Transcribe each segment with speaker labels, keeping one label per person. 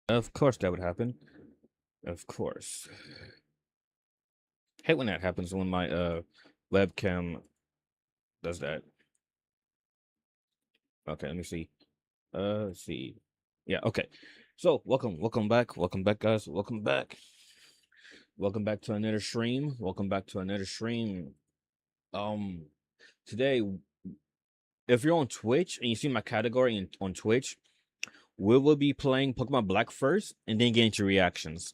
Speaker 1: Of course that would happen. Of course. Hate when that happens when my webcam does that. Okay, let me see. Let's see. Yeah, okay. So welcome back. Welcome back, guys. Welcome back. Welcome back to another stream. Welcome back to another stream. Um Today, if you're on Twitch and you see my category on Twitch, we will be playing Pokemon Black first and then get into reactions.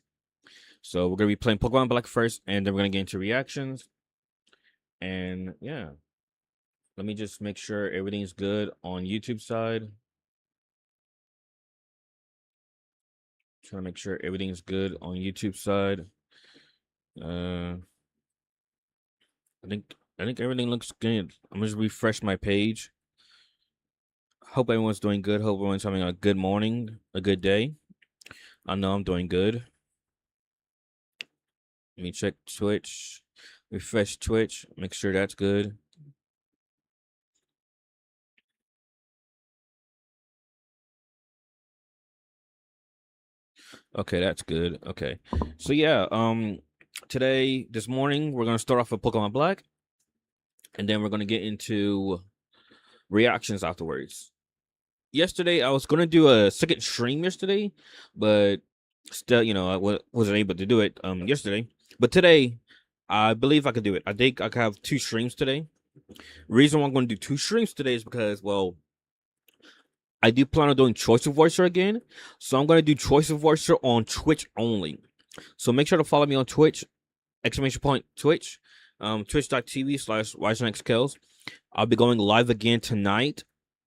Speaker 1: So we're gonna be playing Pokemon Black first, and then we're gonna get into reactions. And yeah, let me just make sure everything's good on YouTube side. Trying to make sure everything's good on YouTube side. Uh, I think everything looks good. I'm gonna just refresh my page. Hope everyone's doing good. Hope everyone's having a good morning, a good day. I know I'm doing good. Let me check Twitch. Refresh Twitch. Make sure that's good. Okay, that's good. Okay. So yeah, today, this morning, we're gonna start off with Pokemon Black, and then we're gonna get into reactions afterwards. Yesterday, I was gonna do a second stream yesterday, but still, wasn't able to do it yesterday. But today, I believe I could do it. I think I could have two streams today. Reason why I'm gonna do two streams today is because, well, I do plan on doing Choice of Voicer again, so I'm gonna do Choice of Voicer on Twitch only. So make sure to follow me on Twitch, exclamation point Twitch, twitch.tv/WiseNextKills. I'll be going live again tonight,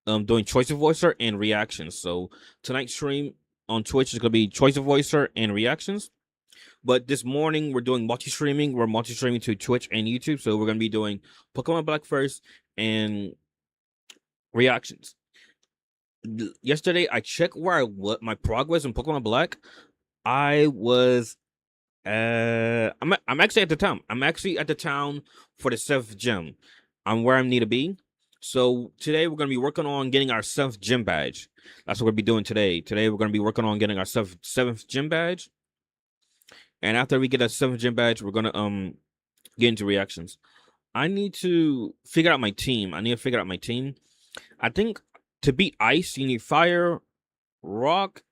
Speaker 1: doing Choice of Voicer and reactions. So tonight's stream on Twitch is gonna be Choice of Voicer and reactions. But this morning we're doing multi-streaming. We're multi-streaming to Twitch and YouTube. So we're gonna be doing Pokemon Black first and reactions. Yesterday I checked where what my progress in Pokemon Black. I was I'm actually at the town. I'm actually at the town for the 7th gym. I'm where I need to be. So today we're gonna be working on getting our 7th gym badge. That's what we'll be doing today. Today we're gonna be working on getting our 7th gym badge. And after we get a 7th gym badge, we're gonna get into reactions. I need to figure out my team. I think to beat ice, you need fire, rock,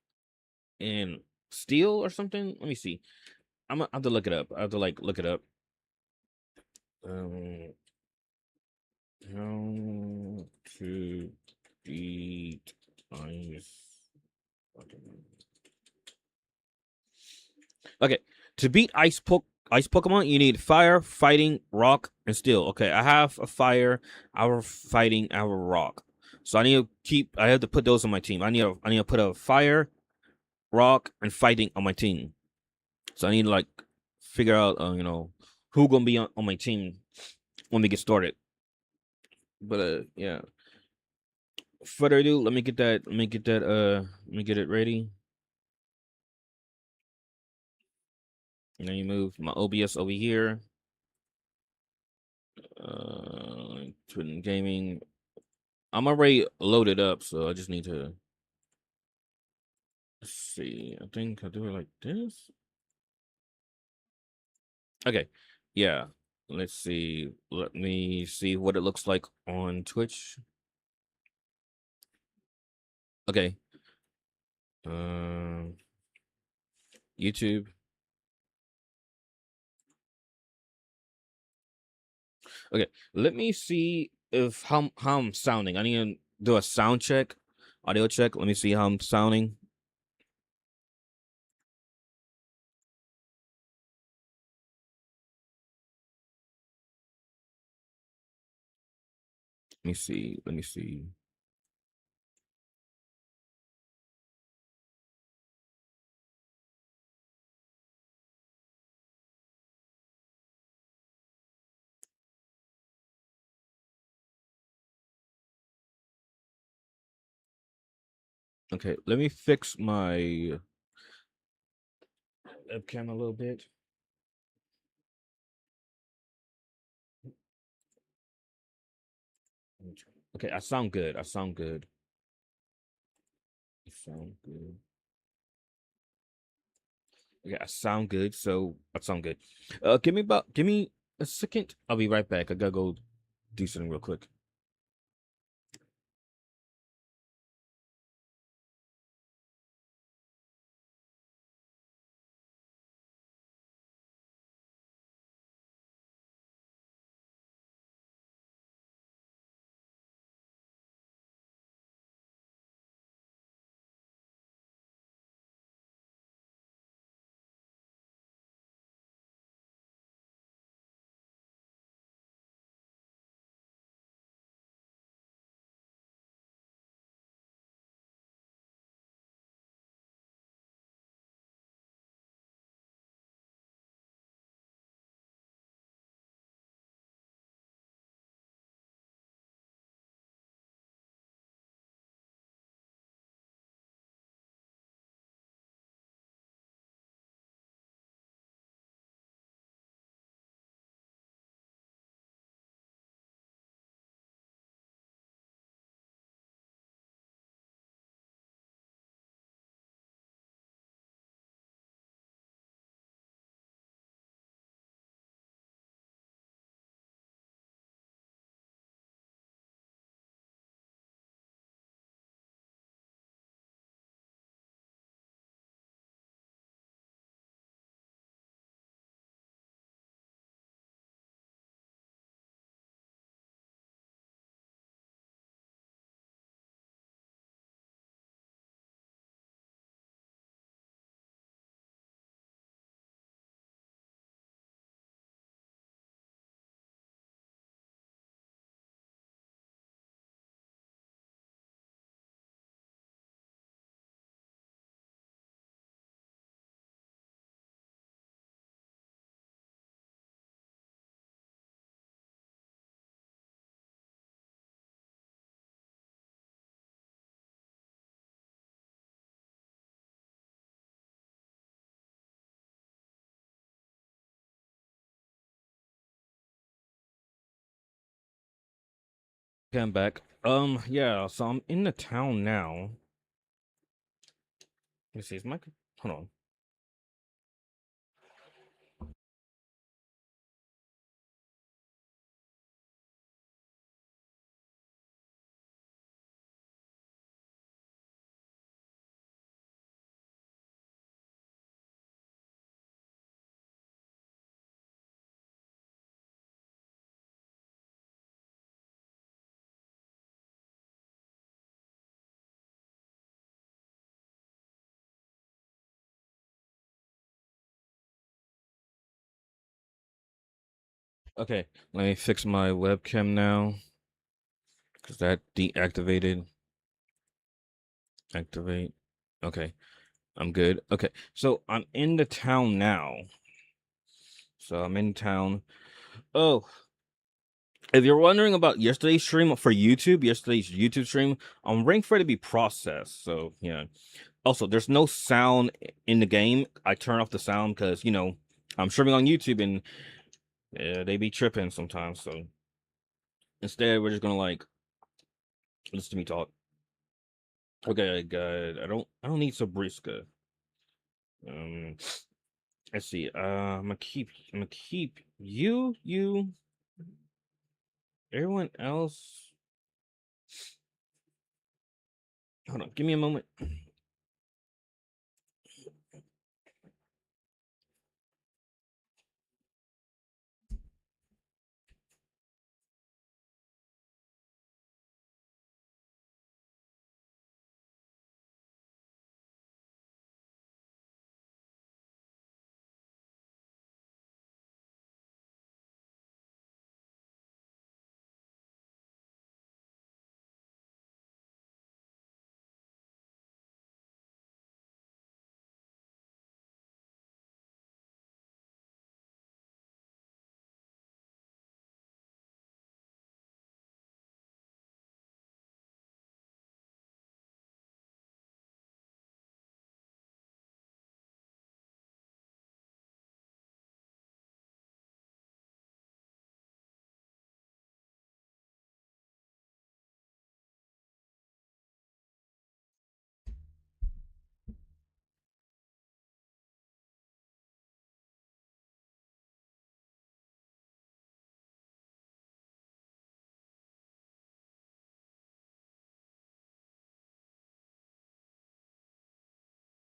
Speaker 1: and steel or something. Let me see. I'm gonna have to look it up. I have to look it up. Um, how to beat ice. Okay, to beat ice Pokemon, you need fire, fighting, rock, and steel. Okay, I have a fire, our fighting, our rock. So I have to put those on my team. I need to put a fire, rock, and fighting on my team. So I need to figure out who gonna be on my team when we get started. But yeah. Further ado, let me get it ready. And then you move my OBS over here. Twin gaming. I'm already loaded up, so I just need to see. I think I do it like this. Okay. Yeah. Let's see. Let me see what it looks like on Twitch. Okay. Um YouTube. Okay. Let me see if how I'm sounding. I need to do a sound check, audio check. Let me see how I'm sounding. Let me see. Let me see. Okay, let me fix my webcam a little bit. Okay, I sound good. I sound good. I sound good. Yeah, sound good. So that sound good. Give me a second. I'll be right back. I gotta go do something real quick. Okay, I'm back. Yeah. So I'm in the town now. Let me see. Is my hold on. Okay, let me fix my webcam now because that deactivated. Activate. Okay, I'm good. Okay, so I'm in the town now. So I'm in town. Oh, if you're wondering about yesterday's stream for YouTube, yesterday's YouTube stream, I'm waiting for it to be processed. So yeah. Also, there's no sound in the game. I turn off the sound because I'm streaming on YouTube and they be tripping sometimes. So instead, we're just gonna like listen to me talk. Okay, good. I don't need Sabriska. Um, let's see. I'm gonna keep you, everyone else. Hold on, give me a moment.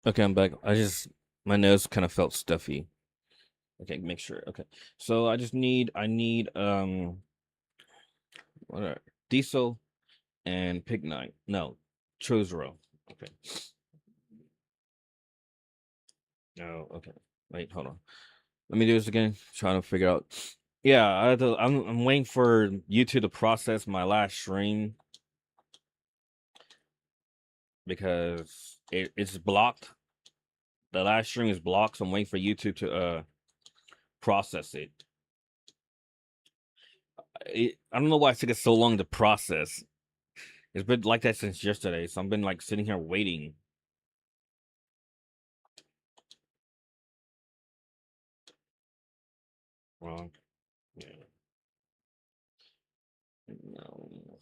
Speaker 1: Okay, I'm back. My nose kind of felt stuffy. Okay, make sure. Okay, so I need what are diesel and pignite. No, chosro. Okay. No, okay. Wait, hold on. Let me do this again. Trying to figure out. Yeah, I'm waiting for YouTube to process my last stream because it's blocked. The last stream is blocked, so I'm waiting for YouTube to process it. I don't know why it took it so long to process. It's been like that since yesterday, so I've been like sitting here waiting. Wrong. Yeah. No.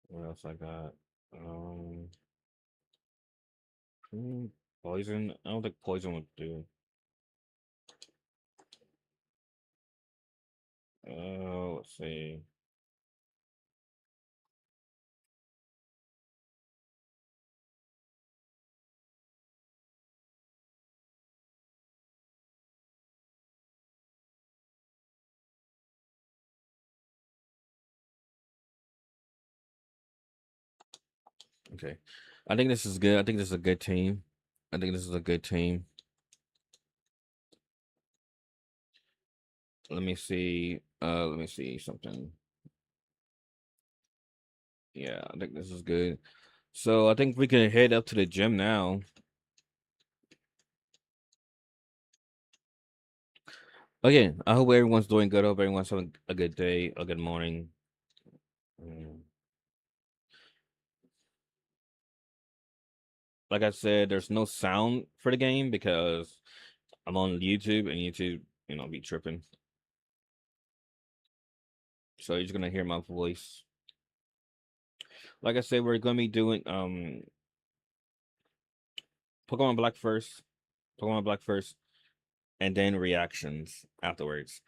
Speaker 1: What else I got? Um, poison. I don't think poison would do. Let's see. Okay, I think this is good. I think this is a good team. I think this is a good team. Let me see. Let me see something. Yeah, I think this is good. So I think we can head up to the gym now. Again, I hope everyone's doing good. I hope everyone's having a good day, a good morning. Mm. Like I said, there's no sound for the game because I'm on YouTube and YouTube, be tripping. So you're just gonna hear my voice. Like I said, we're gonna be doing Pokemon Black first, Pokemon Black first, and then reactions afterwards.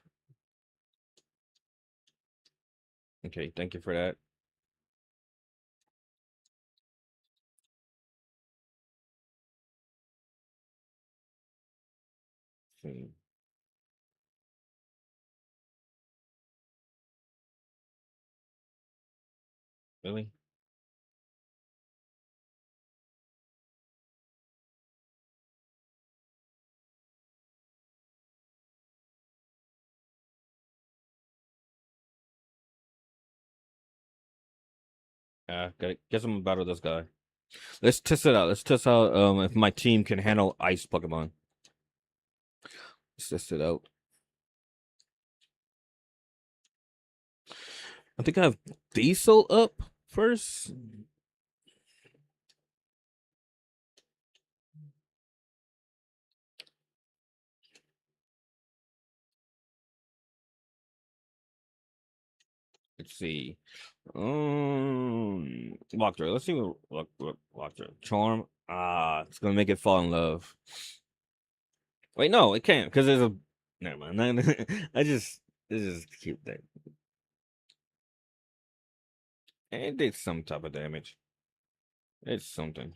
Speaker 1: Okay, thank you for that. Hmm, really? Guess I'm about to battle this guy. Let's test it out. Let's test out if my team can handle ice Pokemon. Let's test it out. I think I have Diesel up first. Let's see. Walk through. Let's see what walk through. Charm. Ah, it's gonna make it fall in love. Wait, no, it can't because there's a. Never mind. I just this is cute thing. It did some type of damage. It's something.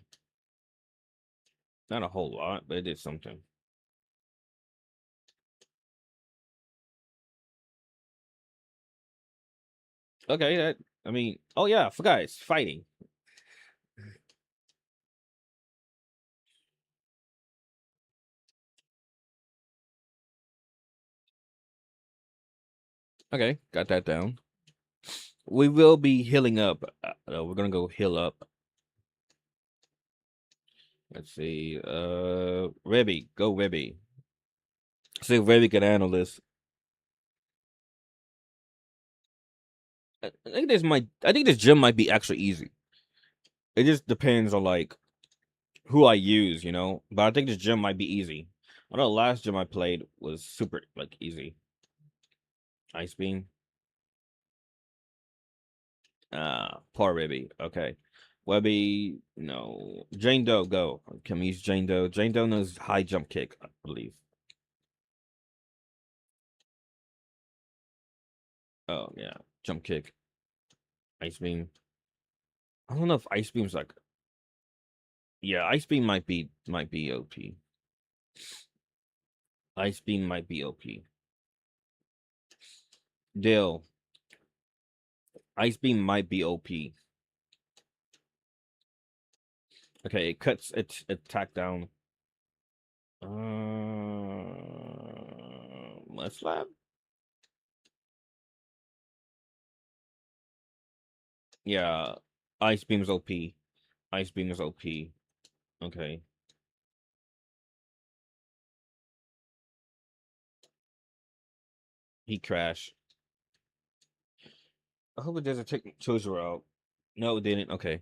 Speaker 1: Not a whole lot, but it did something. Okay, that. I mean, oh yeah, I forgot it's fighting. Okay, got that down. We will be healing up. We're gonna go heal up. Let's see. Ribby, go Ribby. See if Ribby can handle this. I think this gym might be actually easy. It just depends on like who I use, But I think this gym might be easy. I know the last gym I played was super like easy. Ice beam. Poor Ribby. Okay. Webby, no. Jane Doe, go. Can we use Jane Doe? Jane Doe knows high jump kick, I believe. Oh yeah, jump kick, ice beam. I don't know if ice beam's like. Yeah, Ice Beam might be OP. Ice Beam might be OP. Dill, Ice Beam might be OP. Okay, it cuts its attack down. Let's slap. Yeah, Ice Beam is OP. Ice Beam is OP. Okay. He crashed. I hope it doesn't take Choser out. No, it didn't. Okay.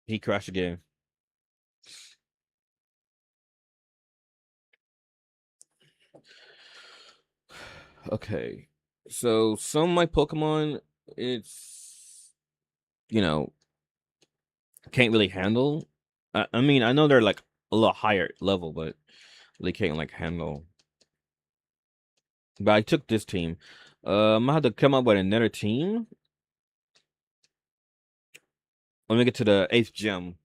Speaker 1: He crashed again. Okay. So some of my Pokemon, it's you know, can't really handle. I mean, I know they're like a little higher level, but they can't like handle. But I took this team. I'm gonna have to come up with another team. When we get to the eighth gym,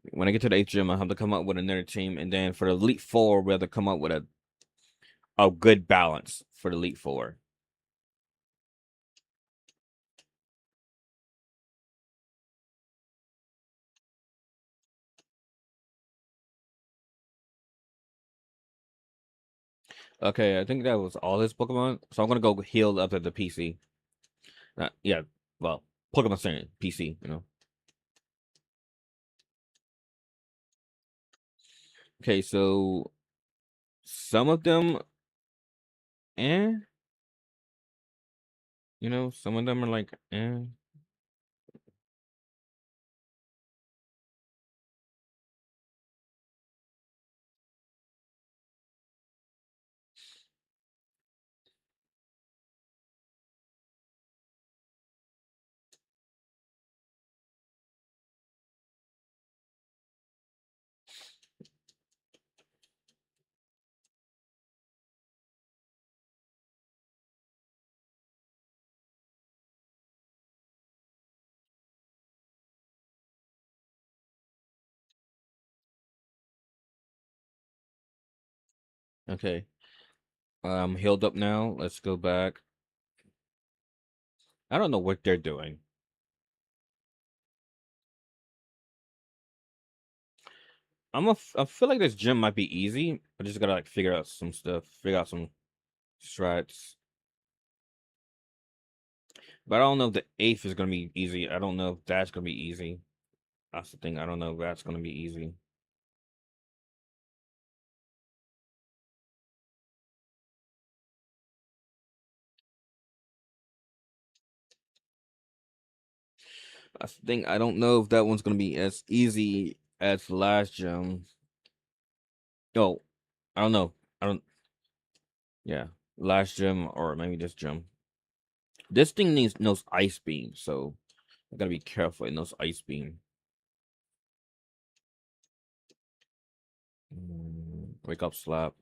Speaker 1: when I get to the eighth gym, I have to come up with another team, and then for the Elite Four, we have to come up with a good balance for the Elite Four. Okay, I think that was all his Pokemon. So I'm gonna go heal up at the PC. Yeah, well, Pokemon Center PC. Okay, so some of them, eh, some of them are like, eh. Okay, I'm healed up now. Let's go back. I don't know what they're doing. I feel like this gym might be easy. I just gotta like figure out some stuff, figure out some strats. But I don't know if the eighth is gonna be easy. I don't know if that's gonna be easy. That's the thing. I don't know if that's gonna be easy. That's the thing. I don't know if that one's gonna be as easy as the last gym. Oh, I don't know. I don't. Yeah, last gym or maybe this gym. This thing needs knows ice beam, so I gotta be careful in those ice beam. Wake up, slap.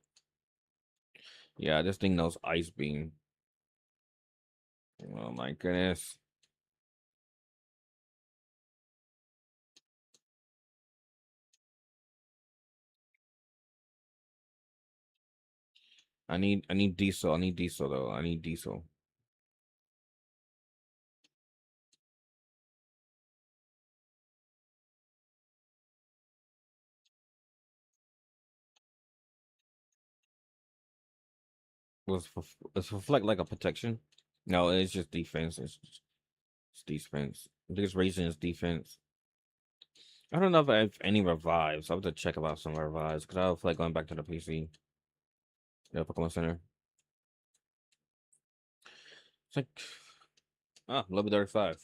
Speaker 1: Yeah, this thing knows ice beam. Oh my goodness. I need diesel. I need diesel though. I need diesel. Was reflect like a protection? No, it's just defense. It's defense. The biggest reason is defense. I don't know if I have any revives. I have to check about some revives because I feel like going back to the PC. Yeah, Pokemon Center. It's like level 35.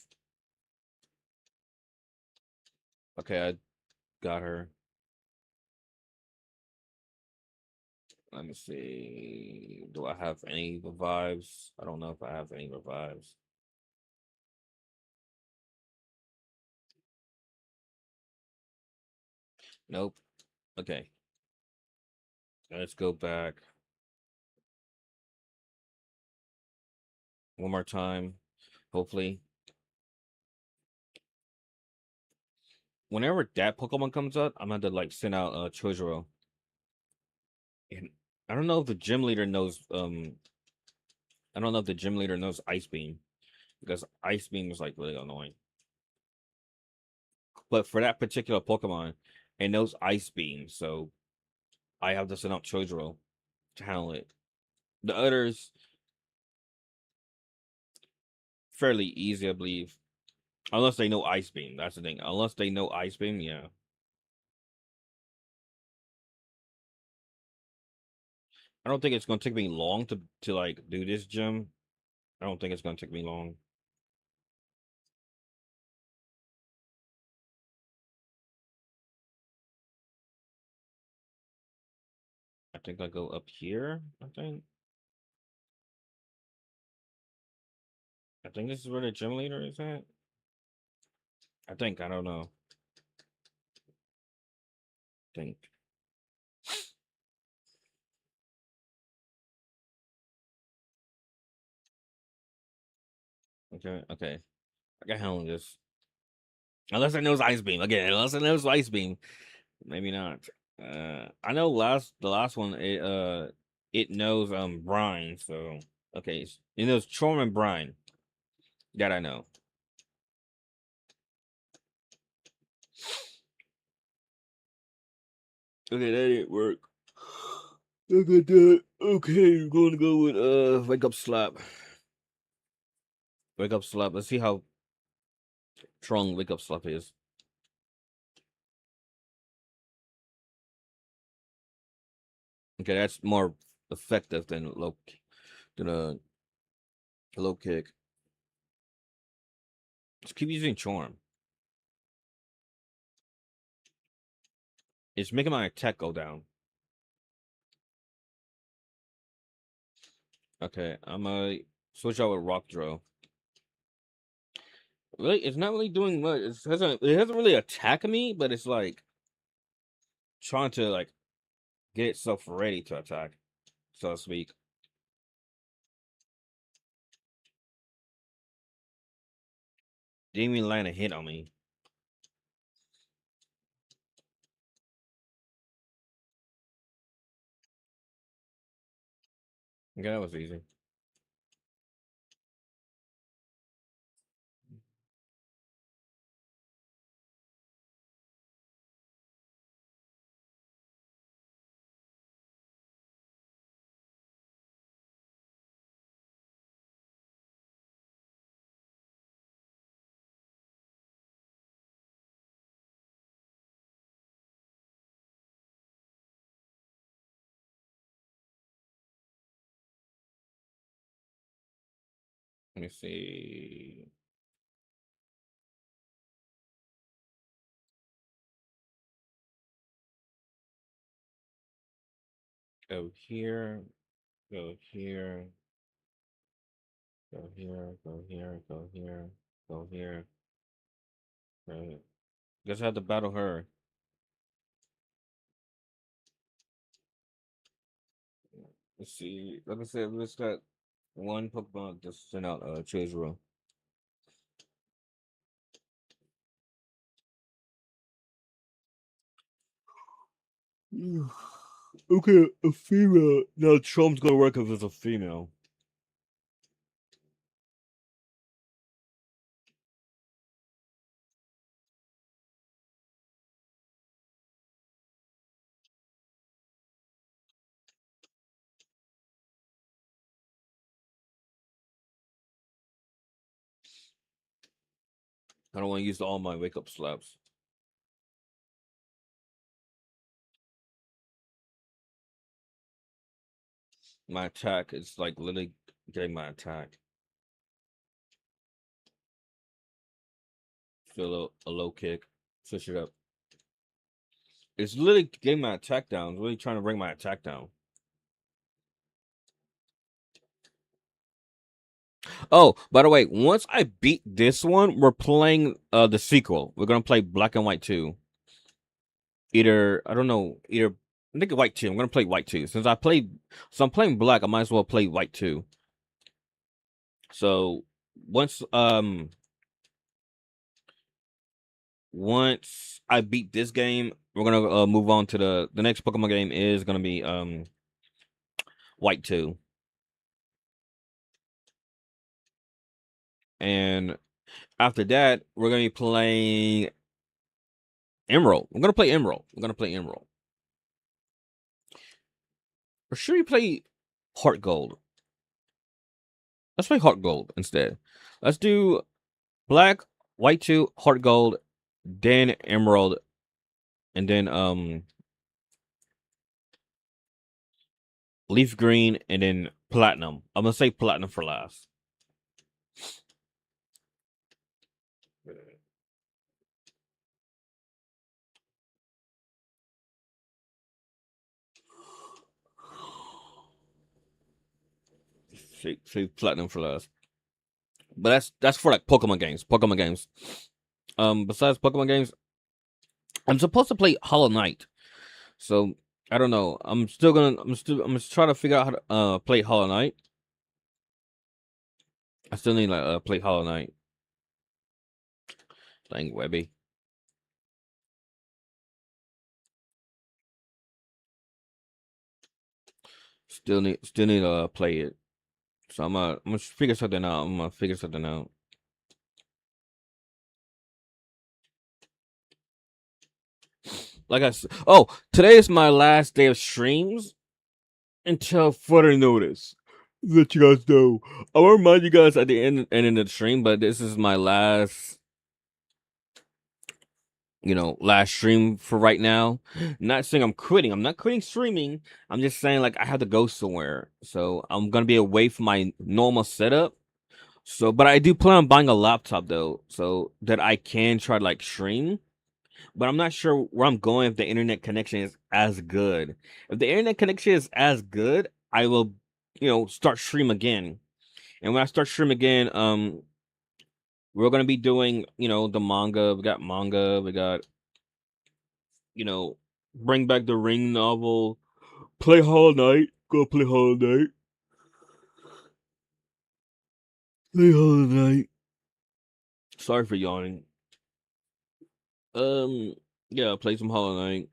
Speaker 1: Okay, I got her. Let me see. Do I have any revives? I don't know if I have any revives. Nope. Okay. Let's go back. one more time. Hopefully, whenever that Pokemon comes up, I'm gonna have to like send out Chojuro. And I don't know if the gym leader knows. I don't know if the gym leader knows Ice Beam because Ice Beam is like really annoying. But for that particular Pokemon, it knows Ice Beam, so I have to send out Chojuro to handle it. The others fairly easy, I believe. Unless they know Ice Beam. That's the thing. Unless they know Ice Beam, yeah. I don't think it's gonna take me long to like do this gym. I don't think it's gonna take me long. I think I go up here. I think this is where the gym leader is at. I think I don't know. Think. Okay, okay. I can handle this. Unless it knows Ice Beam again. Unless it knows Ice Beam, maybe not. I know the last one it knows Brine. So okay, it knows Chorm and Brine. That I know. Okay, that didn't work. Look at that. Okay, we're going to go with Wake Up Slap. Wake Up Slap. Let's see how strong Wake Up Slap is. Okay, that's more effective than a low kick. Just keep using Charm. It's making my attack go down. Okay, I'm gonna switch out with Rock Drill. Really, it's not really doing much. It hasn't really attacked me, but it's like trying to like get itself ready to attack, so to speak. Didn't even land a hit on me. Okay, that was easy. Let me see. Go here. Go here. Go here. Go here. Go here. Go here. Right. Guess I have to battle her. Let's see. Like I said, we just got one Pokemon just sent out Chizuru. Okay, a female. Now Trump's gonna work if it's a female. I don't want to use all my wake up slaps. My attack is like literally getting my attack. Feel a low kick. Switch it up. It's literally getting my attack down. It's really trying to bring my attack down. Oh, by the way, once I beat this one, we're playing the sequel. We're gonna play Black and White 2. Either I don't know, either I think White 2. I'm gonna play White 2. Since I'm playing Black, I might as well play White 2. So once um once I beat this game, we're gonna move on to the next Pokemon game is gonna be White 2. And after that, we're gonna be playing Emerald. We're gonna play Emerald. We're gonna play Emerald. Or should we play Heart Gold? Let's play Heart Gold instead. Let's do Black, White 2, Heart Gold, then Emerald, and then Leaf Green, and then Platinum. I'm gonna say Platinum for last. Say Platinum for last. But that's for like Pokemon games. Pokemon games. Besides Pokemon games, I'm supposed to play Hollow Knight. So I don't know. I'm gonna try to figure out how to play Hollow Knight. I still need like play Hollow Knight. Dang Webby. Still need to play it. So I'm gonna figure something out. I'm gonna figure something out. Like I said, oh, today is my last day of streams until further notice. Let you guys know. I will remind you guys at the end of the stream, but this is my last, last stream for right now. Not saying I'm quitting. I'm not quitting streaming. I'm just saying like I have to go somewhere, so I'm gonna be away from my normal setup. So, but I do plan on buying a laptop though, so that I can try to like stream. But I'm not sure where I'm going if the internet connection is as good. If the internet connection is as good, I will, start stream again. And when I start stream again, we're gonna be doing, the manga. We got manga. We got, you know, bring back the Ring novel. Play Hollow Knight. Go play Hollow Knight. Play Hollow Knight. Sorry for yawning. Um, yeah, play some Hollow Knight.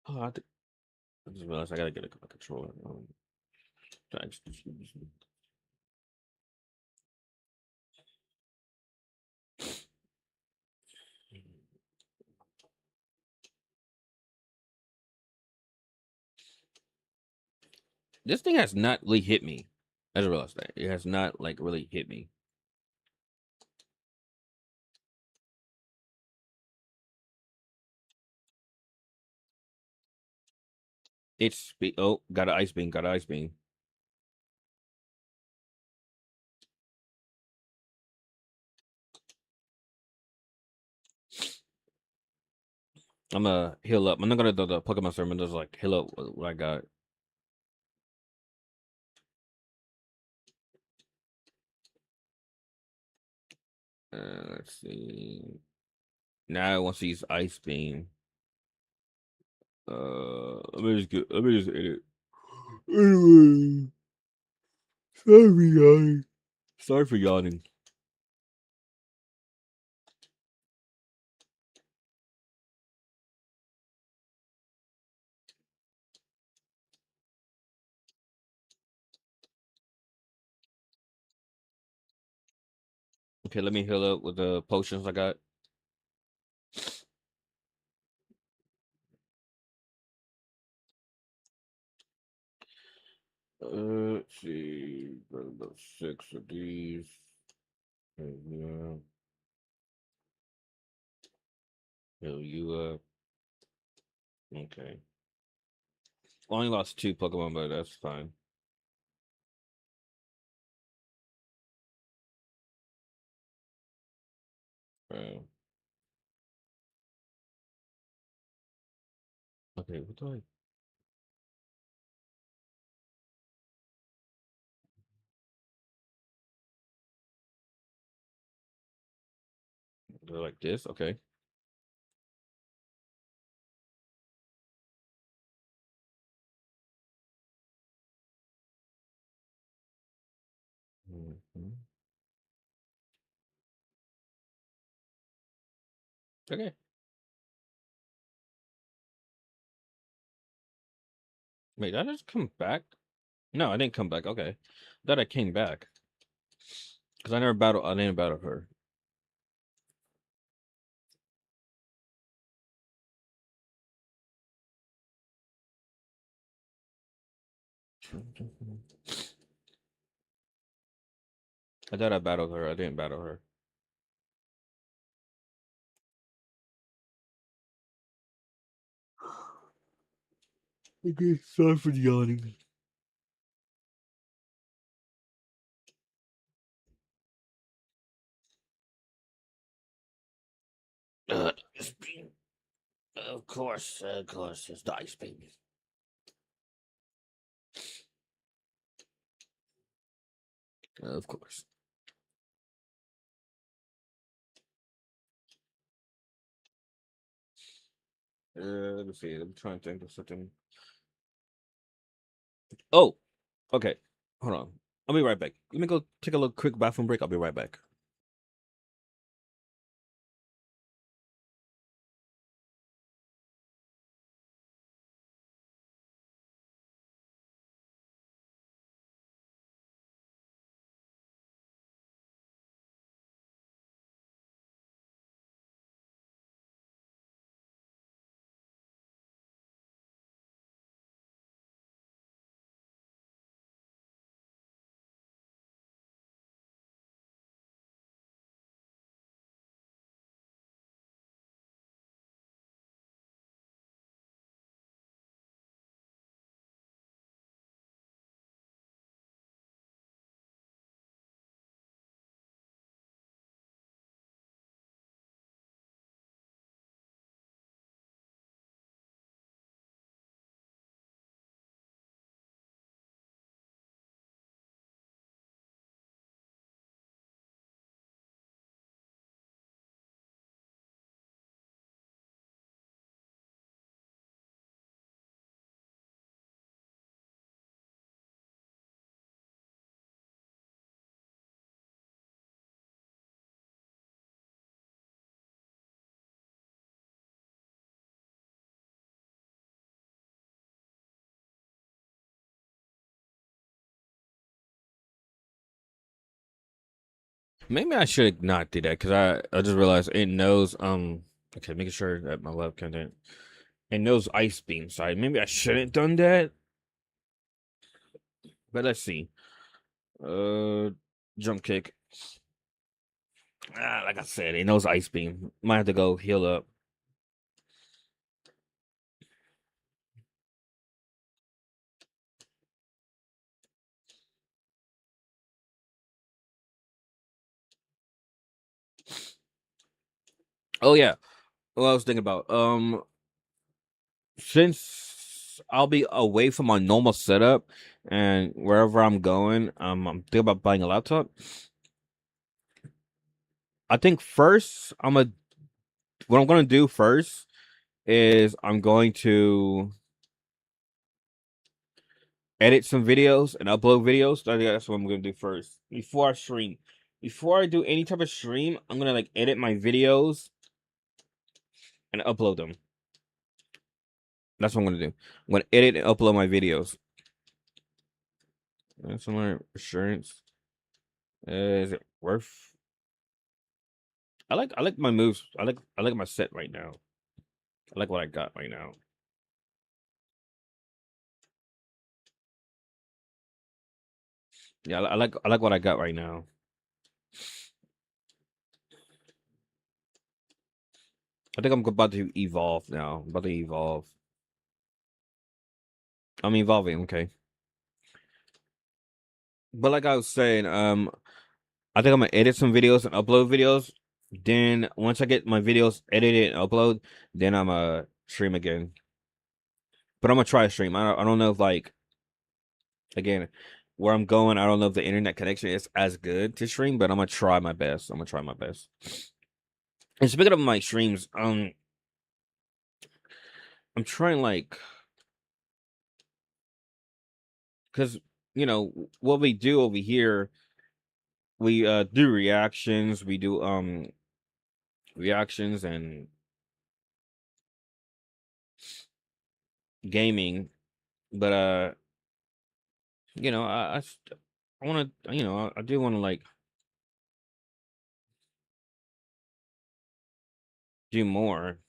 Speaker 1: Oh, I just realized I gotta get a controller. Thanks. This thing has not really hit me. I just realized that it has not like really hit me. Oh, got an ice beam. Got an ice beam. I'm gonna heal up. I'm not gonna do the Pokemon sermon. Just like heal up what I got. Let's see. Now I want to use ice beam. Let me just hit it. Anyway, sorry for yawning. Sorry for yawning. Okay, let me heal up with the potions I got. Let's see. Got about 6 of these. Yeah. Heal you up. Okay. Only lost 2 Pokemon, but that's fine. Okay, what do I? Do I like this? Okay. Okay. Wait, did I just come back? No, I didn't come back. Okay. I thought I came back. Because I didn't battle her. I thought I battled her. I didn't battle her. Okay, sorry for yawning. Ice beam. Of course, it's the ice beam. Of course. Let me see. I'm trying to think of something. Oh, okay. Hold on. I'll be right back. Let me go take a little quick bathroom break. I'll be right back. Maybe I should not do that because I just realized it knows okay, making sure that my webcam didn't it knows ice beam side. Maybe I shouldn't done that. But let's see. Uh Jump kick. Like I said, it knows ice beam. Might have to go heal up. Oh yeah. What I was thinking about. Since I'll be away from my normal setup and wherever I'm going, I'm thinking about buying a laptop. I think first what I'm gonna do first is I'm going to edit some videos and upload videos. I think that's what I'm gonna do first before I stream. Before I do any type of stream, I'm gonna like edit my videos and upload them. That's what I'm gonna do. I'm gonna edit and upload my videos. That's my insurance. Is it worth? I like my moves. I like my set right now. I like what I got right now. Yeah, I like what I got right now. I think I'm about to evolve now. I'm about to evolve. I'm evolving, okay. But like I was saying, I think I'm gonna edit some videos and upload videos. Then once I get my videos edited and upload, then I'm gonna stream again. But I'm gonna try to stream. I don't know if like again where I'm going. I don't know if the internet connection is as good to stream, but I'm gonna try my best. I'm gonna try my best. And speaking of my streams, I'm trying like because you know what we do over here we do reactions. We do reactions and gaming. But I want to, I do want to like do more.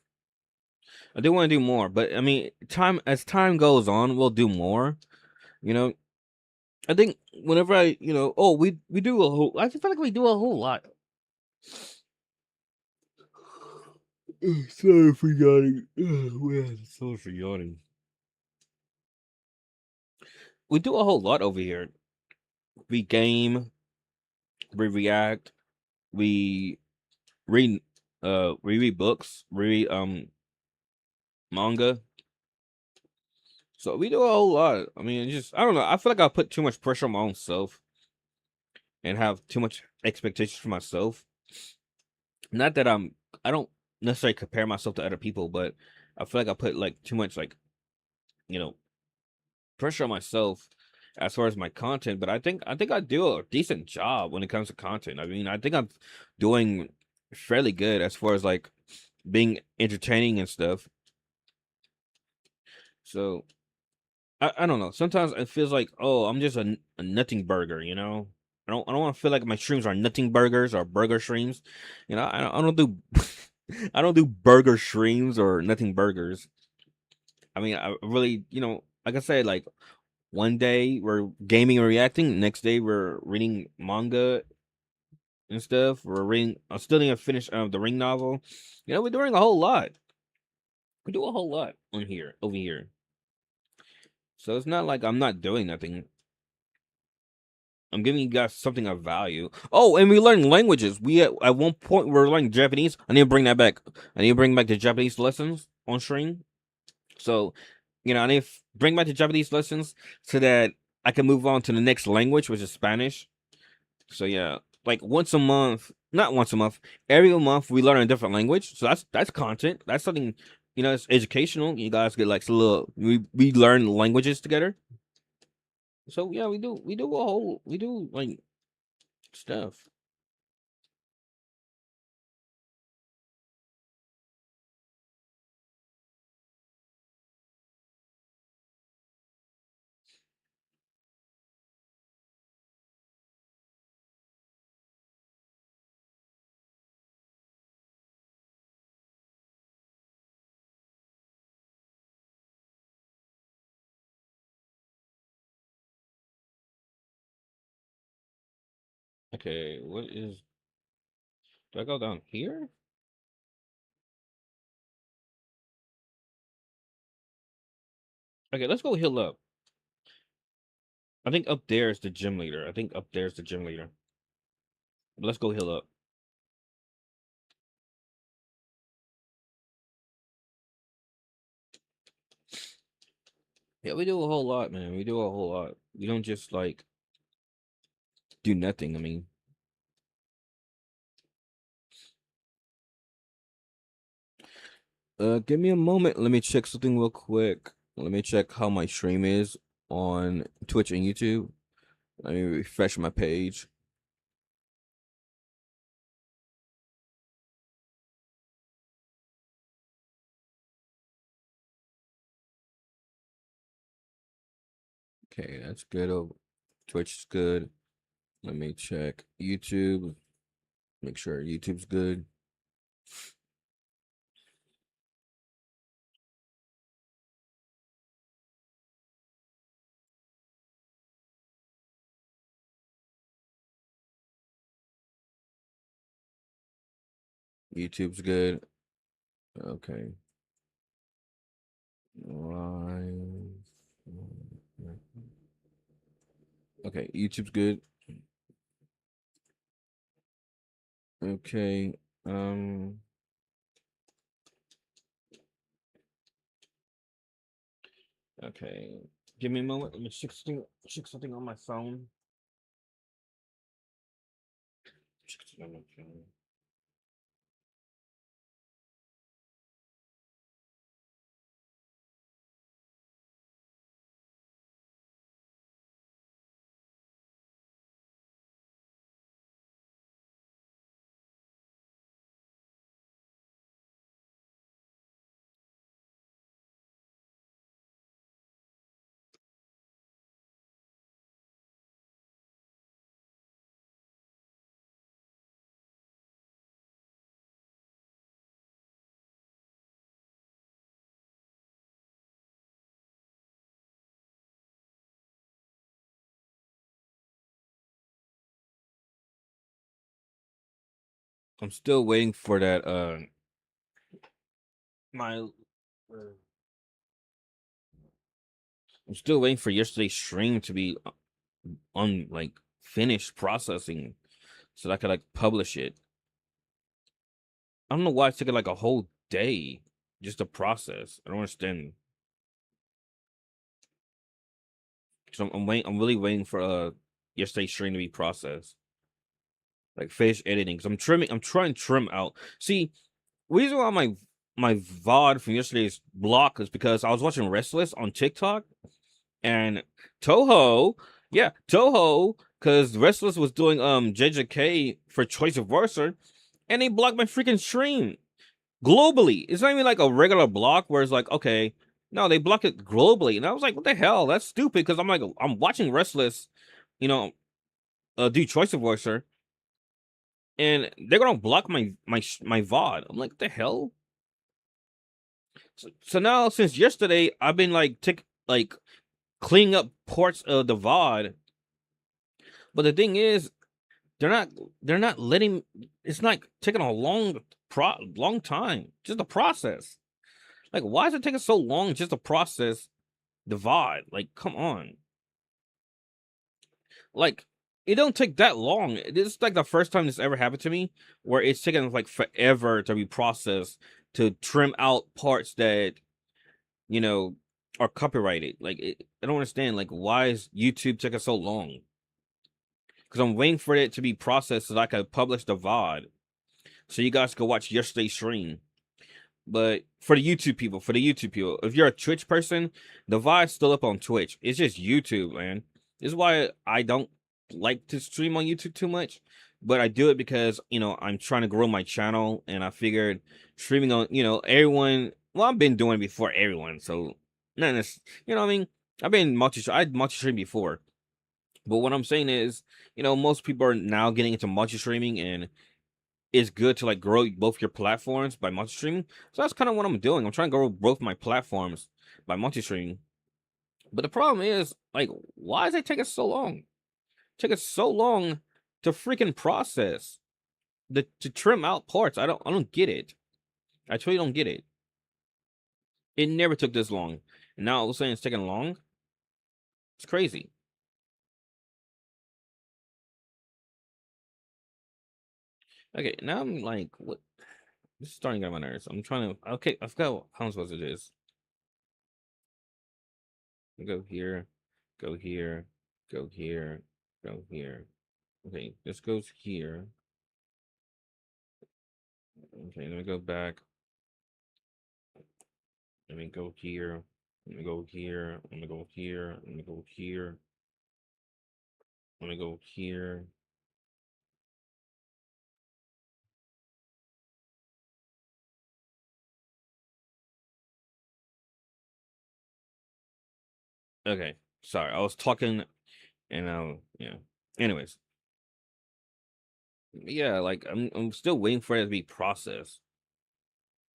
Speaker 1: I do want to do more, but I mean, time as time goes on, we'll do more. You know, I think whenever we do a whole. I feel like we do a whole lot. Sorry for yawning. Man, sorry for yawning. We do a whole lot over here. We game, we react, we read, we read books, we read manga. So we do a whole lot. I mean, I don't know. I feel like I put too much pressure on my own self and have too much expectations for myself. Not that I don't necessarily compare myself to other people, but I feel like I put like too much like, you know, pressure on myself as far as my content. But I think I do a decent job when it comes to content. I mean, I think I'm doing fairly good as far as like being entertaining and stuff. So I don't know. Sometimes it feels like, oh, I'm just a nothing burger, you know. I don't want to feel like my streams are nothing burgers or burger streams. You know, I don't do I don't do burger streams or nothing burgers. I mean, I really, like I said, like one day we're gaming and reacting, next day we're reading manga and stuff. We're reading. I'm still need to finish the Ring novel. You know, we're doing a whole lot. We do a whole lot on here, over here. So it's not like I'm not doing nothing. I'm giving you guys something of value. Oh, and we learn languages. We at one point we were learning Japanese. I need to bring that back. I need to bring back the Japanese lessons on stream. So, I need to bring back the Japanese lessons so that I can move on to the next language, which is Spanish. So yeah, like once a month, not once a month, every month we learn a different language. So that's content. That's something, it's educational. You guys get like a little we learn languages together. So yeah, we do like stuff. Okay, what is do I go down here? Okay, let's go heal up. I think up there is the gym leader. I think up there's the gym leader. But let's go heal up. Yeah, we do a whole lot, man. We do a whole lot. We don't just like do nothing. I mean, give me a moment. Let me check something real quick. Let me check how my stream is on Twitch and YouTube. Let me refresh my page. Okay, that's good. Oh, Twitch is good. Let me check YouTube. Make sure YouTube's good. YouTube's good. Okay. Live. Okay, YouTube's good. Okay. Um. Okay. Give me a moment. Let me check something on my phone. Check something on my phone. I'm still waiting for that. My. I'm still waiting for yesterday's stream to be on like finished processing, so that I could like publish it. I don't know why it took it like a whole day just to process. I don't understand. So I'm waiting. I'm really waiting for yesterday's stream to be processed, like finish editing. Cause I'm trimming. I'm trying to trim out. See, reason why my VOD from yesterday's block is because I was watching Restless on TikTok and Toho, yeah, Toho, because Restless was doing JJK for Choice of Worser, and they blocked my freaking stream globally. It's not even like a regular block where it's like, okay, no, they block it globally, and I was like, what the hell? That's stupid. Because I'm like, I'm watching Restless, you know, do Choice of Worser, and they're gonna block my VOD. I'm like, what the hell? So now since yesterday, I've been like cleaning up parts of the VOD. But the thing is, they're not they're not letting it's not taking a long time just to process. Like, why is it taking so long just to process the VOD? Like, come on. Like, it don't take that long. This is like the first time this ever happened to me where it's taking like forever to be processed to trim out parts that, you know, are copyrighted. Like, I don't understand. Like, why is YouTube taking so long? Because I'm waiting for it to be processed so that I can publish the VOD. So you guys can watch yesterday's stream. But for the YouTube people, if you're a Twitch person, the VOD's still up on Twitch. It's just YouTube, man. This is why I don't like to stream on YouTube too much. But I do it because, I'm trying to grow my channel, and I figured streaming on, everyone. Well, I've been doing it before everyone, so not necessarily, what I mean. I multi stream before, but what I'm saying is, most people are now getting into multi streaming, and it's good to like grow both your platforms by multi streaming. So that's kind of what I'm doing. I'm trying to grow both my platforms by multi streaming. But the problem is, like, why is it taking so long? Taking so long to freaking process to trim out parts. I don't get it. I truly don't get it. It never took this long, and now all of a sudden it's taking long. It's crazy. Okay, now I'm like, what? This is starting to get on my nerves. I'm trying to. Okay, I forgot how I'm supposed to do this. Go here, go here, go here, go here. Okay, this goes here. Okay, let me go back. Let me go here. Let me go here. Let me go here. Let me go here. Let me go here. Okay, sorry, I was talking and yeah. Anyways, yeah, like I'm still waiting for it to be processed.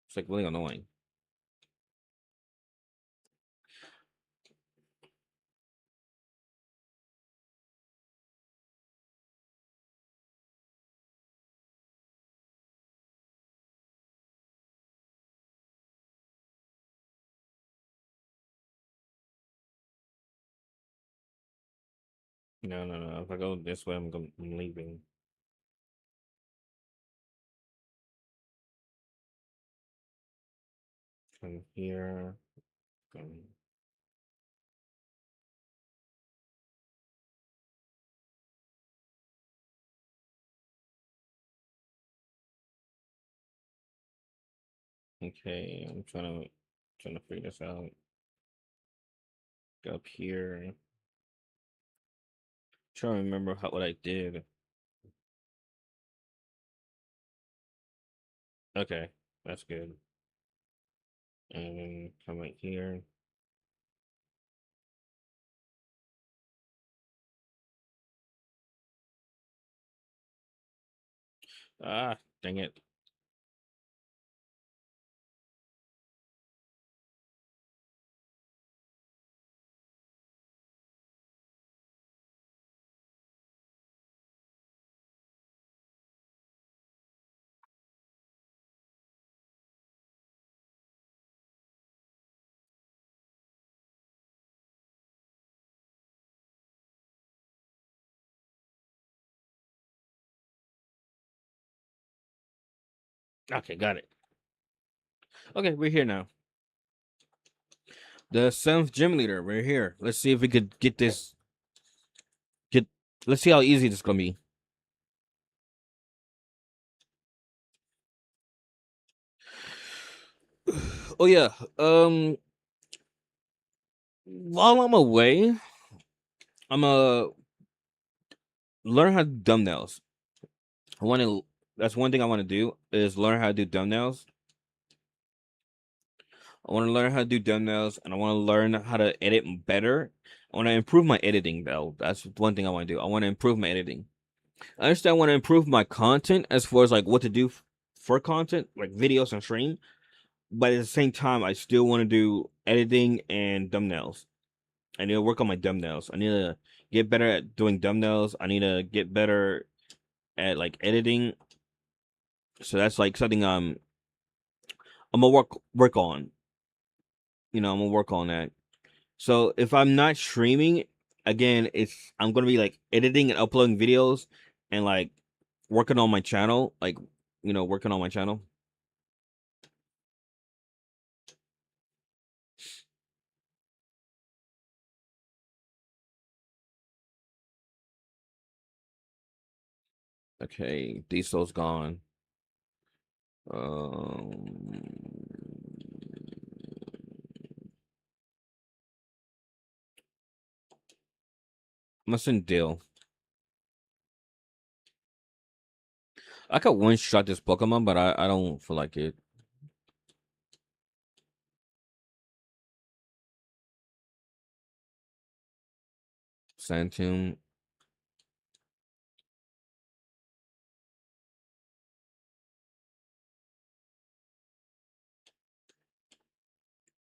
Speaker 1: It's like really annoying. No, no, no. If I go this way, I'm leaving. Come here. Come. Okay, I'm trying to figure this out. Go up here. Trying to remember what I did. Okay, that's good. And then come right here. Ah, dang it. Okay, got it. Okay, we're here now. The 7th gym leader. We're here. Let's see if we could get this. Get. Let's see how easy this is gonna be. Oh yeah. While I'm away, I'm learn how to do thumbnails. I want to. That's one thing I want to do is learn how to do thumbnails. I want to learn how to do thumbnails, and I want to learn how to edit better. I want to improve my editing, though. That's one thing I want to do. I want to improve my editing. I understand I want to improve my content as far as like what to do for content, like videos and stream. But at the same time, I still want to do editing and thumbnails. I need to work on my thumbnails. I need to get better at doing thumbnails. I need to get better at like editing. So that's like something I'm gonna work on. I'm gonna work on that. So if I'm not streaming, again, I'm gonna be like editing and uploading videos and like working on my channel, like working on my channel. Okay, Diesel's gone. Um, I'm gonna send Dill. I could one shot this Pokemon, but I don't feel like it. Santum.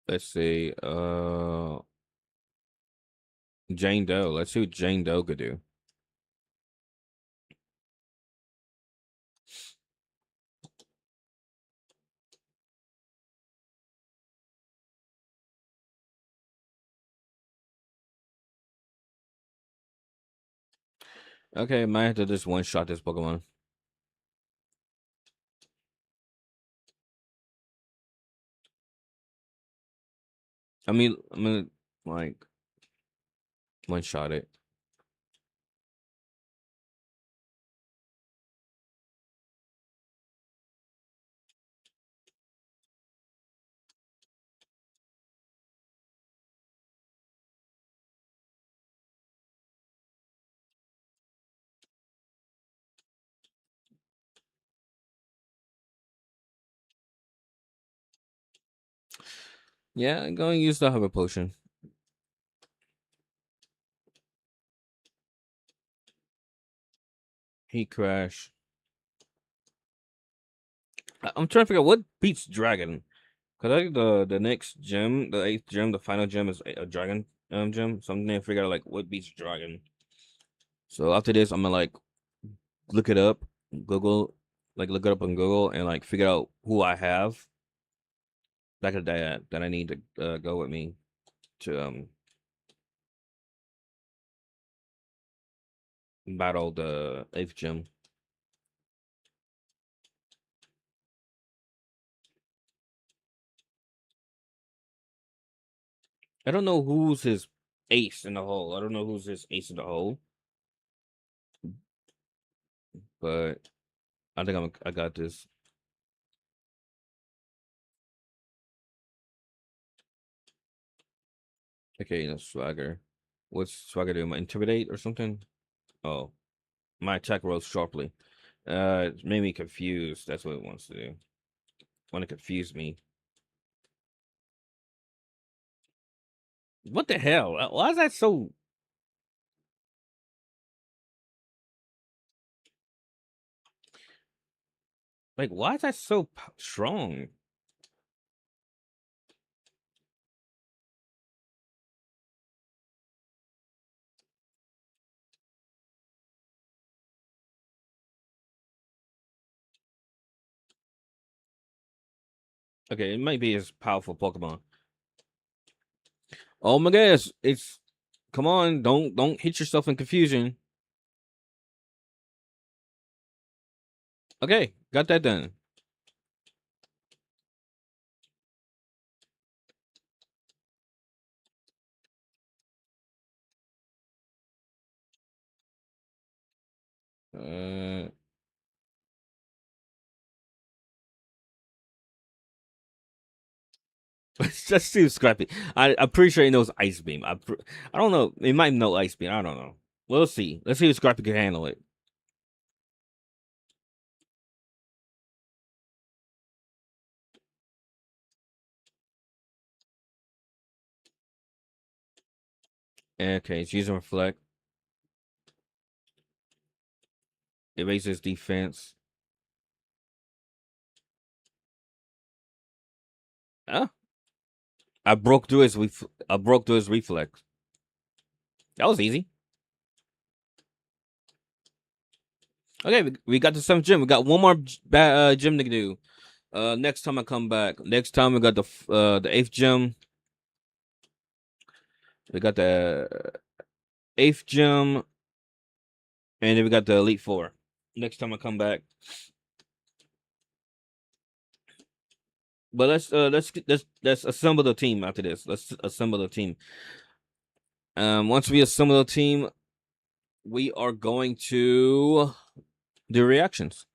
Speaker 1: Let's see. Jane Doe. Let's see what Jane Doe could do. Okay, might have to just one shot this Pokemon. I mean, I'm gonna like one shot it. Yeah, I'm going to use the Hover Potion. Heat Crash. I'm trying to figure out what beats Dragon. Cause I think the next gym, the 8th gym, the final gym is a Dragon gym. So I'm gonna figure out like what beats Dragon. So after this, I'm gonna like look it up, Google, like look it up on Google and like figure out who I have back in the day that I need to go with me to battle the 8th gym. I don't know who's his ace in the hole. I don't know who's his ace in the hole, but I think I got this. Okay, no swagger. What's swagger do? Intimidate or something? Oh, my attack rolls sharply. It made me confused. That's what it wants to do. Want to confuse me. What the hell? Why is that so? Like, why is that so strong? Okay, it might be his powerful Pokemon. Oh my gosh, it's come on, don't hit yourself in confusion. Okay, got that done. Uh, Just seems scrappy. I'm pretty sure he knows Ice Beam. I don't know. He might know Ice Beam. I don't know. We'll see. Let's see if Scrappy can handle it. Okay, he's using Reflect. It raises defense. Huh? I broke through his reflex. That was easy. Okay, we got the seventh gym. We got one more gym to do. Next time I come back. Next time we got the eighth gym. We got the eighth gym, and then we got the Elite Four. Next time I come back. But let's assemble the team after this. Let's assemble the team. Once we assemble the team, we are going to do reactions.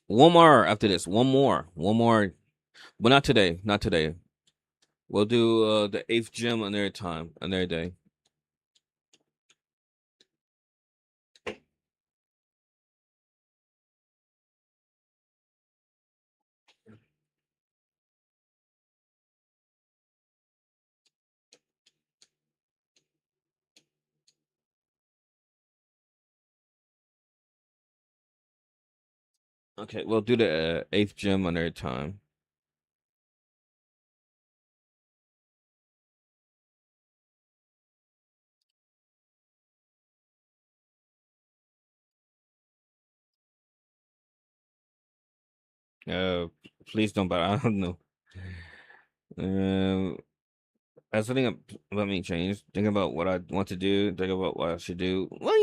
Speaker 1: One more after this. One more. But not today. Not today. We'll do the eighth gym another time, another day. Okay, we'll do the eighth gym another time. Uh, Please don't. But I don't know. Um, as I think about me change, think about what I want to do, think about what I should do. Well,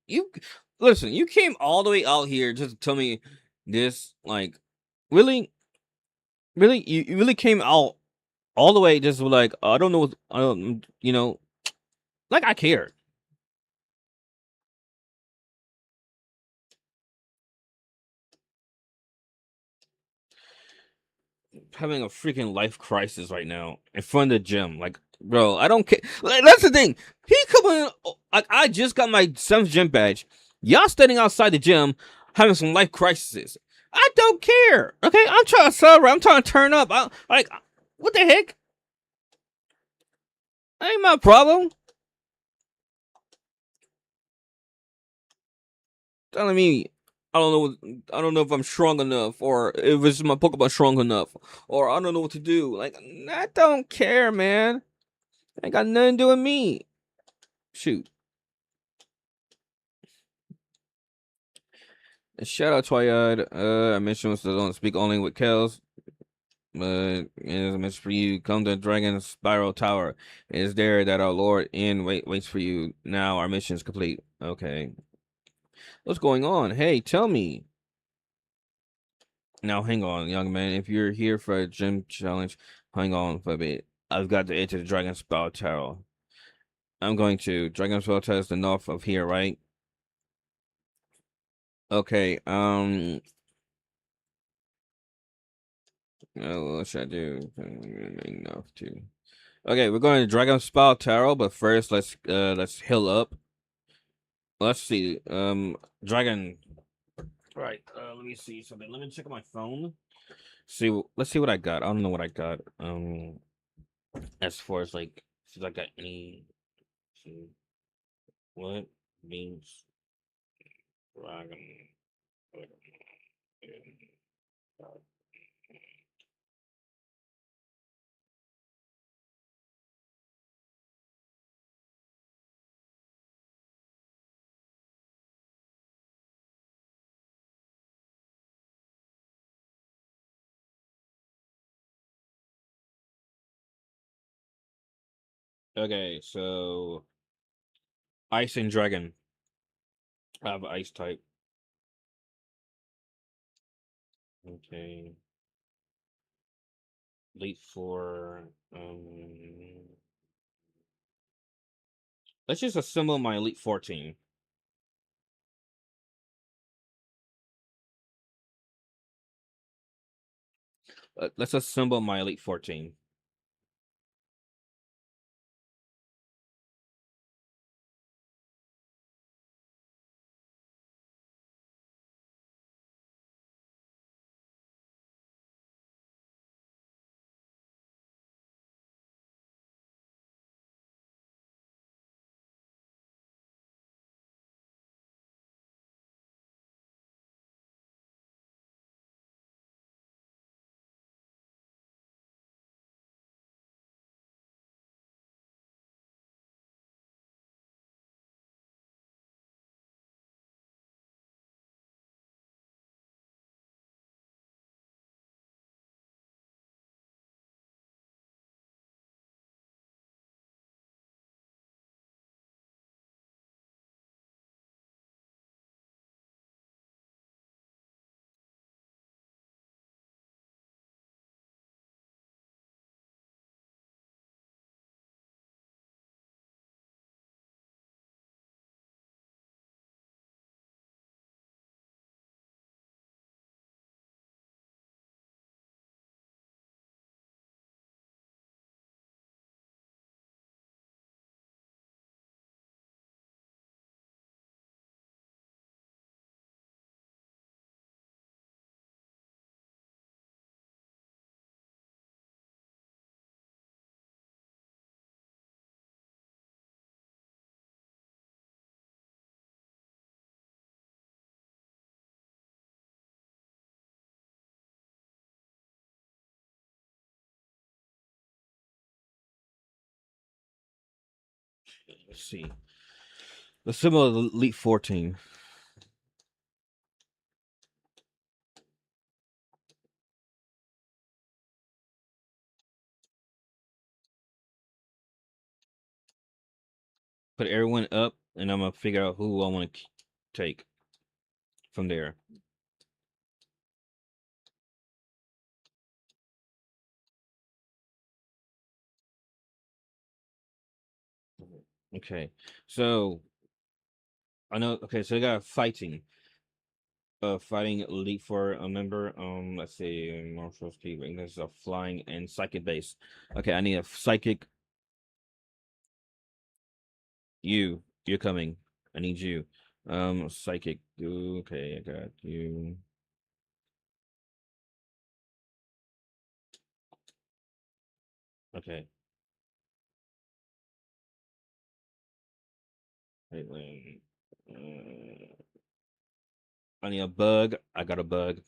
Speaker 1: you listen, you came all the way out here just to tell me this, like, really, really, you really came out all the way just like I don't know, I don't, like I care. Having a freaking life crisis right now in front of the gym. Like, bro, I don't care. Like, that's the thing. He coming. Like, I just got my seventh gym badge. Y'all standing outside the gym having some life crises. I don't care. Okay, I'm trying to celebrate. I'm trying to turn up. What the heck? That ain't my problem. Telling me I don't know. I don't know if I'm strong enough, or if it's my Pokemon strong enough, or I don't know what to do. Like, I don't care, man. Ain't got nothing to do with me. Shoot. Shout out Twilight. I mentioned was don't speak only with Kels. But as I mentioned for you, come to Dragon Spiral Tower. It is there that our Lord in waits for you. Now our mission is complete. Okay. What's going on? Hey, tell me. Now hang on, young man. If you're here for a gym challenge, hang on for a bit. I've got to enter the Dragon Spiral Tower. I'm going to. Dragon Spiral Tower is the north of here, right? Okay, what should I do? Enough to. Okay, we're going to Dragon Spell Tarot, but first let's heal up. Let's see. Dragon. Right. Let me see something. Let me check my phone. See. Let's see what I got. I don't know what I got. As far as like, if I got any. See, what means dragon? Okay, so ice and dragon. I have ice type. Okay. Elite Four. Let's just assemble my Elite Four team. Let's assemble my Elite Four team. Let's see. Assemble the Elite Four team. Put everyone up, and I'm gonna figure out who I want to take from there. Okay, so I know. Okay, so I got fighting. Fighting elite for a member. Let's see, martial speed, English, flying, and psychic base. Okay, I need a psychic. You're coming. I need you. Psychic. Okay, I got you. Okay. Wait. I need a bug. I got a bug,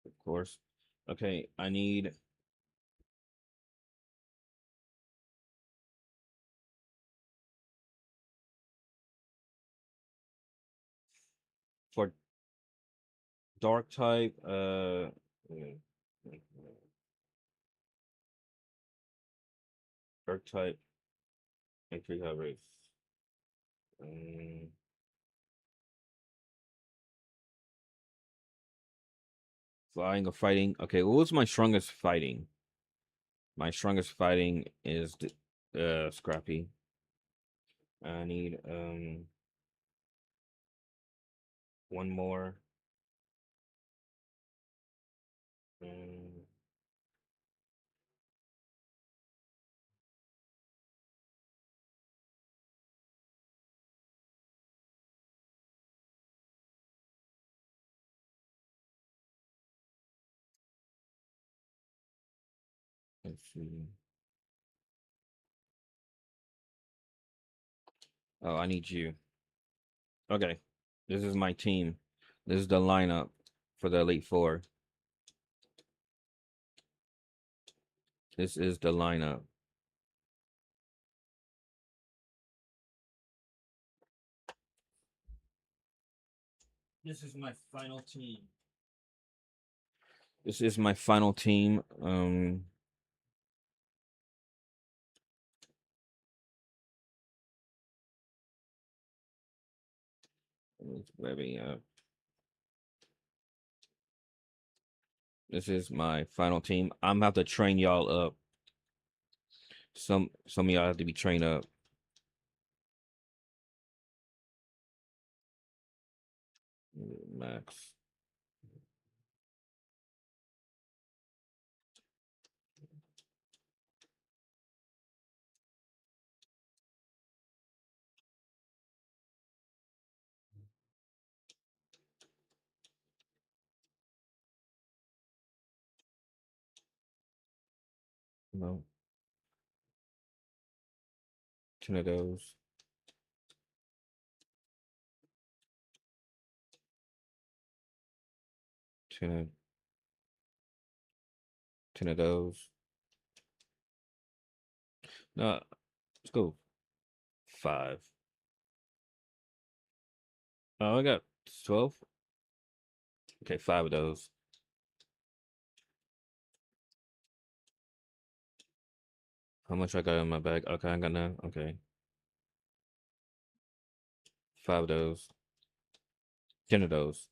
Speaker 1: of course. Okay, I need for dark type. Dark type. Entry coverage. Um, Flying or fighting. Okay, what was my strongest fighting? My strongest fighting is Scrappy. I need one more. Um, let's see. Oh, I need you. Okay, this is my team. This is the lineup for the Elite Four. This is the lineup. This is my final team. This is my final team. Maybe This is my final team. I'm about to train y'all up. Some of y'all have to be trained up. Max. No, 10 of those. 10 of 10 of those. No, let's go 5. Oh, I got 12. Okay, 5 of those. How much I got in my bag? Okay, I got none. Okay, 5 of those. 10 of those.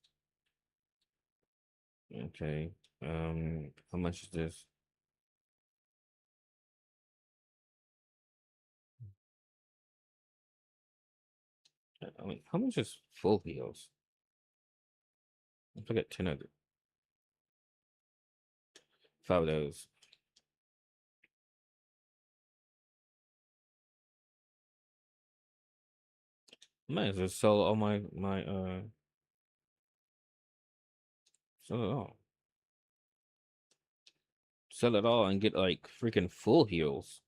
Speaker 1: Okay. How much is this? I mean, how much is full heals? I forget 10 of it. 5 of those. Might as well sell all my sell it all. Sell it all and get like freaking full heals.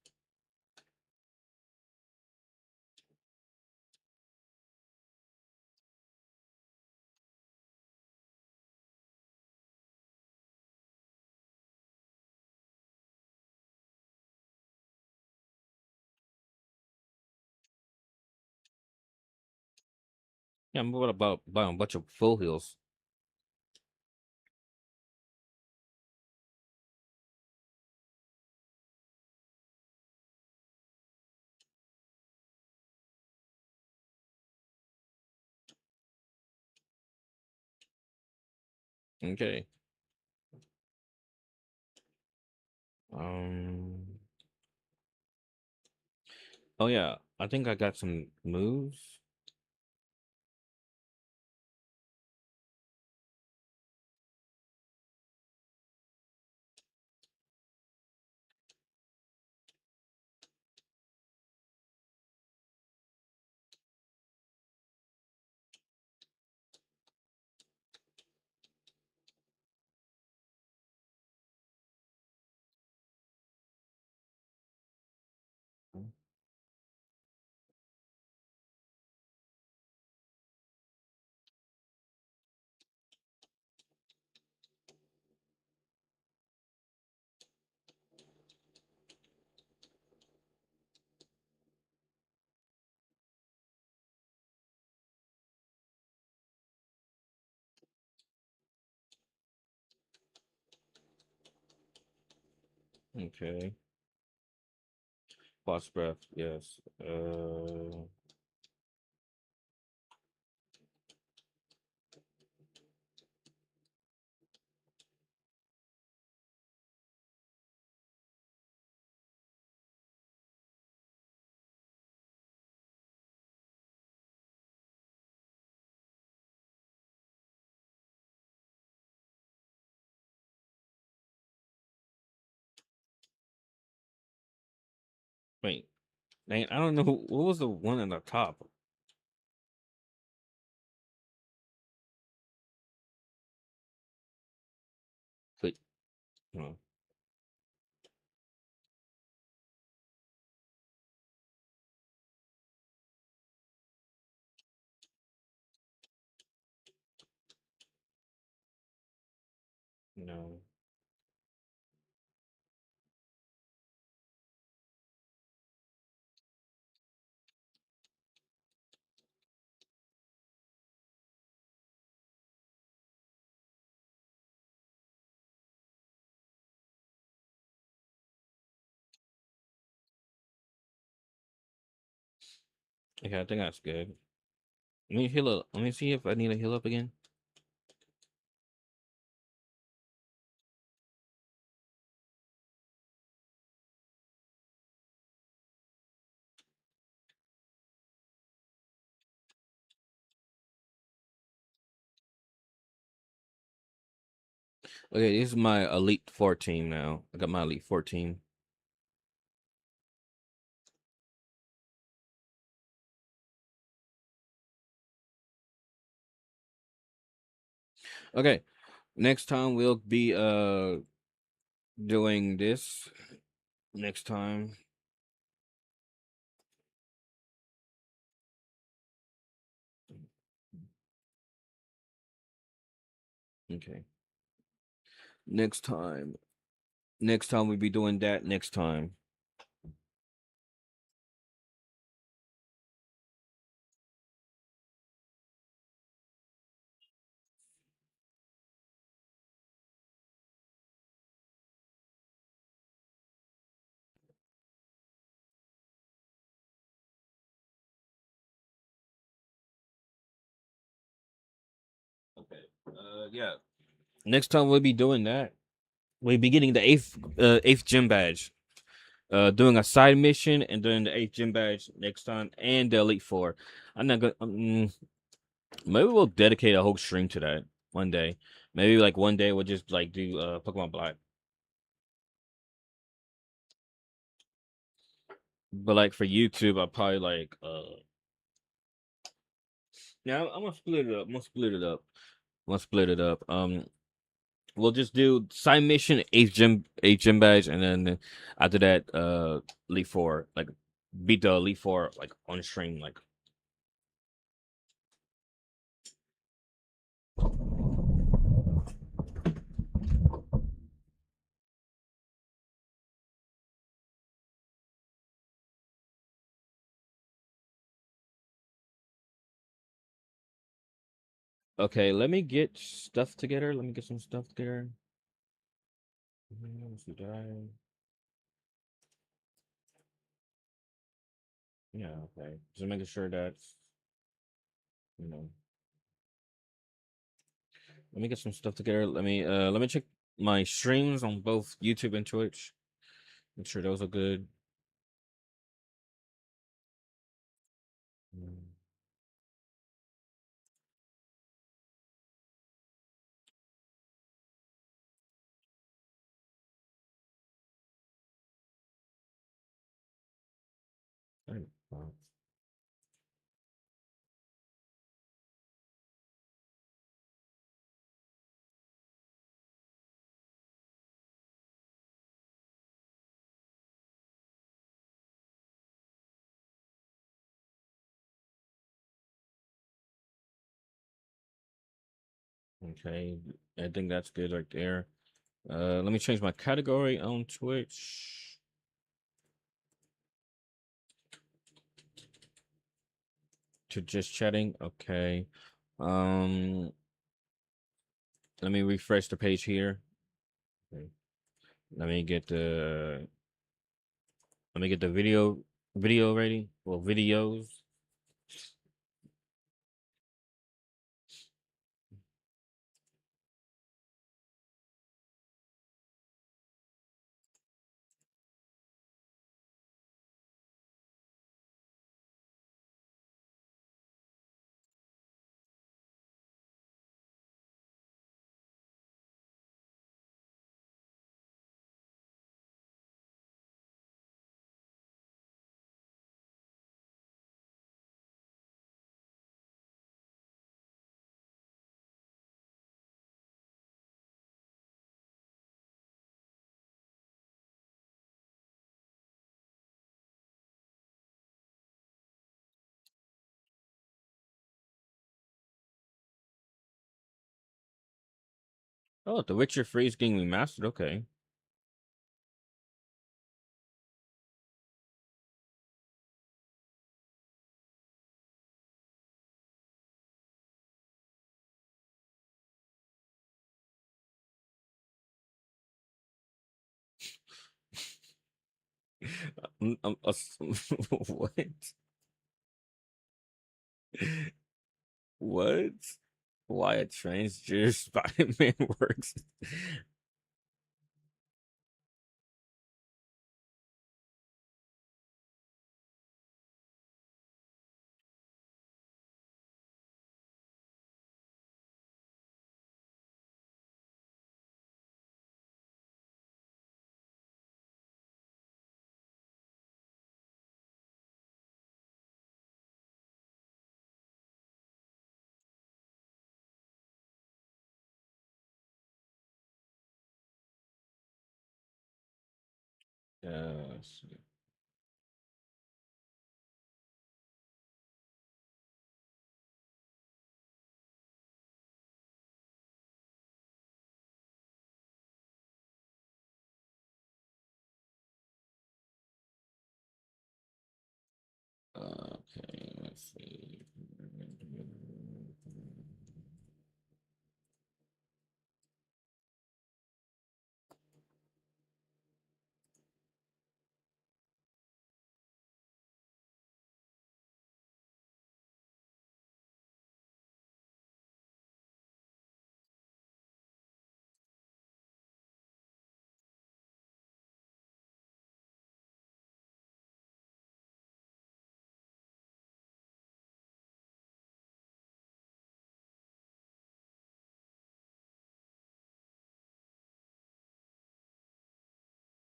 Speaker 1: Yeah, I'm about buying a bunch of full heals. Okay. Um. Oh yeah, I think I got some moves. Okay. Boss breath. Yes. Wait. Dang, I don't know what was the one in the top. Wait. No. No. Okay, I think that's good. Let me heal up. Let me see if I need to heal up again. Okay, this is my Elite 14 now. I got my Elite 14. Okay, next time we'll be doing this. Next time. Okay. Next time. Next time we'll be doing that next time. Okay. Yeah. Next time we'll be doing that. We'll be getting the eighth gym badge. Doing a side mission and doing the eighth gym badge next time and the Elite Four. I'm not gonna. Maybe we'll dedicate a whole stream to that one day. Maybe like one day we'll just like do Pokemon Black. But like for YouTube, I'll probably like yeah, I'm gonna split it up. I'm gonna split it up. I'm gonna split it up. We'll just do side mission, eighth gym badge, and then after that, Elite Four, like beat the Elite Four like on stream, like. Okay, let me get stuff together. Let me get some stuff together. Let's see, did I? Yeah, okay. Just making sure that's you know. Let me get some stuff together. Let me check my streams on both YouTube and Twitch. Make sure those are good. Mm, right, wow. Okay, I think that's good right there. Let me change my category on Twitch to just chatting. Okay. Um, let me refresh the page here. Okay. Let me get the video ready. Well, videos. Oh, The Witcher 3 is getting remastered. Okay. What? What? Why a transgender Spider-Man works? Yes. Okay, let's see.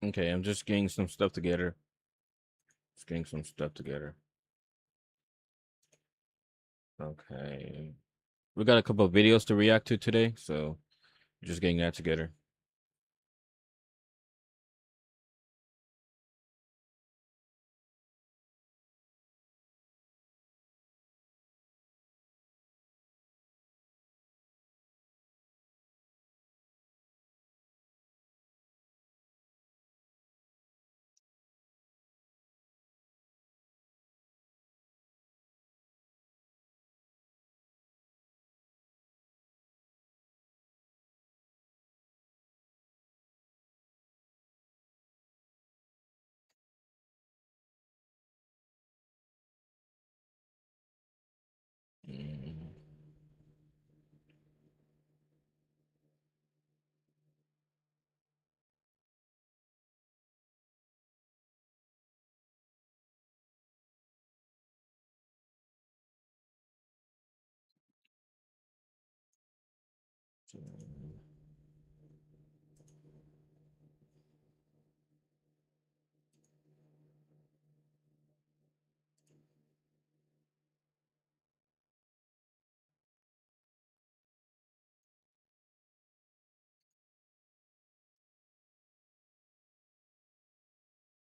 Speaker 1: Okay, I'm just getting some stuff together. Just getting some stuff together. Okay. We got a couple of videos to react to today, so just getting that together.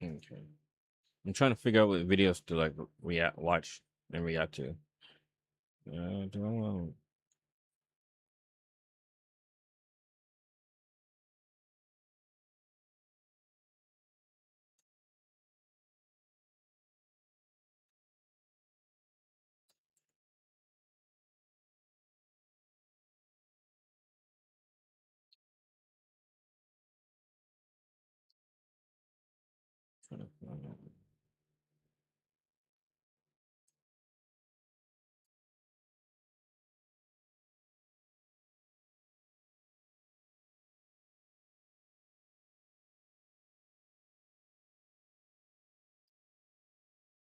Speaker 1: Mm, okay. I'm trying to figure out what videos to like watch and react to. Do I want?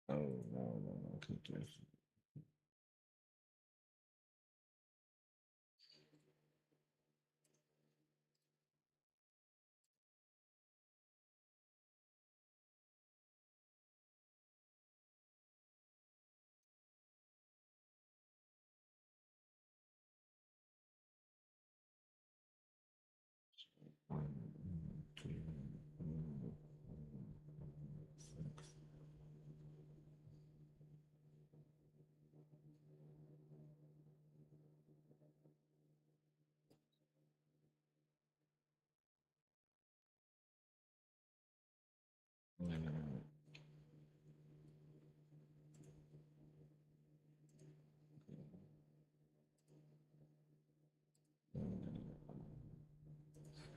Speaker 1: Oh no, I can't do this. One, two, six.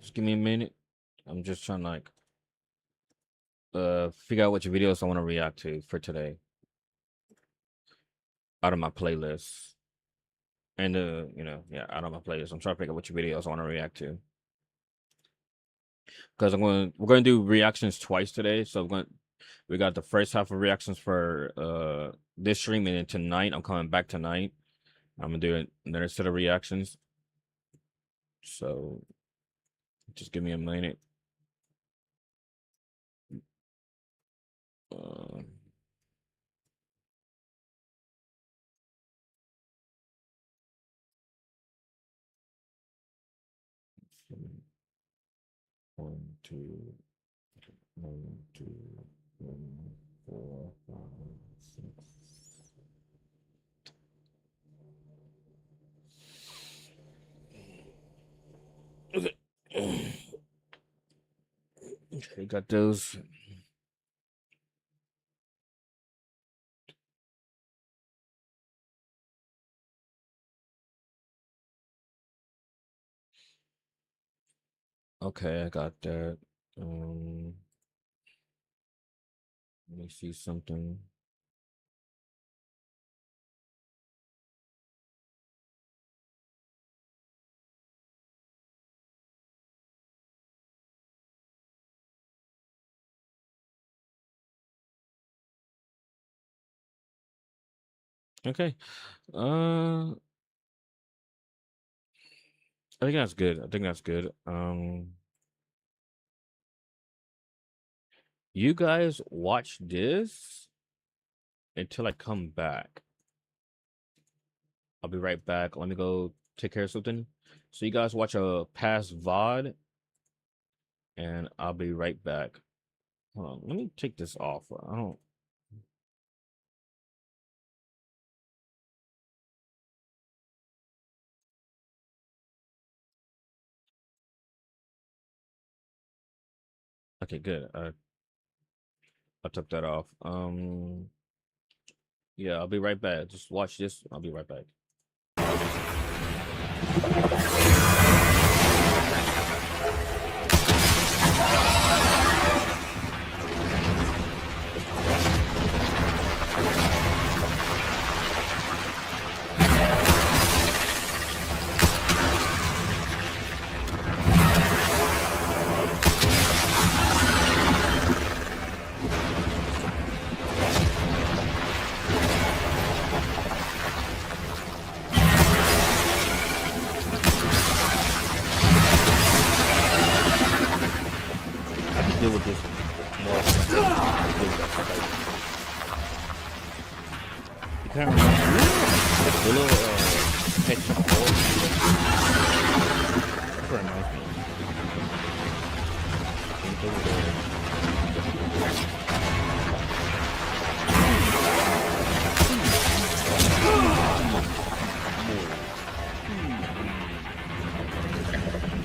Speaker 1: Just give me a minute. I'm just trying to like figure out which videos I want to react to for today out of my playlist. And yeah, out of my playlist. I'm trying to figure out which videos I want to react to. Because we're gonna do reactions twice today. So we got the first half of reactions for this stream, and then tonight I'm coming back tonight. I'm gonna do another set of reactions. So just give me a minute. Uh, one, two. One, two, three, four, five, six. Okay. Okay, got those. Okay, I got that. Let me see something. Okay. I think that's good. I think that's good. You guys watch this until I come back. I'll be right back. Let me go take care of something. So you guys watch a past VOD, and I'll be right back. Hold on. Let me take this off. I don't. Okay, good. I took that off. Yeah, I'll be right back. Just watch this. I'll be right back. I can deal with this more. It kind of reminds me of the little pet ball. That's what it reminds me of.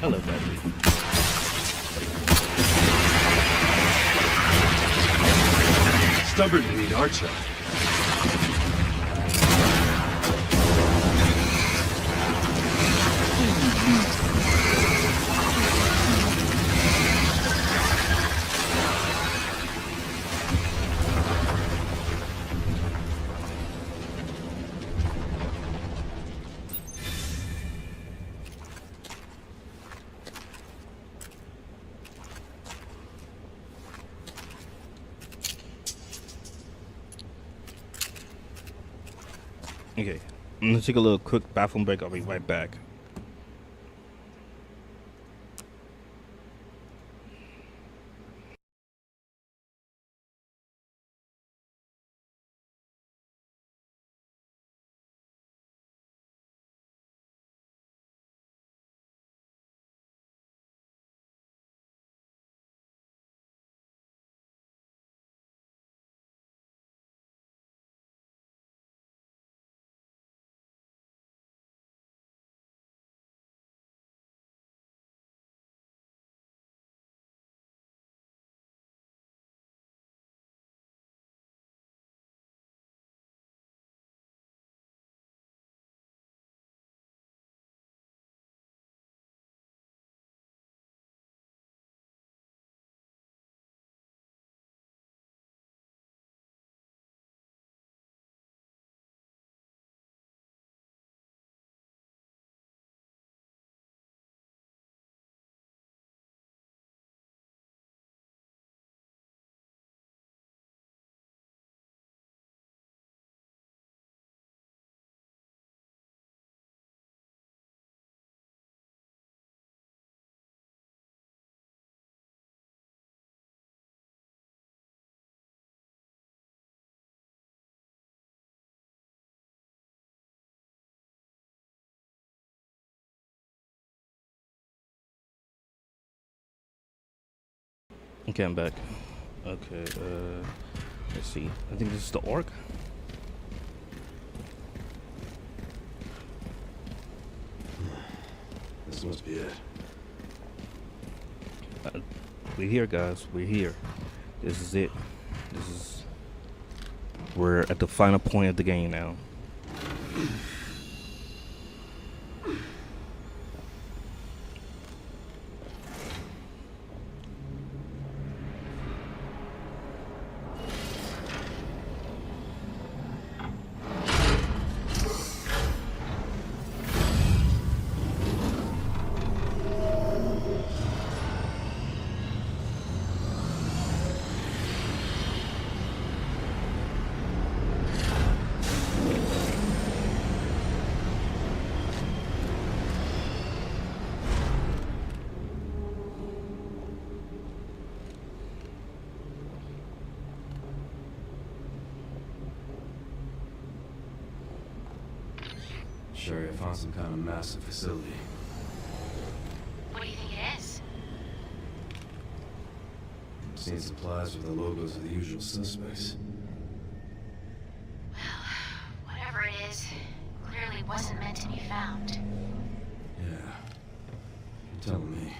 Speaker 1: I love that.
Speaker 2: Stubborn meat, aren't you?
Speaker 1: Okay, I'm gonna take a little quick bathroom break. I'll be right back.
Speaker 2: Okay, I'm back. Okay, let's see. I think this is the orc.
Speaker 3: This must be it.
Speaker 2: We're here, guys. We're here. This is it. We're at the final point of the game now.
Speaker 3: Sure, I found some kind of massive facility.
Speaker 4: What do you think it is?
Speaker 3: I'm seeing supplies with the logos of the usual suspects.
Speaker 4: Well, whatever it is, clearly wasn't meant to be found.
Speaker 3: Yeah. You're telling me.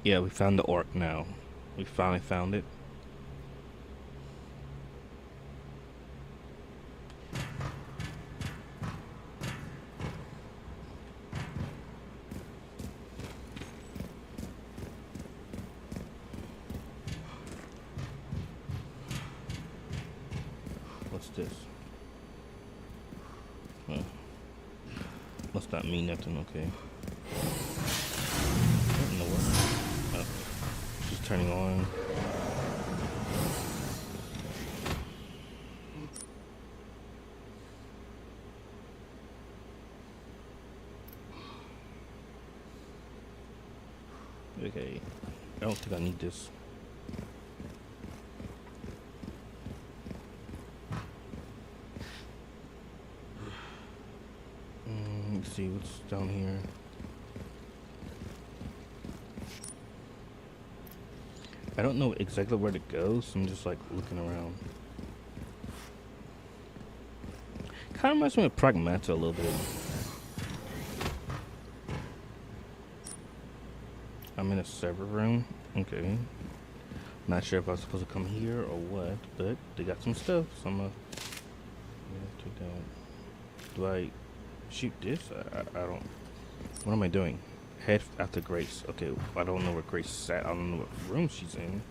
Speaker 2: Yeah, we found the orc now. We finally found it. What's this? Oh. Must not mean nothing, okay. What in the world? Oh. Just turning on. Okay. I don't think I need this. Let's see what's down here. I don't know exactly where to go, so I'm just like looking around. Kind of reminds me of Pragmata a little bit. I'm in a server room. Okay. Not sure if I was supposed to come here or what, but they got some stuff, so I'm gonna take that. Do I shoot this? I don't. What am I doing? Head after Grace. Okay, I don't know where Grace is at. I don't know what room she's in.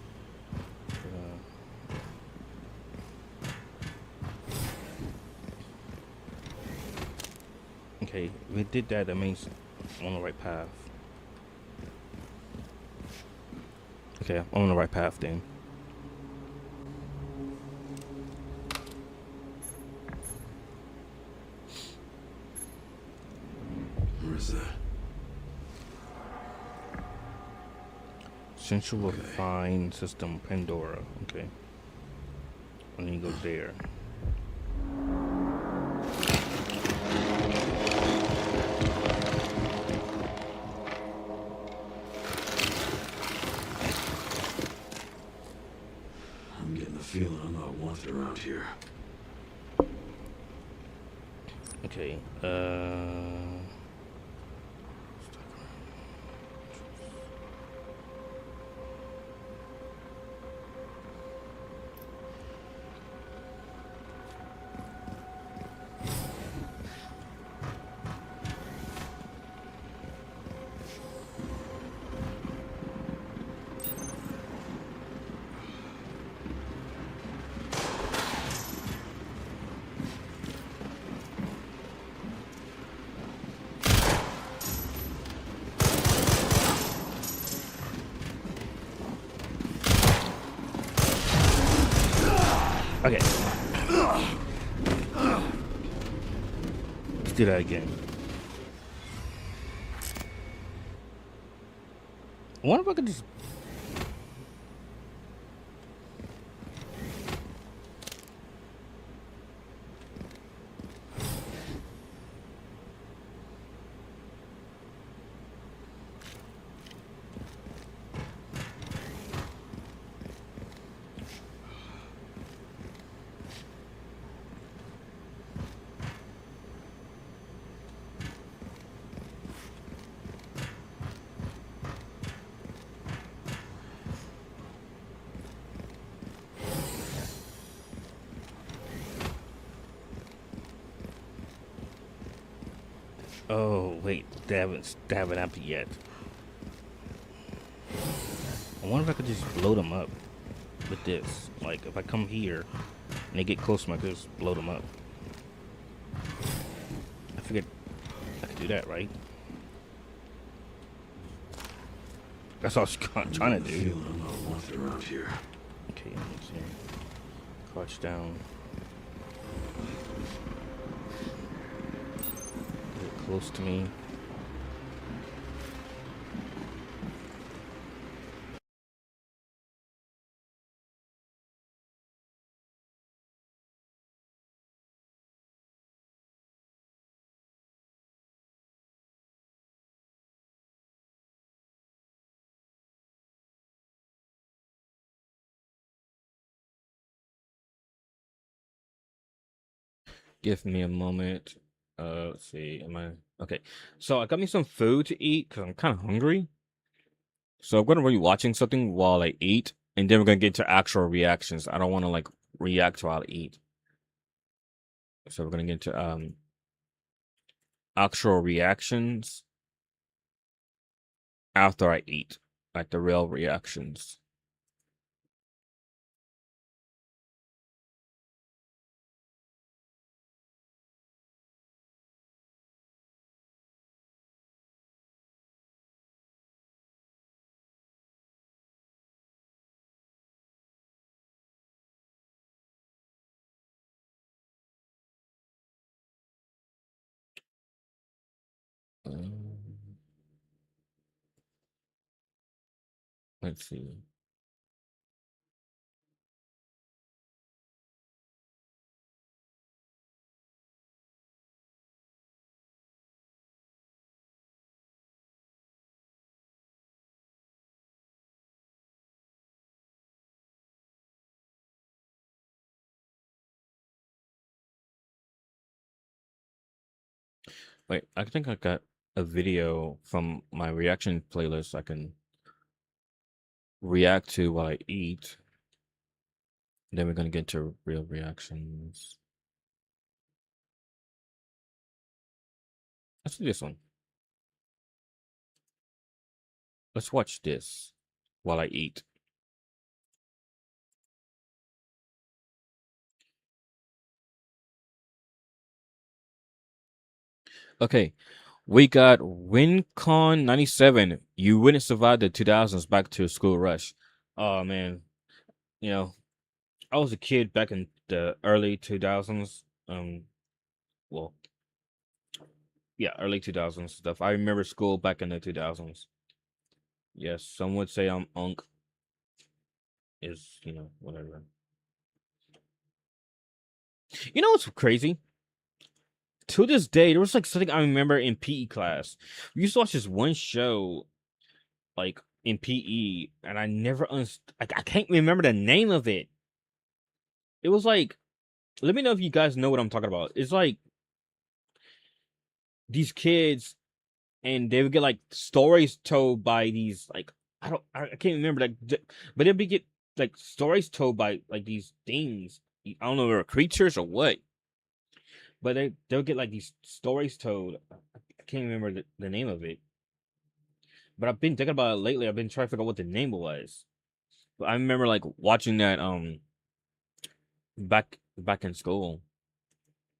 Speaker 2: Okay, if we did that, that means I'm on the right path. Okay, I'm on the right path then.
Speaker 3: Where is that?
Speaker 2: Central Refined System Pandora. Okay. And then you go there.
Speaker 3: I'm getting the feeling I'm not wanted around here.
Speaker 2: Okay, okay. Let's do that again. I wonder if I could just... Oh wait, they haven't happened yet. I wonder if I could just blow them up with this. Like if I come here and they get close to me, I could just blow them up. I figured I could do that, right? That's all I was trying to do.
Speaker 3: Feeling I'm not wanted around here.
Speaker 2: Okay, let me see. Crouch down. Get close to me.
Speaker 1: Give me a moment. Let's see. Am I okay? So I got me some food to eat because I'm kind of hungry. So I'm gonna be watching something while I eat, and then we're gonna get to actual reactions. I don't want to like react while I eat. So we're gonna get to actual reactions after I eat, like the real reactions. Um, let's see. Wait, I think I got a video from my reaction playlist I can react to while I eat. Then we're gonna get to real reactions. Let's do this one. Let's watch this while I eat. Okay, we got WinCon 97. You wouldn't survive the 2000s back to school rush. Oh man, you know, I was a kid back in the early 2000s. Well, yeah, early 2000s stuff. I remember school back in the 2000s. Yes, some would say I'm unk is, whatever. You know what's crazy? To this day, there was like something I remember in PE class. We used to watch this one show, like in PE, and I never I can't remember the name of it. It was like, let me know if you guys know what I'm talking about. It's like these kids, and they would get like stories told by these like I can't remember like, but they'd be get like stories told by like these things. I don't know if they were creatures or what, but they'll get like these stories told. I can't remember the name of it. But I've been thinking about it lately. I've been trying to figure out what the name was. But I remember like watching that back in school.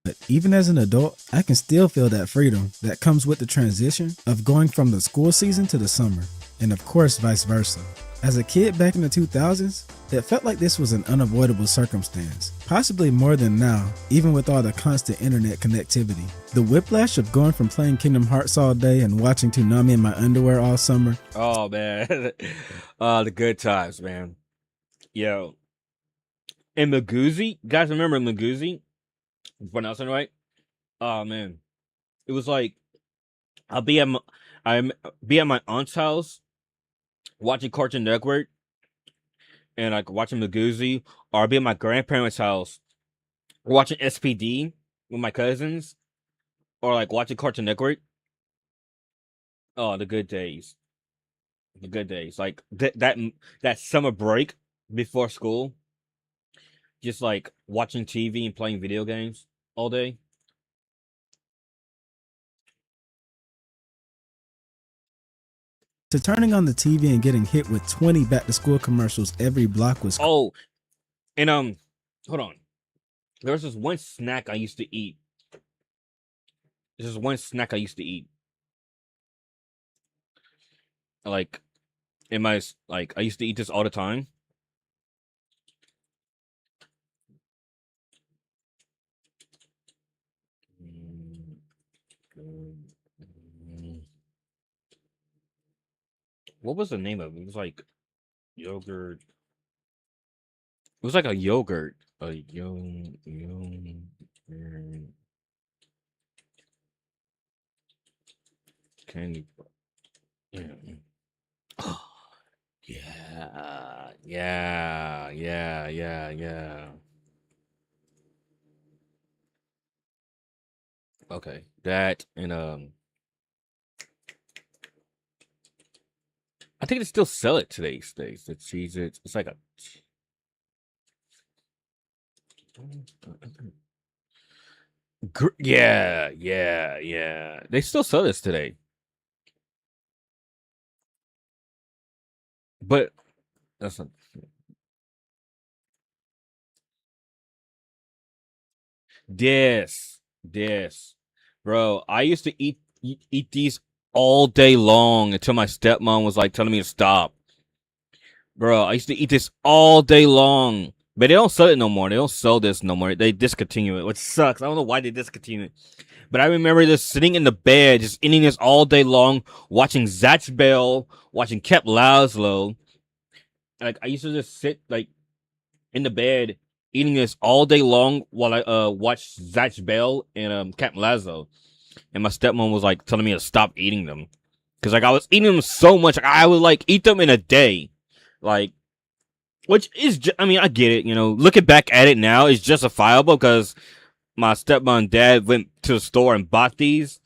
Speaker 5: But even as an adult, I can still feel that freedom that comes with the transition of going from the school season to the summer, and of course vice versa. As a kid back in the 2000s, it felt like this was an unavoidable circumstance, possibly more than now, even with all the constant internet connectivity. The whiplash of going from playing Kingdom Hearts all day and watching Toonami in my underwear all summer.
Speaker 1: Oh man, the good times, man. Yo, and Maguzi, guys, remember Maguzi? Pronouncing right? Oh man, it was like I'll be at my aunt's house watching Cartoon Network and like watching Maguzi, or I'll be at my grandparents' house watching SPD with my cousins, or like watching Cartoon Network. Oh, the good days, the good days. Like that summer break before school, just like watching TV and playing video games all day.
Speaker 5: to turning on the TV and getting hit with 20 back to school commercials every block was
Speaker 1: Oh, and hold on. There was this one snack I used to eat. This is one snack I used to eat. Like in my like, I used to eat this all the time. What was the name of it? It was like yogurt. It was like a yogurt. A yogurt candy. Yeah. Yeah. Okay, that and I think they still sell it today. Days. The cheese. It's like a. Yeah. They still sell this today. But that's not. This, bro. I used to eat these all day long until my stepmom was like telling me to stop. Bro, I used to eat this all day long, but they don't sell it no more. They don't sell this no more. They discontinue it, which sucks. I don't know why they discontinue it. But I remember just sitting in the bed, just eating this all day long, watching Zatch Bell, watching Kep Laszlo. Like I used to just sit like in the bed eating this all day long while I watched Zatch Bell and Kep Laszlo. And my stepmom was like telling me to stop eating them. Cause like I was eating them so much, like, I would like eat them in a day. Like, which is, I mean, I get it, you know, looking back at it now is justifiable because my stepmom and dad went to the store and bought these.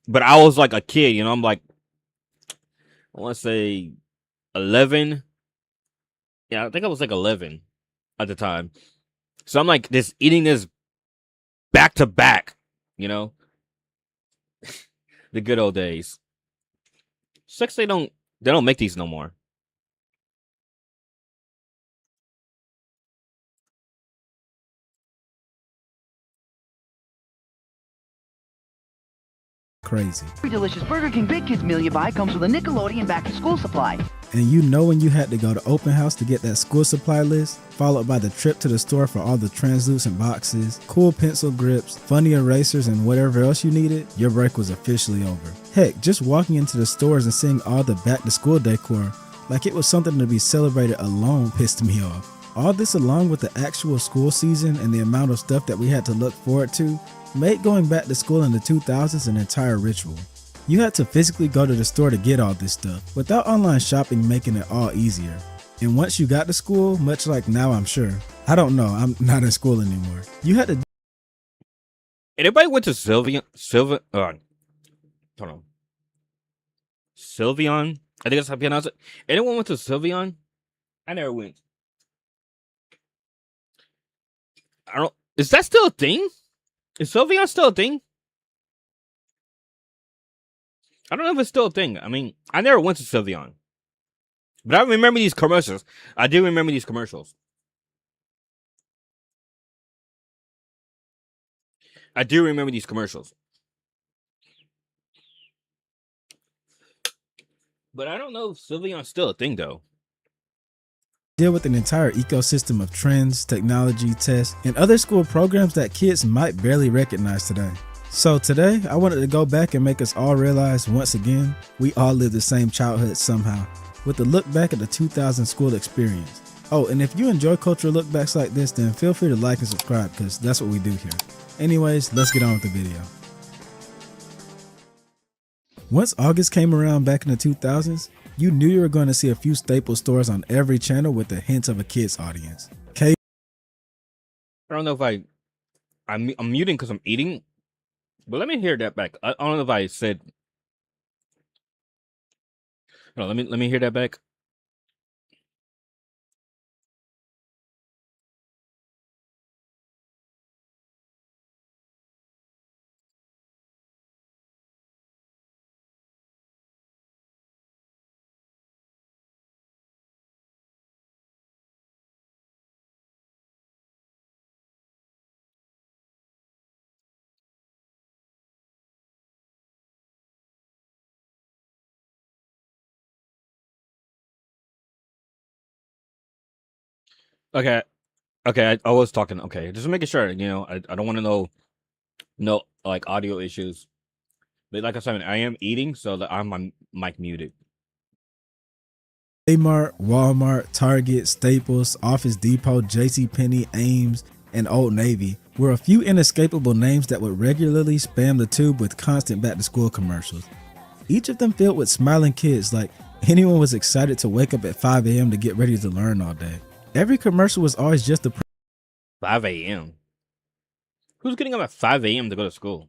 Speaker 1: But I was like a kid, you know, I'm like, I want to say 11. Yeah, I think I was like 11 at the time. So I'm like this eating this back to back, you know, the good old days. Sucks they don't make these no more.
Speaker 5: crazy.
Speaker 6: Every delicious Burger King Big Kids meal you buy comes with a Nickelodeon back to school supply.
Speaker 5: And you know when you had to go to open house to get that school supply list, followed by the trip to the store for all the translucent boxes, cool pencil grips, funny erasers, and whatever else you needed, your break was officially over. Heck, just walking into the stores and seeing all the back to school decor like it was something to be celebrated alone pissed me off. All this along with the actual school season and the amount of stuff that we had to look forward to made going back to school in the 2000s an entire ritual. You had to physically go to the store to get all this stuff, without online shopping making it all easier. And once you got to school, much like now I'm sure, I don't know, I'm not in school anymore, you had to...
Speaker 1: Anybody went to Sylveon? Hold on. Sylveon? I think that's how you pronounce it. Anyone went to Sylveon? I never went. I don't... Is that still a thing? Is Sylveon still a thing? I don't know if it's still a thing. I mean, I never went to Sylveon. But I remember these commercials. I do remember these commercials. I do remember these commercials. But I don't know if Sylveon's still a thing, though.
Speaker 5: Deal with an entire ecosystem of trends, technology, tests, and other school programs that kids might barely recognize today. So today, I wanted to go back and make us all realize once again, we all live the same childhood somehow, with a look back at the 2000 school experience. Oh, and if you enjoy cultural lookbacks like this, then feel free to like and subscribe because that's what we do here. Anyways, let's get on with the video. Once August came around back in the 2000s, you knew you were going to see a few staple stores on every channel with a hint of a kid's audience.
Speaker 1: I don't know if I'm muting because I'm eating, but let me hear that back. I don't know if I said. No, let me hear that back. Okay, okay. I was talking. Okay, just making sure. I don't want to know no like audio issues. But like I said, I am eating, so that I'm my mic muted.
Speaker 5: Kmart, Walmart, Target, Staples, Office Depot, JCPenney, Ames, and Old Navy were a few inescapable names that would regularly spam the tube with constant back-to-school commercials. Each of them filled with smiling kids like anyone was excited to wake up at 5 a.m. to get ready to learn all day. Every commercial was always just the
Speaker 1: 5 a.m. Who's getting up at 5 a.m. to go to school?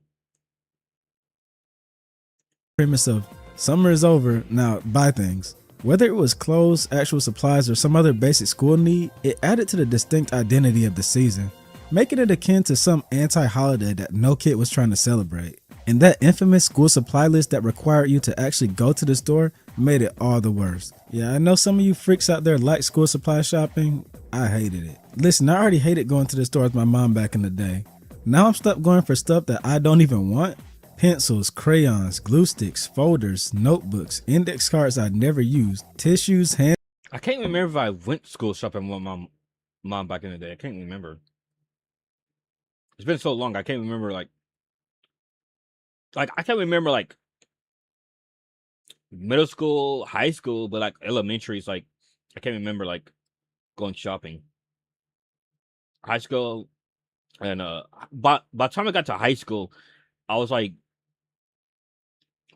Speaker 5: premise of summer is over, now buy things. Whether it was clothes, actual supplies, or some other basic school need, it added to the distinct identity of the season, making it akin to some anti-holiday that no kid was trying to celebrate. And that infamous school supply list that required you to actually go to the store made it all the worse. Yeah, I know some of you freaks out there like school supply shopping. I hated it. Listen, I already hated going to the store with my mom back in the day. Now I'm stuck going for stuff that I don't even want. Pencils, crayons, glue sticks, folders, notebooks, index cards I never used, tissues, hand.
Speaker 1: I can't remember if I went school shopping with my mom back in the day. I can't remember. It's been so long. I can't remember like I can't remember like middle school, high school, but like elementary is like I can't remember like going shopping. High school and by the time I got to high school, I was like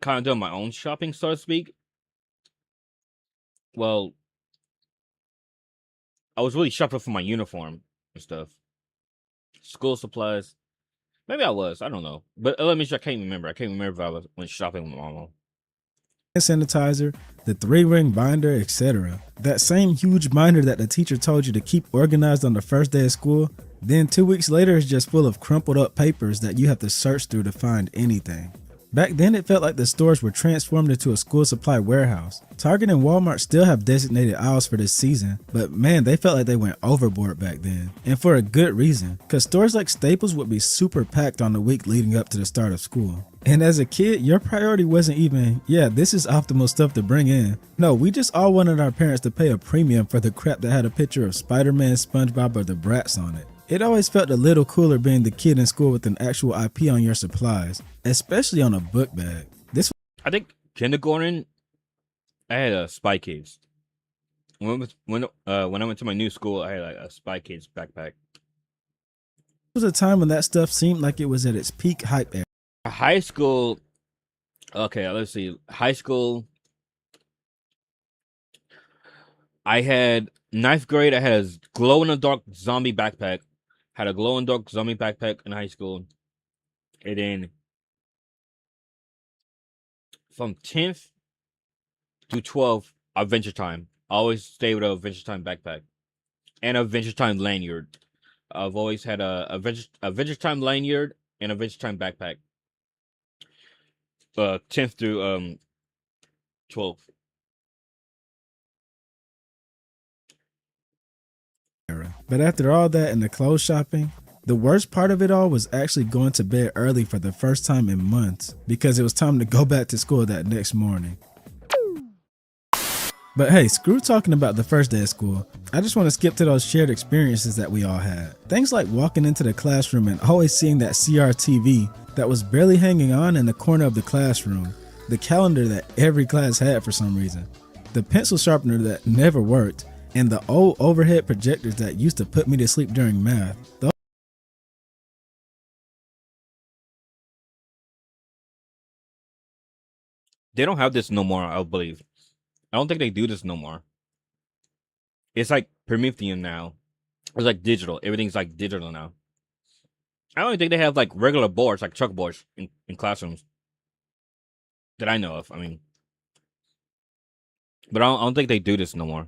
Speaker 1: kind of doing my own shopping, so to speak. Well, I was really shopping for my uniform and stuff. School supplies. Maybe I was. I don't know. But elementary, I can't remember. I can't remember if I went shopping with my mom.
Speaker 5: Sanitizer, the 3-ring binder, etc. That same huge binder that the teacher told you to keep organized on the first day of school, then 2 weeks later is just full of crumpled up papers that you have to search through to find anything. Back then it felt like the stores were transformed into a school supply warehouse. Target and Walmart still have designated aisles for this season, but man, they felt like they went overboard back then. And for a good reason, cause stores like Staples would be super packed on the week leading up to the start of school. And as a kid, your priority wasn't even, yeah, this is optimal stuff to bring in. No, we just all wanted our parents to pay a premium for the crap that had a picture of Spider-Man, SpongeBob, or the Bratz on it. It always felt a little cooler being the kid in school with an actual IP on your supplies, especially on a book bag.
Speaker 1: I think kindergarten, I had a Spy Kids. When I went to my new school, I had like a Spy Kids backpack.
Speaker 5: Was a time when that stuff seemed like it was at its peak hype era.
Speaker 1: High school. Okay, let's see. High school. I had ninth grade. I had a glow in the dark zombie backpack. Had a glow in the dark zombie backpack in high school, and then from 10th to 12th, Adventure Time. I always stay with a Adventure Time backpack and a Adventure Time lanyard. I've always had a Adventure Time lanyard and a Adventure Time backpack. 10th through 12th.
Speaker 5: But after all that and the clothes shopping, the worst part of it all was actually going to bed early for the first time in months because it was time to go back to school that next morning. But hey, screw talking about the first day of school. I just want to skip to those shared experiences that we all had. Things like walking into the classroom and always seeing that CRTV that was barely hanging on in the corner of the classroom, the calendar that every class had for some reason, the pencil sharpener that never worked, and the old overhead projectors that used to put me to sleep during math.
Speaker 1: They don't have this no more, I believe. I don't think they do this no more. It's like Promethean now. It's like digital. Everything's like digital now. I don't think they have like regular boards, like chalkboards in classrooms that I know of. I mean, but I don't think they do this no more.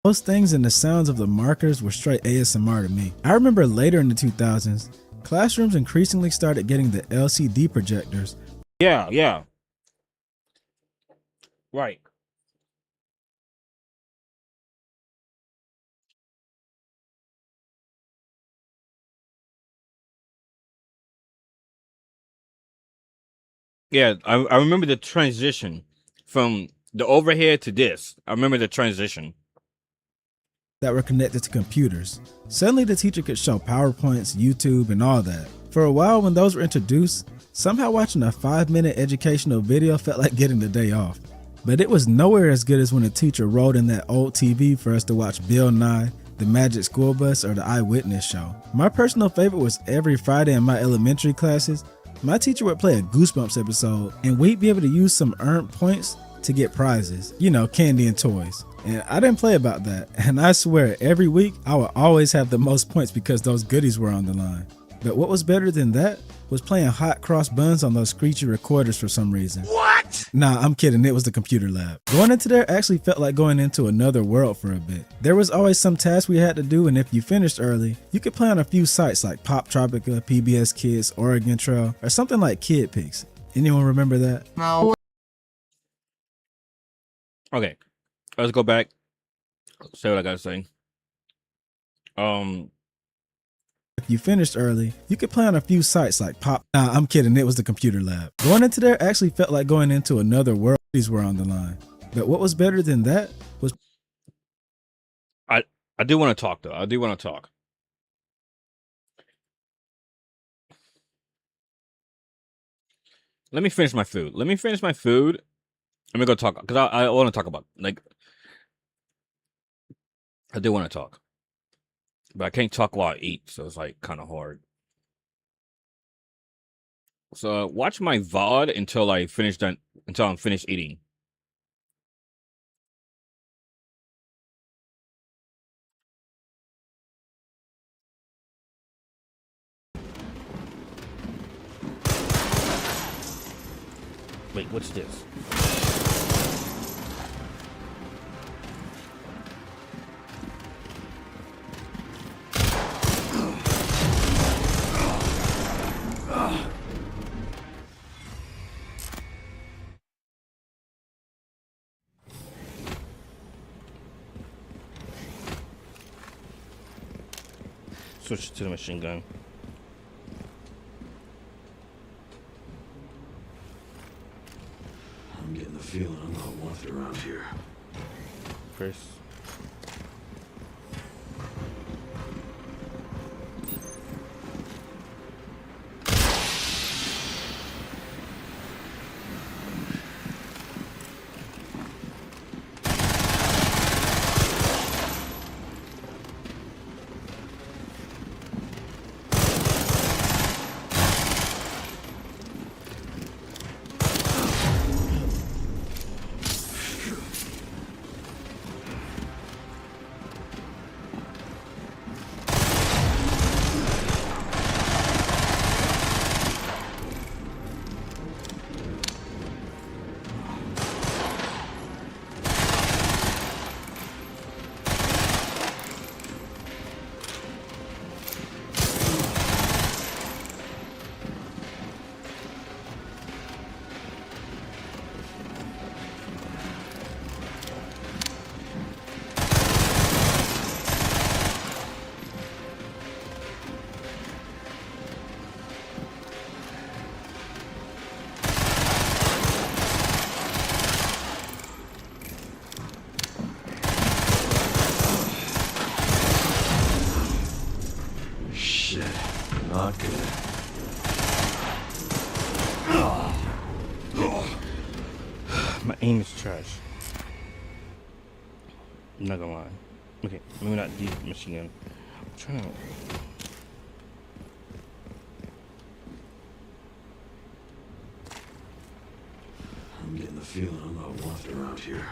Speaker 5: Those things and the sounds of the markers were straight ASMR to me. I remember later in the 2000s, classrooms increasingly started getting the LCD projectors.
Speaker 1: Yeah. Right. Yeah, I remember the transition from the overhead to this. I remember the transition.
Speaker 5: that were connected to computers. Suddenly the teacher could show PowerPoints, YouTube, and all that. For a while when those were introduced, somehow watching a 5-minute educational video felt like getting the day off. But it was nowhere as good as when a teacher rolled in that old TV for us to watch Bill Nye, The Magic School Bus, or The Eyewitness Show. My personal favorite was every Friday in my elementary classes, my teacher would play a Goosebumps episode and we'd be able to use some earned points to get prizes, you know, candy and toys. And I didn't play about that, and I swear every week I would always have the most points because those goodies were on the line. But what was better than that was playing hot cross buns on those screechy recorders for some reason. What? Nah, I'm kidding, it was the computer lab. Going into there actually felt like going into another world for a bit. There was always some task we had to do, and if you finished early, you could play on a few sites like Pop Tropica, PBS Kids, Oregon Trail, or something like Kid Pix. Anyone remember that?
Speaker 6: No.
Speaker 1: Okay, let's go back. Say what I gotta say.
Speaker 5: If you finished early, you could play on a few sites like Pop. Nah, I'm kidding, it was the computer lab. Going into there actually felt like going into another world. These were on the line. But what was better than that was
Speaker 1: I do want to talk though. I do want to talk. Let me finish my food. Let me go talk because I want to talk about like I do want to talk, but I can't talk while I eat, so it's like kind of hard. So watch my VOD until I'm finished eating.
Speaker 2: Wait, what's this? Switch to the machine gun.
Speaker 3: I'm getting the feeling I'm not wanted around here.
Speaker 2: Chris.
Speaker 3: Shit, not good.
Speaker 2: My aim is trash. I'm not gonna lie. Okay, maybe not the machine gun. I'm trying to.
Speaker 3: I'm getting the feeling I'm not wanted around here.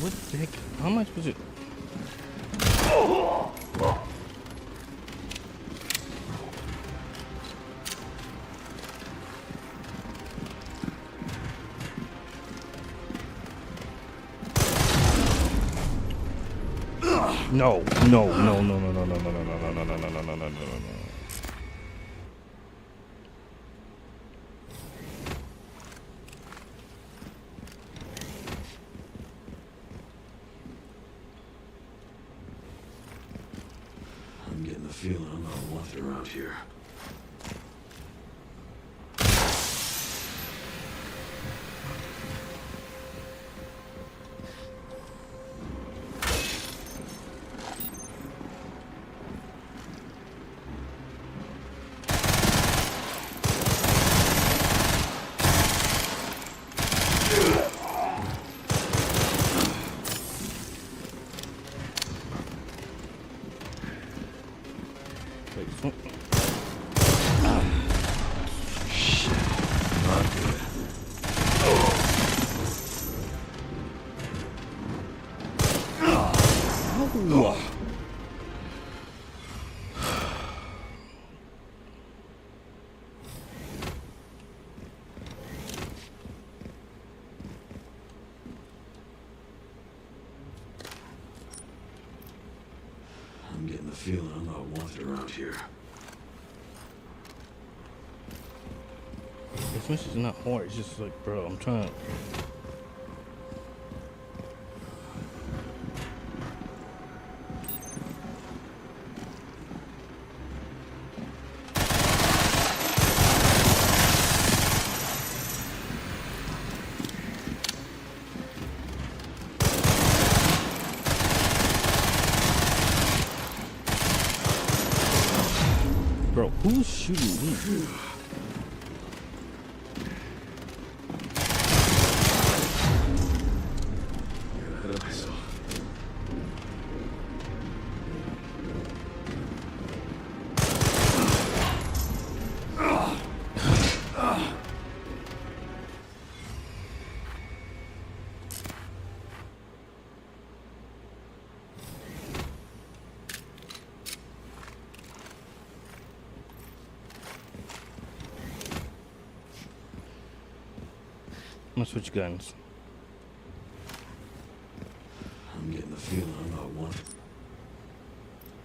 Speaker 2: What the heck? How much was it? No, no, no, no, no, no, no, no, no, no, no, no, no, no, no, no, no, no.
Speaker 3: I'm getting the feeling I'm not wanted around here.
Speaker 2: Wait, so-
Speaker 3: Not good. I'm getting the feeling I'm not wanted around here.
Speaker 2: This mission's not hard. It's just like, bro, I'm trying to. Bro, who's shooting me?
Speaker 3: Ahead of myself.
Speaker 2: I'm gonna switch guns.
Speaker 3: I'm getting the feeling I'm not wanted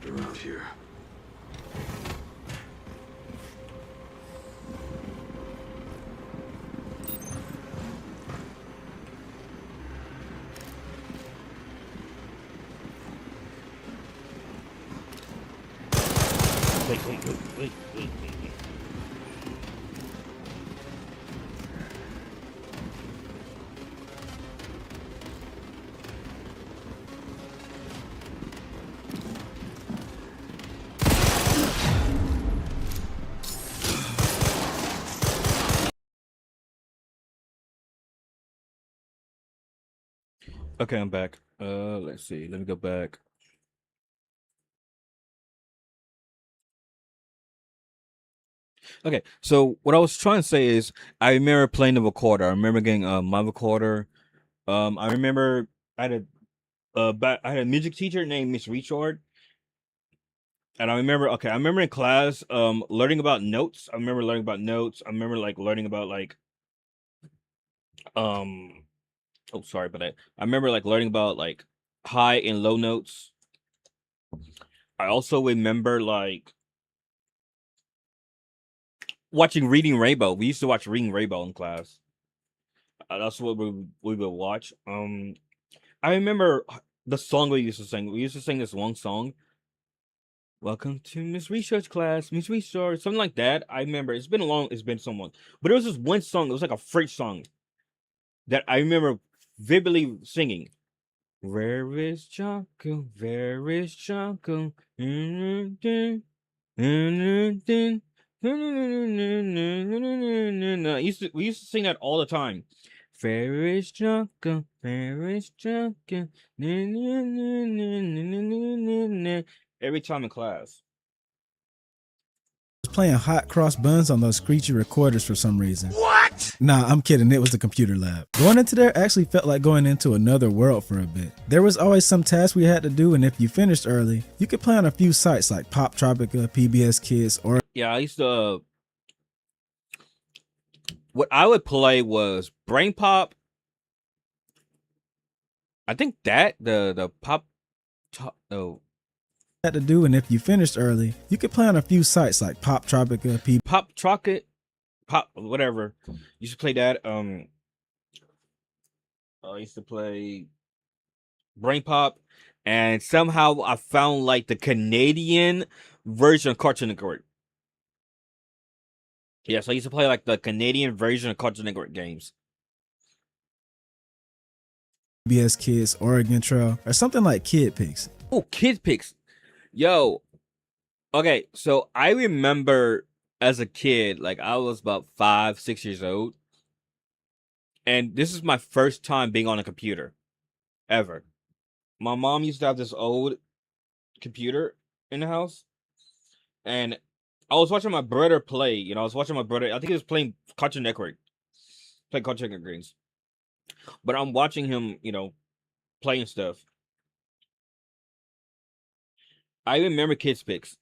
Speaker 3: around here.
Speaker 2: Wait.
Speaker 1: Okay, I'm back. Let's see. Let me go back. Okay, so what I was trying to say is, I remember playing the recorder. I remember getting my recorder. I remember I had I had a music teacher named Miss Richard, and I remember in class learning about notes. I remember learning about notes. I remember like learning about like um oh, sorry about that. I remember like learning about like high and low notes. I also remember like watching Reading Rainbow. We used to watch Reading Rainbow in class. That's what we would watch. I remember the song we used to sing. We used to sing this one song. Welcome to Miss Research class, Miss Research, something like that. I remember it's been it's been so long. But there was this one song, it was like a French song that I remember vividly singing. Where is Choco? Where is Choco? We used to sing that all the time. Where is Choco? Where is Choco? Every time in class.
Speaker 5: Playing hot cross buns on those screechy recorders for some reason. What? Nah, I'm kidding. It was the computer lab. Going into there actually felt like going into another world for a bit. There was always some task we had to do, and if you finished early, you could play on a few sites like Pop Tropica, PBS Kids, or
Speaker 1: Yeah, I used to. What I would play was Brain Pop. I think that the pop Oh,
Speaker 5: had to do, and if you finished early, you could play on a few sites like Pop Tropica,
Speaker 1: Pop Chocolate, Pop whatever. Used to play that. I used to play Brain Pop, and somehow I found like the Canadian version of Cartoon Network. Yeah, so I used to play like the Canadian version of Cartoon Network games.
Speaker 5: PBS Kids, Oregon Trail, or something like Kid Pix.
Speaker 1: Oh, Kid Pix. Yo. Okay, so I remember as a kid, like I was about 5, 6 years old. And this is my first time being on a computer. Ever. My mom used to have this old computer in the house. And I was watching my brother play. I was watching my brother. I think he was playing Cartoon Network. Playing Cartoon Network games. But I'm watching him, playing stuff. I remember Kids Pix.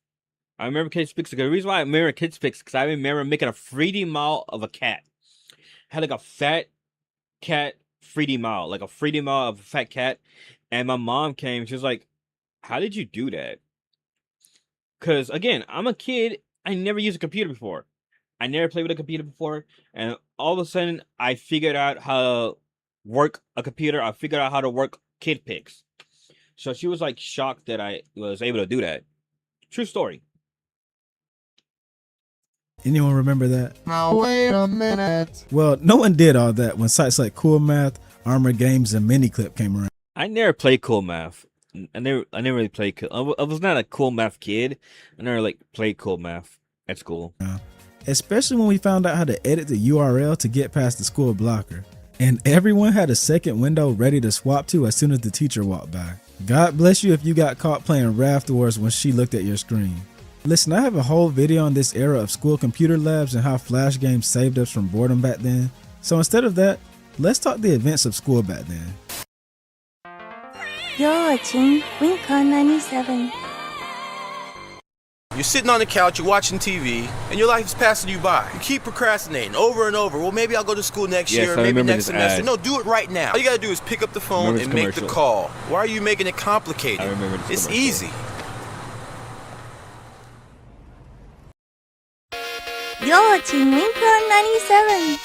Speaker 1: The reason why I remember Kids Pix because I remember making a 3D model of a cat. Had like a fat cat 3D model, like a 3D model of a fat cat. And my mom came. She was like, "How did you do that?" Because again, I'm a kid. I never used a computer before. I never played with a computer before, and all of a sudden, I figured out how to work a computer. I figured out how to work Kid Pix. So she was like shocked that I was able to do that. True story.
Speaker 5: Anyone remember that?
Speaker 7: Now wait a minute.
Speaker 5: Well, no one did all that when sites like Cool Math, Armor Games, and Miniclip came around.
Speaker 1: I never played Cool Math. I never really played. I was not a Cool Math kid. I never like played Cool Math at school.
Speaker 5: Especially when we found out how to edit the URL to get past the school blocker. And everyone had a second window ready to swap to as soon as the teacher walked by. God bless you if you got caught playing Raft Wars when she looked at your screen. Listen, I have a whole video on this era of school computer labs and how Flash games saved us from boredom back then. So instead of that, let's talk the events of school back then.
Speaker 8: You're watching Wincon 97.
Speaker 9: You're sitting on the couch, you're watching TV, and your life is passing you by. You keep procrastinating over and over. Well, maybe I'll go to school next
Speaker 1: Yes,
Speaker 9: year,
Speaker 1: I
Speaker 9: maybe
Speaker 1: remember
Speaker 9: next
Speaker 1: this
Speaker 9: semester.
Speaker 1: ad.
Speaker 9: No, do it right now. All you gotta do is pick up the phone
Speaker 1: Remember
Speaker 9: and
Speaker 1: this
Speaker 9: make the
Speaker 1: commercial.
Speaker 9: call. Why are you making it complicated?
Speaker 1: I remember this
Speaker 9: It's
Speaker 1: commercial.
Speaker 9: easy.
Speaker 8: You're watching Wincon 97.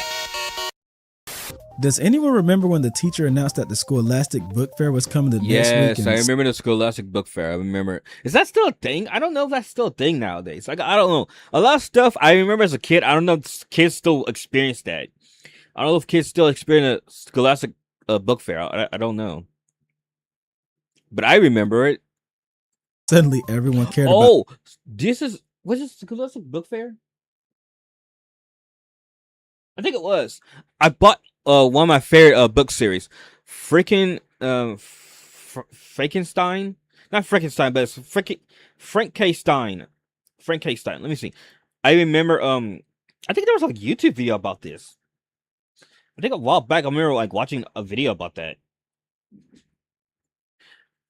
Speaker 5: Does anyone remember when the teacher announced that the Scholastic Book Fair was coming the next
Speaker 1: Yes,
Speaker 5: week?
Speaker 1: I remember the Scholastic Book Fair. I remember. Is that still a thing? I don't know if that's still a thing nowadays. Like, I don't know. A lot of stuff I remember as a kid. I don't know if kids still experience that. I don't know if kids still experience a Scholastic Book Fair. I don't know. But I remember it.
Speaker 5: Suddenly everyone cared about.
Speaker 1: Oh, was this Scholastic Book Fair? I think it was. I bought one of my favorite book series, Frankenstein. Not Frankenstein, but it's Frank K. Stein. Frank K. Stein. Let me see. I remember. I think there was like a YouTube video about this. I think a while back, I remember like watching a video about that.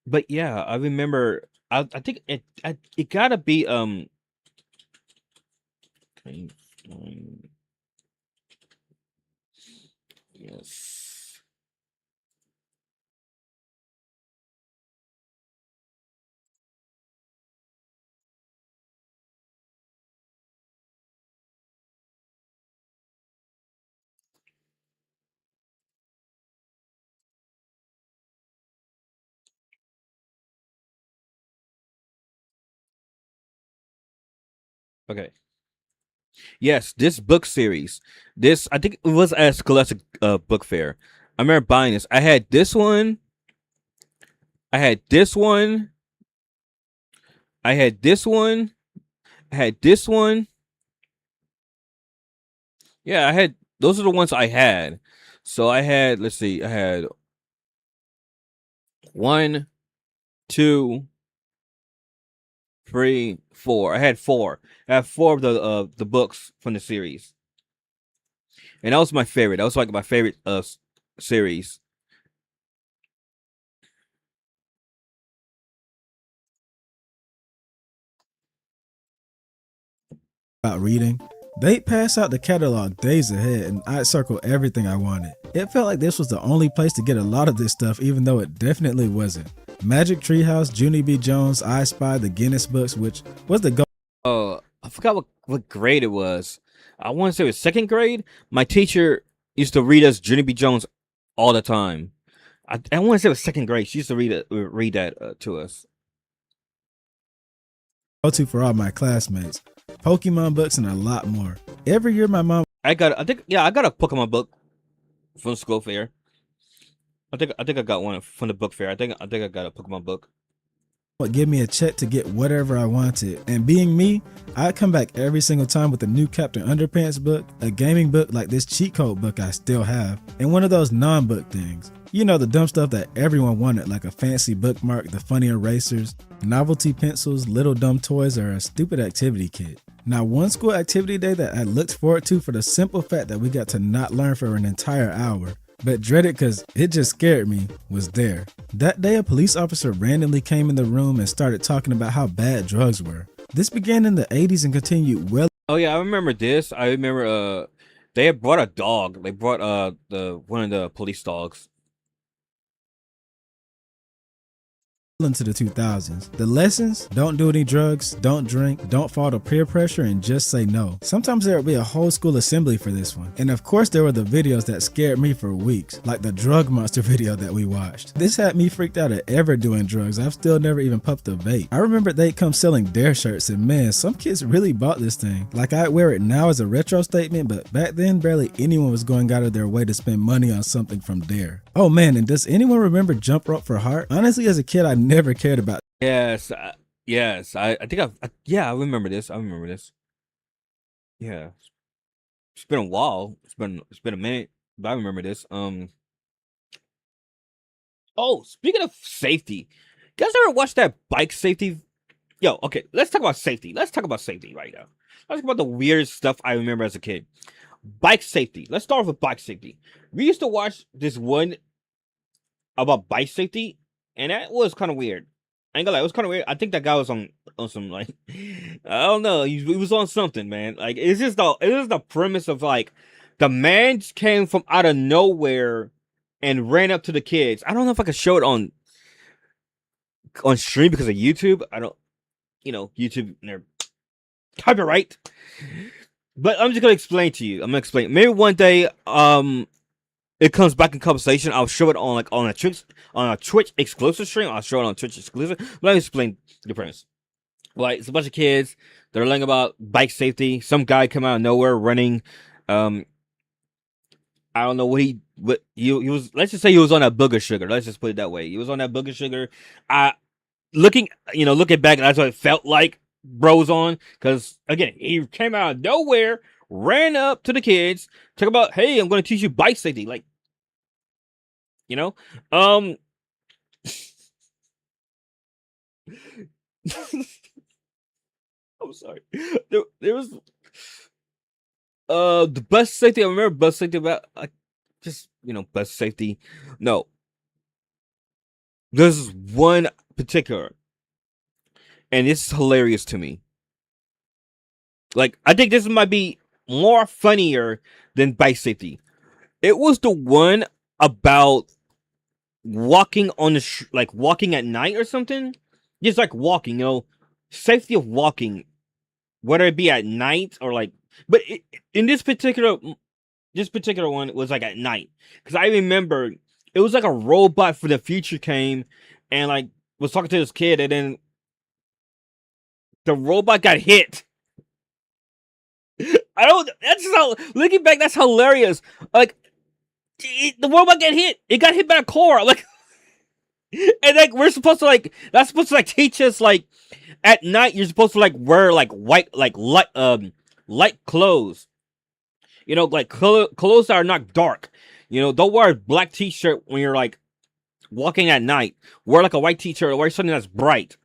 Speaker 1: But yeah, I remember. I think it gotta be Yes. Okay. Yes, this book series. This I think it was at Scholastic Book Fair. I remember buying this. I had this one. I had this one. I had this one. I had this one. Yeah, I had those are the ones I had. So I had, let's see, I had 1, 2, 3, 4. I had 4. I have 4 of the books from the series. And that was my favorite. That was like my favorite series.
Speaker 5: About reading, they'd pass out the catalog days ahead and I'd circle everything I wanted. It felt like this was the only place to get a lot of this stuff, even though it definitely wasn't. Magic Treehouse, Junie B. Jones, I Spy, the Guinness Books, which was the
Speaker 1: I forgot what grade it was. I want to say it was second grade. My teacher used to read us Junie B. Jones all the time. I want to say it was second grade. She used to read that to us.
Speaker 5: go-to for all my classmates. Pokemon books and a lot more. Every year my mom
Speaker 1: I got a Pokemon book from school fair. I think I got one from the book fair. I think I got a Pokemon book.
Speaker 5: would give me a check to get whatever I wanted. And being me, I'd come back every single time with a new Captain Underpants book, a gaming book like this cheat code book I still have, and one of those non-book things. You know, the dumb stuff that everyone wanted, like a fancy bookmark, the funny erasers, novelty pencils, little dumb toys, or a stupid activity kit. Now, one school activity day that I looked forward to for the simple fact that we got to not learn for an entire hour, but dreaded because it just scared me, was there. That day, a police officer randomly came in the room and started talking about how bad drugs were. This began in the 80s and continued well.
Speaker 1: Oh yeah, I remember this. I remember they had brought a dog. They brought one of the police dogs.
Speaker 5: Into the 2000s. The lessons: don't do any drugs, don't drink, don't fall to peer pressure, and just say no. Sometimes there would be a whole school assembly for this one. And of course there were the videos that scared me for weeks, like the drug monster video that we watched. This had me freaked out at ever doing drugs. I've still never even puffed a vape. I remember they'd come selling Dare shirts, and man, some kids really bought this thing. Like, I'd wear it now as a retro statement, but back then barely anyone was going out of their way to spend money on something from Dare. Oh man, and does anyone remember Jump Rope for Heart? Honestly, as a kid, I never cared about.
Speaker 1: Yes, yes. I think I remember this. I remember this. Yeah, it's been a while. It's been a minute, but I remember this. Oh, speaking of safety, you guys ever watch that bike safety? Yo, okay, let's talk about safety. Let's talk about safety right now. Let's talk about the weird stuff I remember as a kid. Bike safety. Let's start with bike safety. We used to watch this one about bike safety, and that was kind of weird. I ain't gonna lie, it was kind of weird. I think that guy was on some, like, I don't know, he was on something, man. Like, it's just the premise of, like, the man just came from out of nowhere and ran up to the kids. I don't know if I could show it on stream because of YouTube. I don't, YouTube, they're copyright. But I'm just gonna explain to you. I'm gonna explain. Maybe one day, it comes back in conversation. I'll show it on a Twitch exclusive stream. I'll show it on Twitch exclusive. But let me explain the premise. Like, it's a bunch of kids. They're learning about bike safety. Some guy come out of nowhere running. I don't know what he was. Let's just say he was on that booger sugar. Let's just put it that way. He was on that booger sugar. Looking back, that's what it felt like. Bro was on, because again, he came out of nowhere, ran up to the kids, talk about, hey, I'm going to teach you bike safety. Like, I'm sorry. There was the bus safety. I remember bus safety about bus safety. No, there's one particular, and it's hilarious to me. Like, I think this might be more funnier than bike safety. It was the one about walking on the walking at night or something. Just like walking, safety of walking, whether it be at night or like. But in this particular one, it was like at night, because I remember it was like a robot for the future came and like was talking to this kid, and then the robot got hit. Looking back, that's hilarious. Like, the robot got hit. It got hit by a car. Like, and like, we're supposed to that's supposed to teach us, like, at night you're supposed to wear white, light clothes. Clothes that are not dark. Don't wear a black t-shirt when you're walking at night. Wear a white t-shirt or wear something that's bright.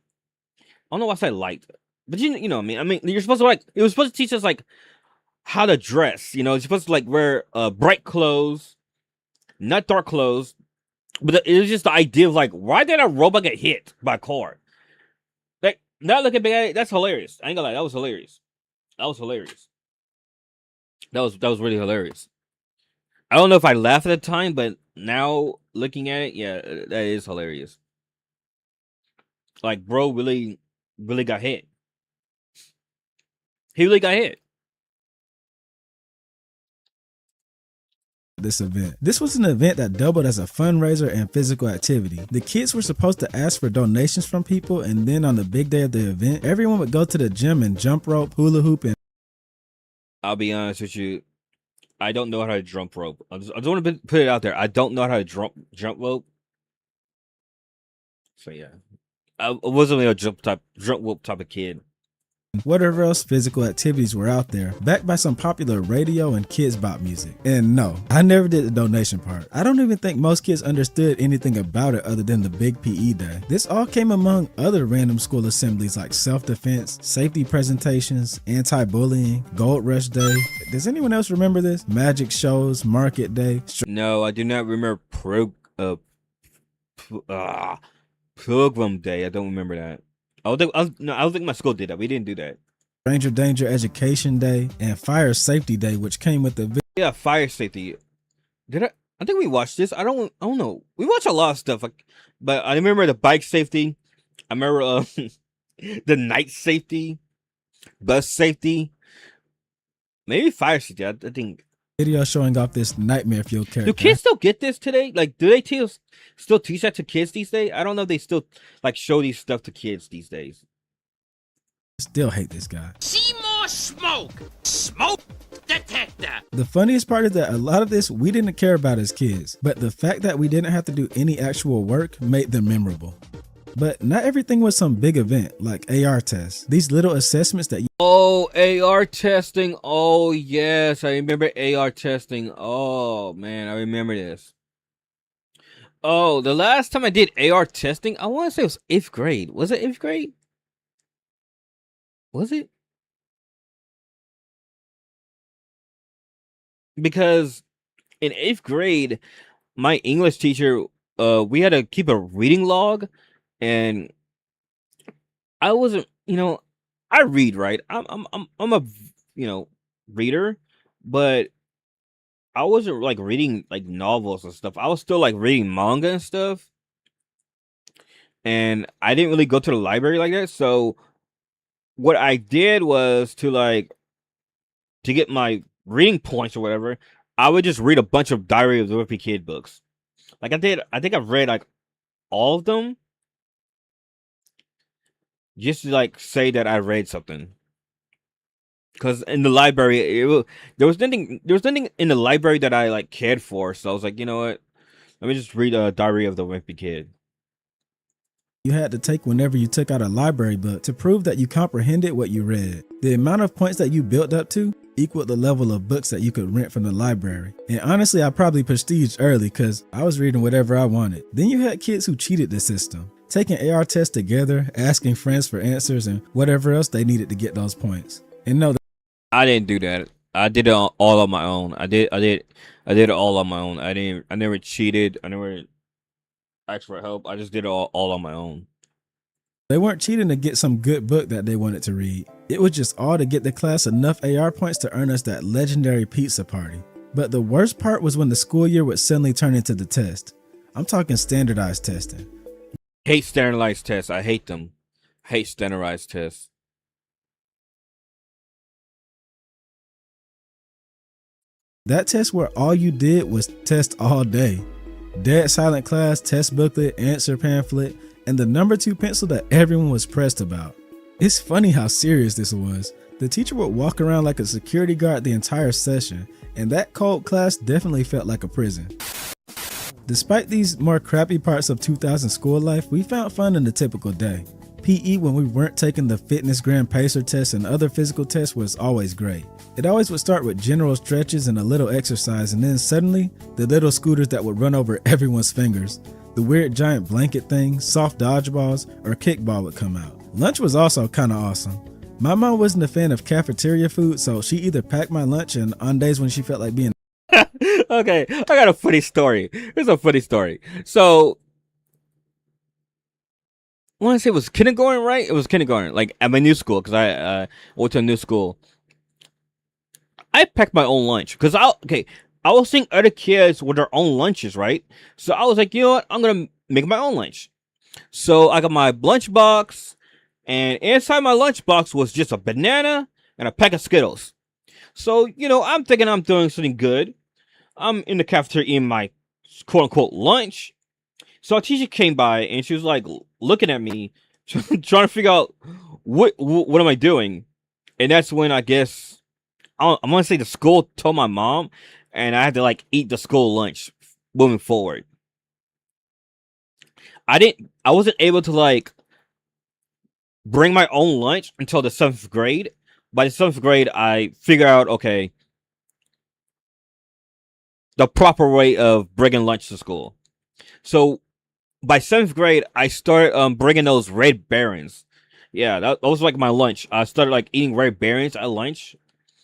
Speaker 1: I don't know why I say light, but you know what I mean. I mean, you're supposed to it was supposed to teach us how to dress. You're supposed to wear bright clothes, not dark clothes. But it was just the idea of why did a robot get hit by a car? Like, now looking back at it, that's hilarious. I ain't gonna lie, that was hilarious. That was really hilarious. I don't know if I laughed at the time, but now looking at it, yeah, that is hilarious. Like, bro, really got hit. He really got hit.
Speaker 5: This event. This was an event that doubled as a fundraiser and physical activity. The kids were supposed to ask for donations from people, and then on the big day of the event, everyone would go to the gym and jump rope, hula hoop, and
Speaker 1: I'll be honest with you. I don't know how to jump rope. I just want to put it out there. I don't know how to jump rope. So yeah, I wasn't really a jump rope type of kid.
Speaker 5: whatever else physical activities were out there, backed by some popular radio and kids bop music. And no, I never did the donation part. I don't even think most kids understood anything about it other than the big PE day. This all came among other random school assemblies like self-defense, safety presentations, anti-bullying, Gold Rush Day. Does anyone else remember this? Magic shows, market day.
Speaker 1: No, I do not remember Pilgrim Day. I don't remember that. I don't think my school did that. We didn't do that.
Speaker 5: Stranger Danger Education Day, and Fire Safety Day, which came with the
Speaker 1: Yeah, fire safety. I think we watched this. I don't know. We watch a lot of stuff, but I remember the bike safety. I remember the night safety, bus safety, maybe fire safety. I think.
Speaker 5: video showing off this nightmare fuel character.
Speaker 1: Do kids still get this today? Like, do they still teach that to kids these days? I don't know if they still like show these stuff to kids these days.
Speaker 5: Still hate this guy.
Speaker 10: See more smoke. Smoke detector.
Speaker 5: The funniest part is that a lot of this we didn't care about as kids, but the fact that we didn't have to do any actual work made them memorable. But not everything was some big event like AR tests. These little assessments that
Speaker 1: Oh, AR testing. Oh, yes. I remember AR testing. Oh, man. I remember this. Oh, the last time I did AR testing, I want to say it was 8th grade. Was it 8th grade? Was it? Because in 8th grade, my English teacher, we had to keep a reading log, and I wasn't, I read, right? I'm a reader, but I wasn't like reading like novels and stuff. I was still like reading manga and stuff. And I didn't really go to the library like that. So what I did was to get my reading points or whatever, I would just read a bunch of Diary of the Wimpy Kid books. Like I did, I think I've read like all of them. Just to like say that I read something, because in the library there was nothing in the library that I like cared for. So I was like, you know what? Let me just read a Diary of the Wimpy Kid.
Speaker 5: you had to take whenever you took out a library book to prove that you comprehended what you read. The amount of points that you built up to equaled the level of books that you could rent from the library. And honestly, I probably prestiged early because I was reading whatever I wanted. Then you had kids who cheated the system, taking AR tests together, asking friends for answers, and whatever else they needed to get those points. And no,
Speaker 1: I didn't do that. I did it all on my own. I did it all on my own. I never cheated. I never asked for help. I just did it all on my own.
Speaker 5: they weren't cheating to get some good book that they wanted to read. It was just all to get the class enough AR points to earn us that legendary pizza party. But the worst part was when the school year would suddenly turn into the test. I'm talking standardized testing.
Speaker 1: Hate standardized tests. I hate them. Hate standardized tests.
Speaker 5: That test where all you did was test all day. Dead silent class, test booklet, answer pamphlet, and the number 2 pencil that everyone was pressed about. It's funny how serious this was. The teacher would walk around like a security guard the entire session, and that cold class definitely felt like a prison. Despite these more crappy parts of 2000 school life, we found fun in the typical day. PE when we weren't taking the fitness grand pacer test and other physical tests was always great. It always would start with general stretches and a little exercise, and then suddenly, the little scooters that would run over everyone's fingers, the weird giant blanket thing, soft dodgeballs, or kickball would come out. Lunch was also kinda awesome. My mom wasn't a fan of cafeteria food, so she either packed my lunch, and on days when she felt like being
Speaker 1: Okay, I got a funny story. Here's a funny story. So, I want to say it was kindergarten, right? It was kindergarten, like at my new school, because I went to a new school. I packed my own lunch because I was seeing other kids with their own lunches, right? So I was like, you know what? I'm gonna make my own lunch. So I got my lunchbox, and inside my lunchbox was just a banana and a pack of Skittles. So, I'm thinking I'm doing something good. I'm in the cafeteria eating my quote unquote lunch. So a teacher came by and she was like looking at me, trying to figure out what am I doing. And that's when I guess I'm gonna say the school told my mom, and I had to like eat the school lunch moving forward. I wasn't able to like bring my own lunch until the 7th grade. By the 7th grade, I figured out, okay, the proper way of bringing lunch to school. So by 7th grade, I started bringing those Red Barons. Yeah, that was like my lunch. I started like eating Red Barons at lunch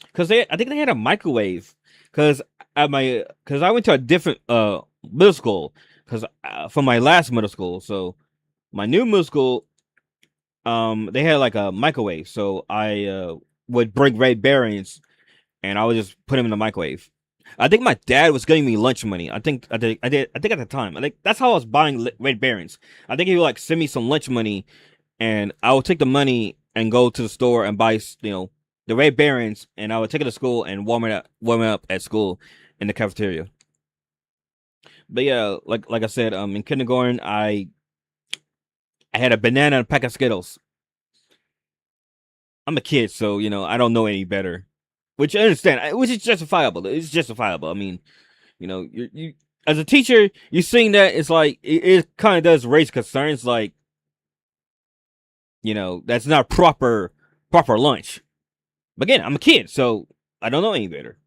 Speaker 1: because I think they had a microwave. Because I went to a different middle school because from my last middle school. So my new middle school, they had like a microwave. So I would bring Red Barons and I would just put them in the microwave. I think my dad was getting me lunch money. I think at the time. I think that's how I was buying Red Barons. I think he would like send me some lunch money, and I would take the money and go to the store and buy the Red Barons, and I would take it to school and warm it up at school in the cafeteria. But yeah, like I said, in kindergarten I had a banana and a pack of Skittles. I'm a kid, so I don't know any better. Which I understand, which is justifiable. It's justifiable. I mean, you as a teacher, you seeing that it's like it kind of does raise concerns, like that's not proper lunch. But again, I'm a kid, so I don't know any better.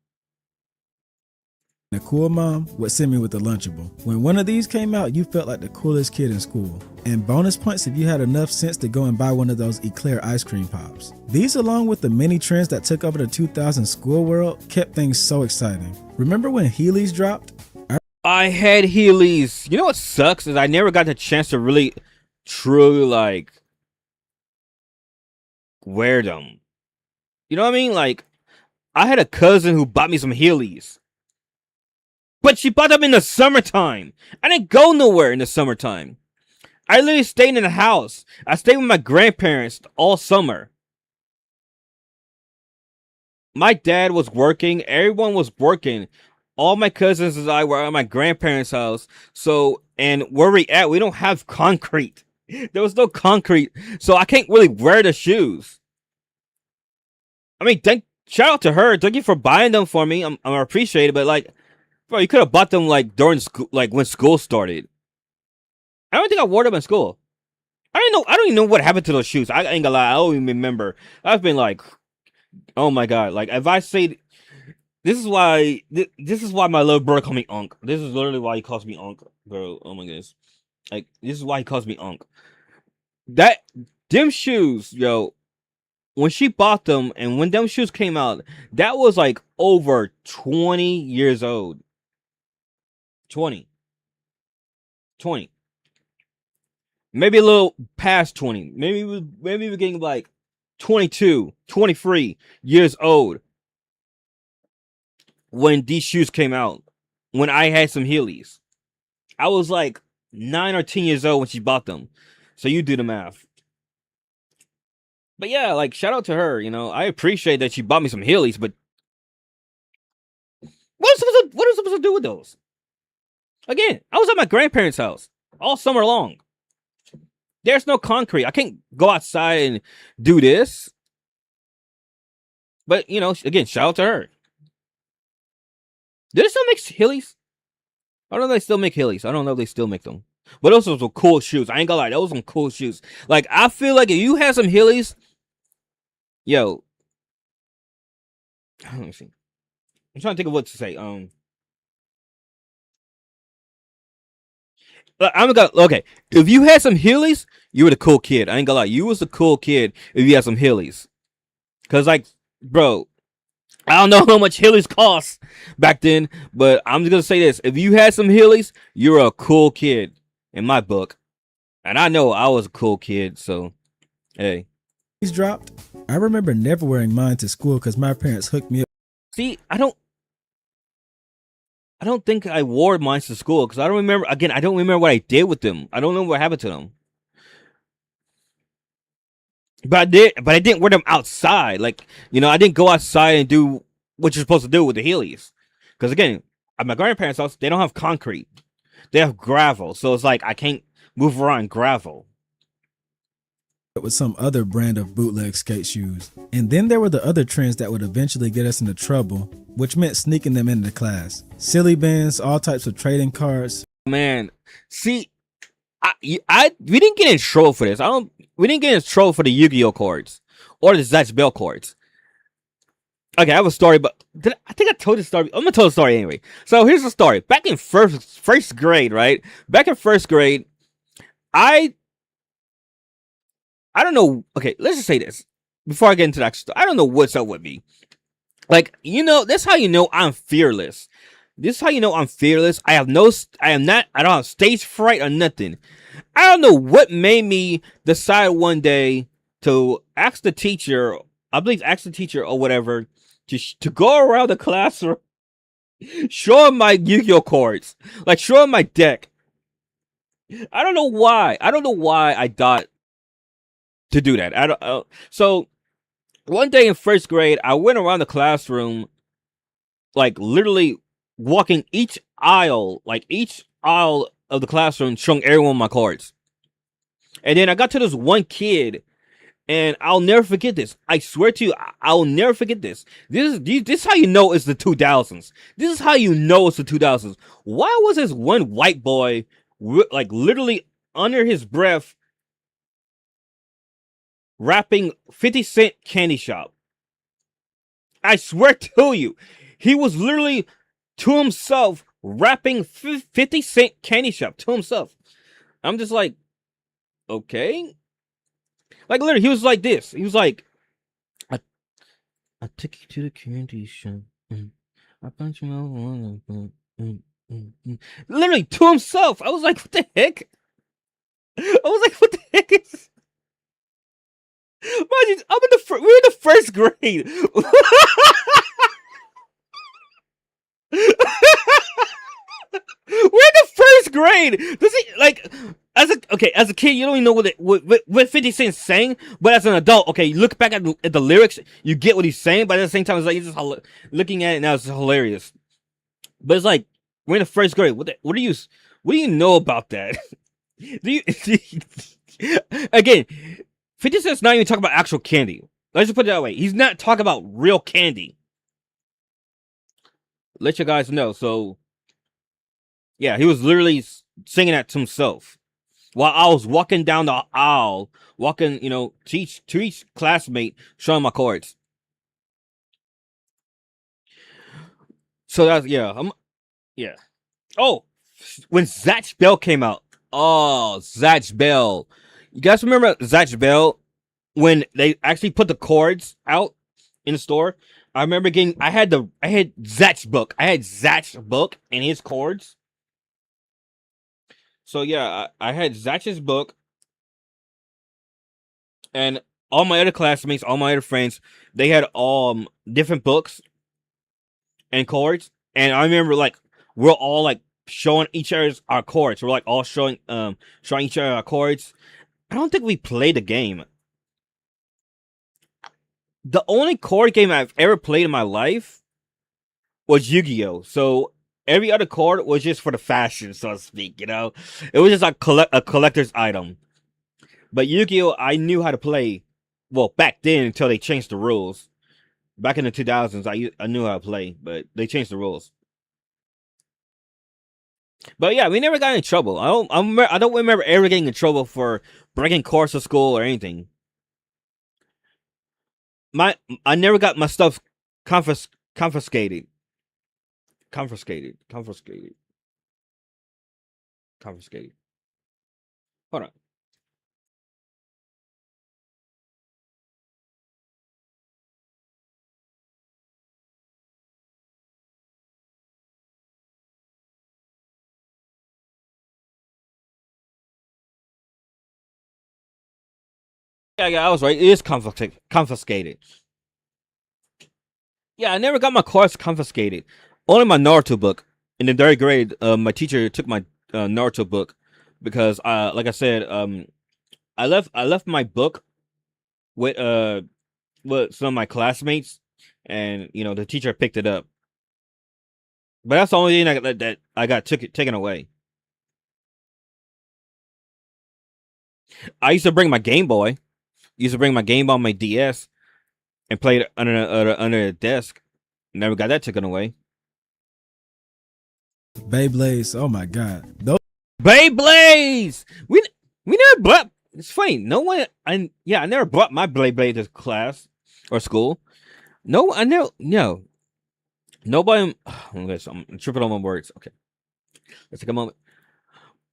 Speaker 5: The cool mom would send me with the Lunchable. When one of these came out, you felt like the coolest kid in school. And bonus points if you had enough sense to go and buy one of those Eclair ice cream pops. These, along with the many trends that took over the 2000 school world, kept things so exciting. Remember when Heelys dropped?
Speaker 1: I had Heelys. You know what sucks is I never got the chance to really, truly like wear them. You know what I mean? Like, I had a cousin who bought me some Heelys. But she bought them in the summertime. I didn't go nowhere in the summertime. I literally stayed in the house. I stayed with my grandparents all summer. My dad was working. Everyone was working. All my cousins and I were at my grandparents' house. So, and where we at, we don't have concrete. There was no concrete. So I can't really wear the shoes. I mean, shout out to her. Thank you for buying them for me. I'm appreciated, but like, bro, you could have bought them like during school, like when school started. I don't think I wore them in school. I don't even know what happened to those shoes. I ain't gonna lie, I don't even remember. I've been like, oh my god, like if I say this is why my little brother called me Unc. This is literally why he calls me Unc, bro. Oh my goodness, like this is why he calls me Unc. Them shoes, yo. When she bought them and when them shoes came out, that was like over 20 years old. 20. Maybe a little past 20. Maybe we're getting like 22, 23 years old when these shoes came out. When I had some Heelys. I was like 9 or 10 years old when she bought them. So you do the math. But yeah, like shout out to her, I appreciate that she bought me some Heelys, but what am I supposed to do with those? Again, I was at my grandparents' house all summer long. There's no concrete. I can't go outside and do this. But, again, shout out to her. Do they still make Heelys? I don't know if they still make Heelys. I don't know if they still make them. But those were some cool shoes. I ain't gonna lie. Those were some cool shoes. Like, I feel like if you have some Heelys, yo. Let me see. I'm trying to think of what to say. Okay, if you had some Heelys, you were the cool kid. I ain't gonna lie, you was the cool kid if you had some Heelys. Cause like, bro, I don't know how much Heelys cost back then, but I'm just gonna say this: if you had some Heelys, you're a cool kid in my book, and I know I was a cool kid. So, hey,
Speaker 5: He's dropped. I remember never wearing mine to school because my parents hooked me up.
Speaker 1: See, I don't think I wore mine to school because I don't remember. Again, I don't remember what I did with them. I don't know what happened to them. but I didn't wear them outside. Like, I didn't go outside and do what you're supposed to do with the Heelys. Because again, at my grandparents' house, they don't have concrete; they have gravel. So it's like I can't move around gravel.
Speaker 5: With some other brand of bootleg skate shoes. And then there were the other trends that would eventually get us into trouble, which meant sneaking them into class. Silly bands, all types of trading cards.
Speaker 1: Man, see, we didn't get in trouble for this. We didn't get in trouble for the Yu-Gi-Oh cards or the Zatch Bell cards. Okay, I have a story, but I think I told this story. I'm gonna tell the story anyway. So here's the story. Back in first grade, right? Back in first grade, I don't know. Okay, let's just say this before I get into that story. I don't know what's up with me. Like, that's how you know I'm fearless. This is how you know I'm fearless. I don't have stage fright or nothing. I don't know what made me decide one day to ask the teacher or whatever, to go around the classroom, show him my Yu-Gi-Oh cards, like show him my deck. I don't know why. I thought to do that. So one day in first grade, I went around the classroom, like literally walking each aisle of the classroom, showing everyone my cards. And then I got to this one kid, and I'll never forget this. I swear to you, I'll never forget this. This is how you know it's the 2000s. This is how you know it's the 2000s. Why was this one white boy, like literally under his breath, rapping 50 Cent Candy Shop? I swear to you, he was literally to himself rapping 50 Cent Candy Shop to himself. I'm just like, okay. Like literally, he was like this. He was like, I took you to the candy shop. I punch you out. Literally to himself. I was like, what the heck? I was like, what the heck is? We're in the first grade. We're in the first grade. Does it like as a kid you don't even know what 50 Cent's saying, but as an adult, okay, you look back at the lyrics, you get what he's saying, but at the same time it's like you're just looking at it now, it's hilarious. But it's like we're in the first grade. What do you know about that? Again, 50 Cent's not even talking about actual candy. Let's just put it that way. He's not talking about real candy. Let you guys know. So yeah, he was literally singing that to himself while I was walking down the aisle, to each classmate, showing my cards. So that's yeah. Oh, when Zatch Bell came out. Oh, Zatch Bell. You guys remember Zatch Bell when they actually put the cards out in the store? I remember I had Zatch's book. I had Zatch's book and his cards. So yeah, I had Zatch's book, and all my other classmates, all my other friends, they had different books and cards. And I remember like we're all like showing each other our cards. We're like all showing each other our cards. I don't think we played the game. The only card game I've ever played in my life was Yu-Gi-Oh! So every other card was just for the fashion, so to speak, It was just like a collector's item. But Yu-Gi-Oh! I knew how to play. Well, back then, until they changed the rules. Back in the 2000s, I knew how to play, but they changed the rules. But yeah, we never got in trouble. I don't remember ever getting in trouble for breaking cards to school or anything. I never got my stuff confiscated. Confiscated. Hold on. Yeah, I was right. It is confiscated. Yeah, I never got my cards confiscated. Only my Naruto book. In the third grade, my teacher took my Naruto book because, like I said, I left my book with some of my classmates, and the teacher picked it up. But that's the only thing that I got taken away. I used to bring my Game Boy. Used to bring my Game Boy on my DS and play it under the desk. Never got that taken away.
Speaker 5: Beyblades. Oh my god. Those
Speaker 1: Beyblades. We never brought. It's funny. No one. I never brought my Beyblade to class or school. No, I never. No. Nobody. I'm tripping on my words. Okay. Let's take a moment.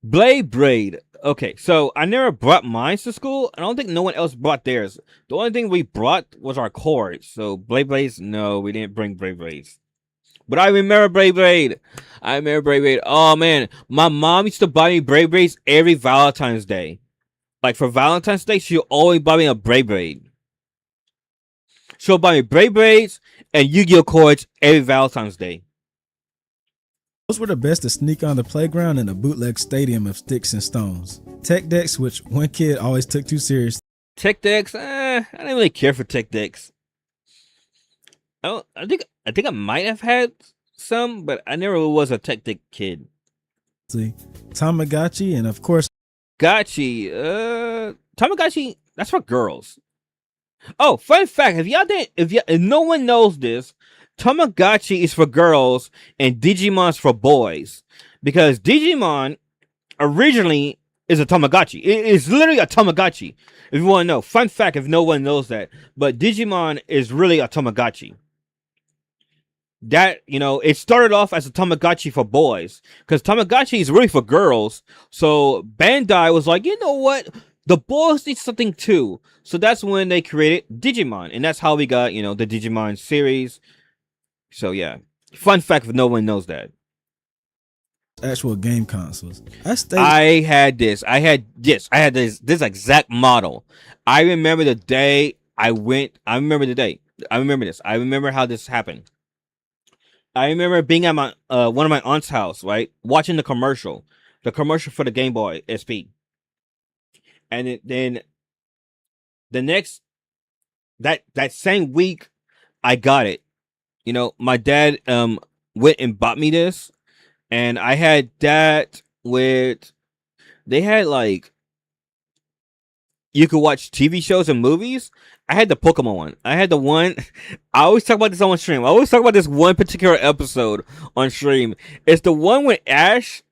Speaker 1: Beyblade. Okay, so I never brought mine to school. I don't think no one else brought theirs. The only thing we brought was our cords. So Beyblades, no, we didn't bring Beyblades. But I remember Beyblade. Oh man, my mom used to buy me Beyblades every Valentine's Day. Like for Valentine's Day, she'll always buy me a Beyblade. She'll buy me Beyblades and Yu-Gi-Oh cords every Valentine's Day.
Speaker 5: were the best to sneak on the playground in a bootleg stadium of sticks and stones. Tech decks, which one kid always took too serious.
Speaker 1: Tech decks? I didn't really care for tech decks. I think I might have had some, but I never was a tech deck kid.
Speaker 5: See, Tamagotchi, and of course,
Speaker 1: Tamagotchi. That's for girls. Oh, fun fact: if no one knows this, Tamagotchi is for girls and Digimon's for boys, because Digimon originally is a Tamagotchi. It is literally a Tamagotchi. If you want to know, fun fact: if no one knows that, but Digimon is really a Tamagotchi. That, it started off as a Tamagotchi for boys, because Tamagotchi is really for girls. So Bandai was like, you know what? The boys need something too. So that's when they created Digimon. And that's how we got, the Digimon series. So yeah. Fun fact if no one knows that.
Speaker 5: Actual game consoles.
Speaker 1: I had this exact model. I remember the day I went. I remember this. I remember how this happened. I remember being at my one of my aunt's house, right, watching the commercial for the Game Boy SP, and then the next that same week, I got it. My dad went and bought me this, and I had that with. They had like you could watch TV shows and movies. I had the Pokemon one. I had the one. I always talk about this on stream. I always talk about this one particular episode on stream. It's the one when Ash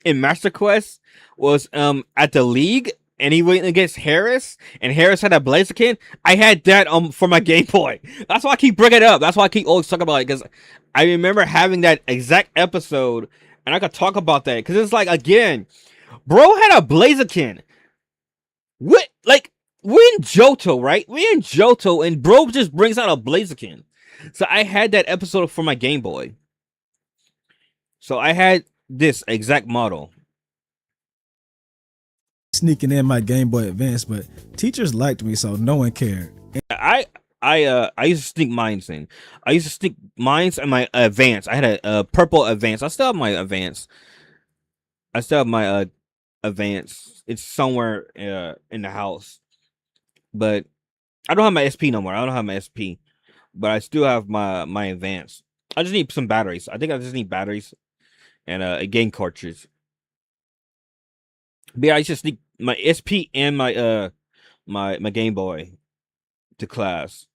Speaker 1: in Master Quest was at the league and he went against Harris, and Harris had a Blaziken. I had that for my Game Boy. That's why I keep bringing it up. That's why I keep always talking about it, because I remember having that exact episode, and I could talk about that because it's like, again, bro had a Blaziken. What, like? We're in Johto, right? We're in Johto, and bro just brings out a Blaziken. So I had that episode for my Game Boy. So I had this exact model.
Speaker 5: Sneaking in my Game Boy Advance, but teachers liked me, so no one cared.
Speaker 1: I used to sneak mines in. I used to sneak mines in my Advance. I had a purple Advance. I still have my Advance. Advance. It's somewhere in the house. But I don't have my SP no more. I don't have my SP, but I still have my Advance. I just need some batteries. I think I just need batteries and a game cartridge. But yeah, I just need my SP and my my Game Boy to class.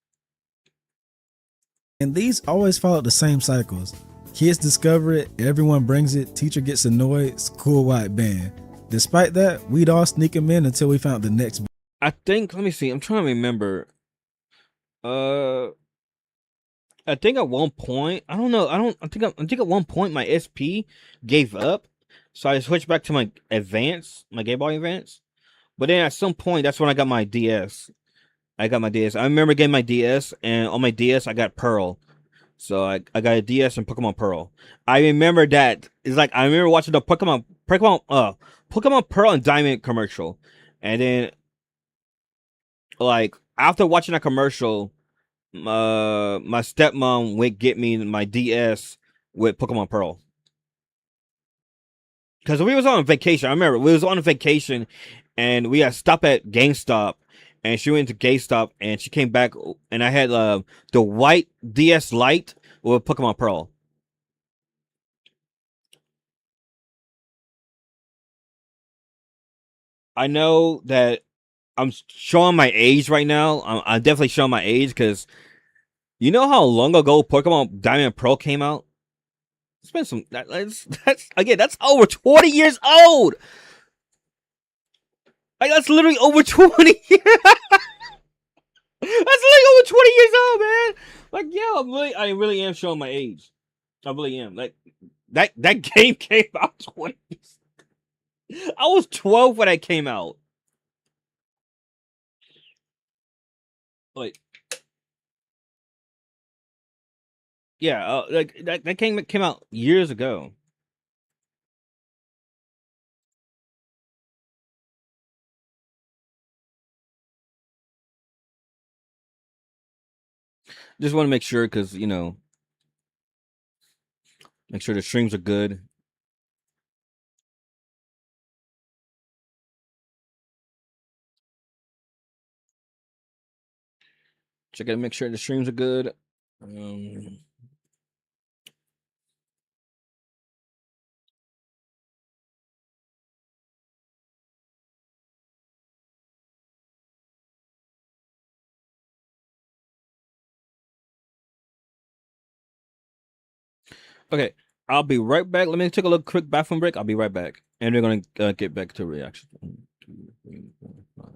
Speaker 5: And these always followed the same cycles. Kids discover it, everyone brings it, teacher gets annoyed, school-wide ban. Despite that, we'd all sneak them in until we found the next.
Speaker 1: I think, let me see. I'm trying to remember. I think at one point, I don't know. I think at one point my SP gave up, so I switched back to my Advance, my Game Boy Advance. But then at some point, that's when I got my DS. I remember getting my DS, and on my DS I got Pearl. So I got a DS and Pokemon Pearl. I remember that. It's like I remember watching the Pokemon Pearl and Diamond commercial, and then, like, after watching that commercial, my stepmom would get me my DS with Pokemon Pearl. Because we was on vacation. I remember we was on a vacation, and we had stopped at GameStop, and she went to GameStop, and she came back, and I had the white DS Lite with Pokemon Pearl. I know that I'm showing my age right now. I'm definitely showing my age because you know how long ago Pokemon Diamond and Pearl came out? It's been some. That's over 20 years old. Like that's literally over 20 years. That's like over 20 years old, man. Like, yeah, I really am showing my age. I really am. Like that game came out 20. I was 12 when that came out. Like, yeah, like that came out years ago. Just want to make sure because make sure the streams are good. Check out, make sure the streams are good. Okay, I'll be right back. Let me take a little quick bathroom break. I'll be right back, and we're gonna get back to reaction. 1, 2, 3, 4, 5.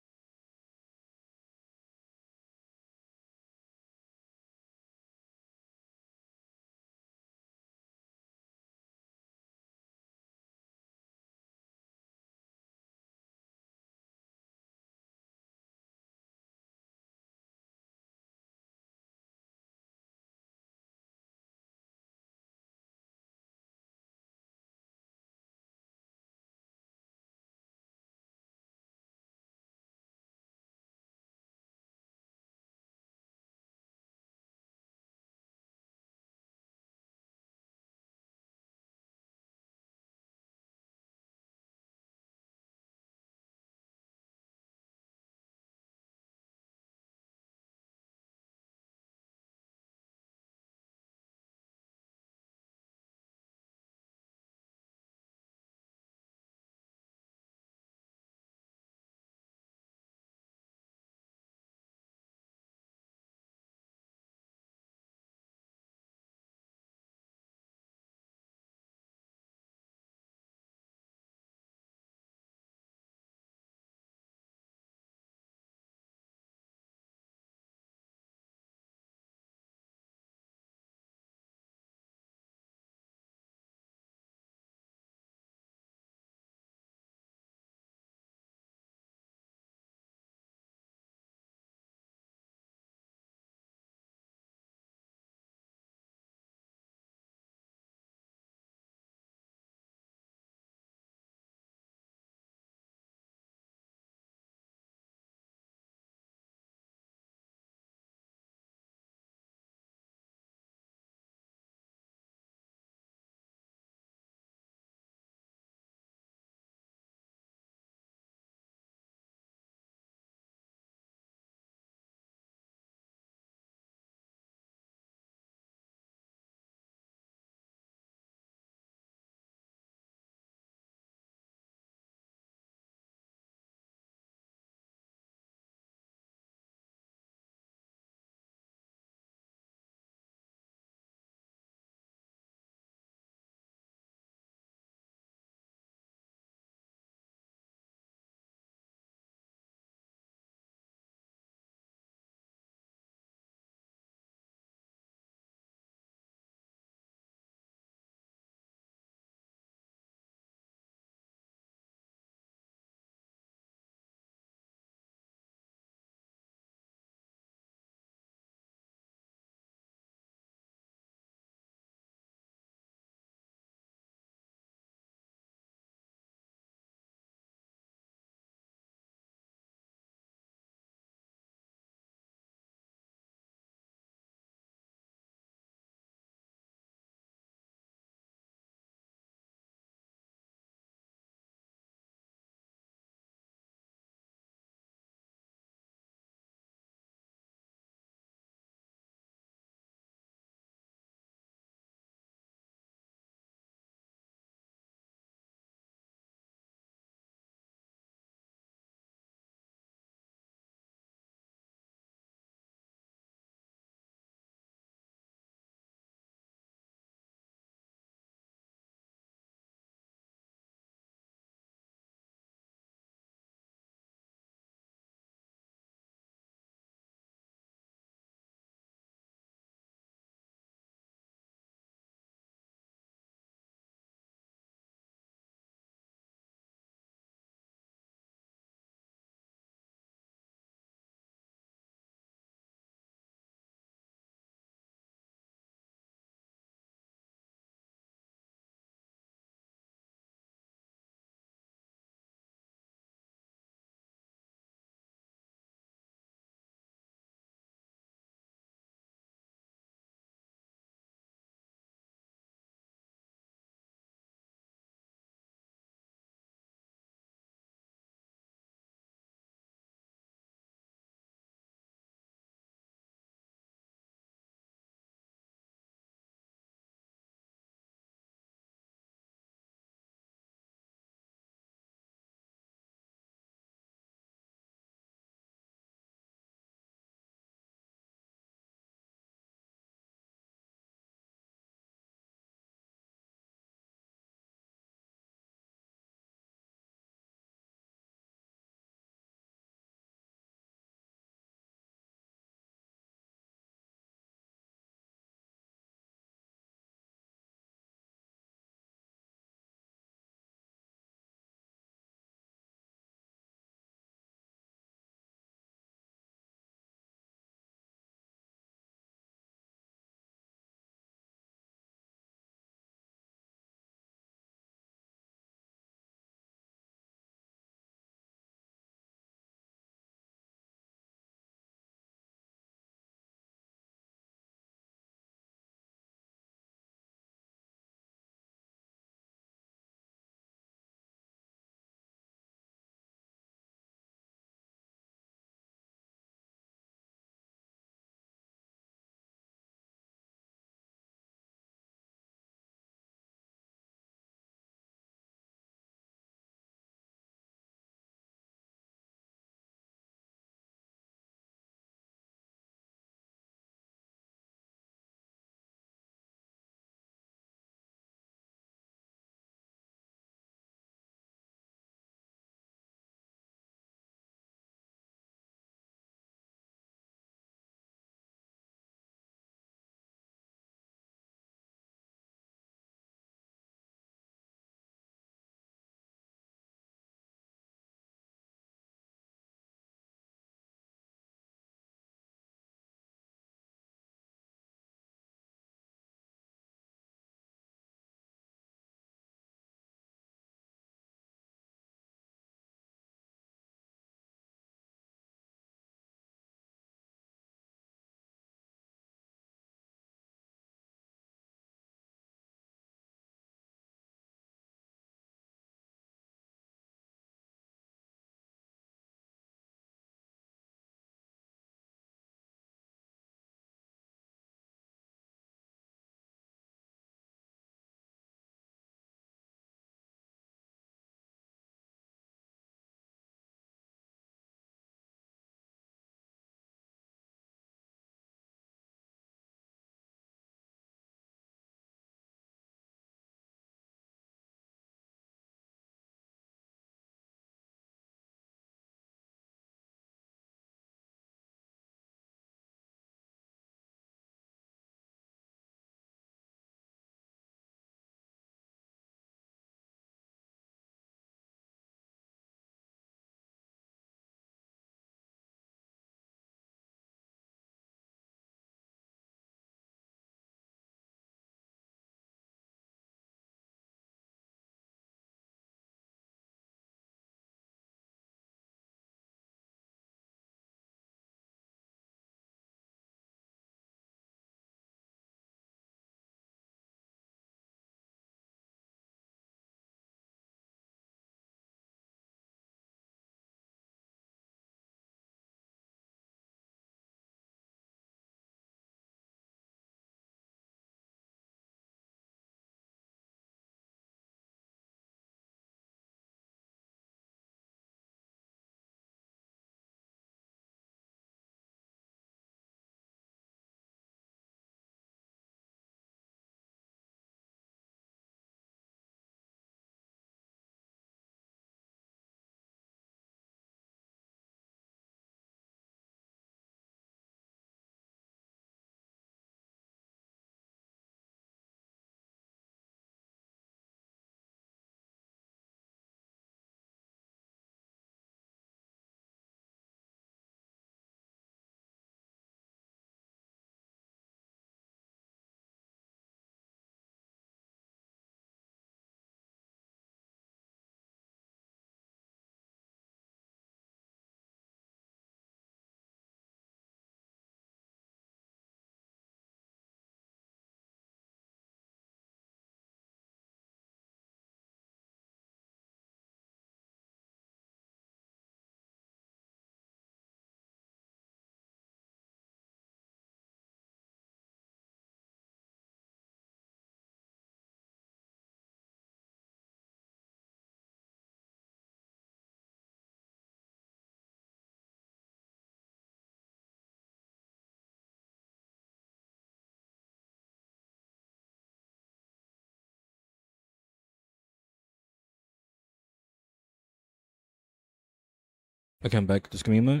Speaker 1: Okay, I'm back. Just give me a minute.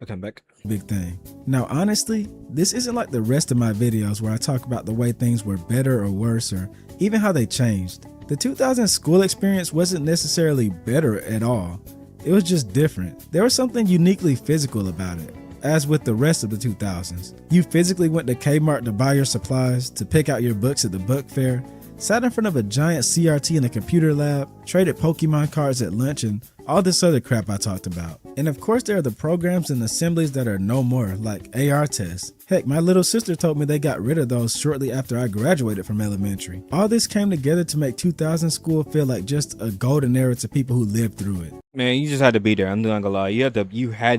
Speaker 1: Okay, I'm back.
Speaker 5: Big thing. Now, honestly, this isn't like the rest of my videos where I talk about the way things were better or worse, or even how they changed. The 2000 school experience wasn't necessarily better at all. It was just different. There was something uniquely physical about it. As with the rest of the 2000s, you physically went to Kmart to buy your supplies, to pick out your books at the book fair, sat in front of a giant CRT in a computer lab, traded Pokemon cards at lunch, and all this other crap I talked about. And of course there are the programs and assemblies that are no more, like AR tests. Heck, my little sister told me they got rid of those shortly after I graduated from elementary. All this came together to make 2000 school feel like just a golden era to people who lived through it.
Speaker 1: Man, you just had to be there. I'm not gonna lie. You had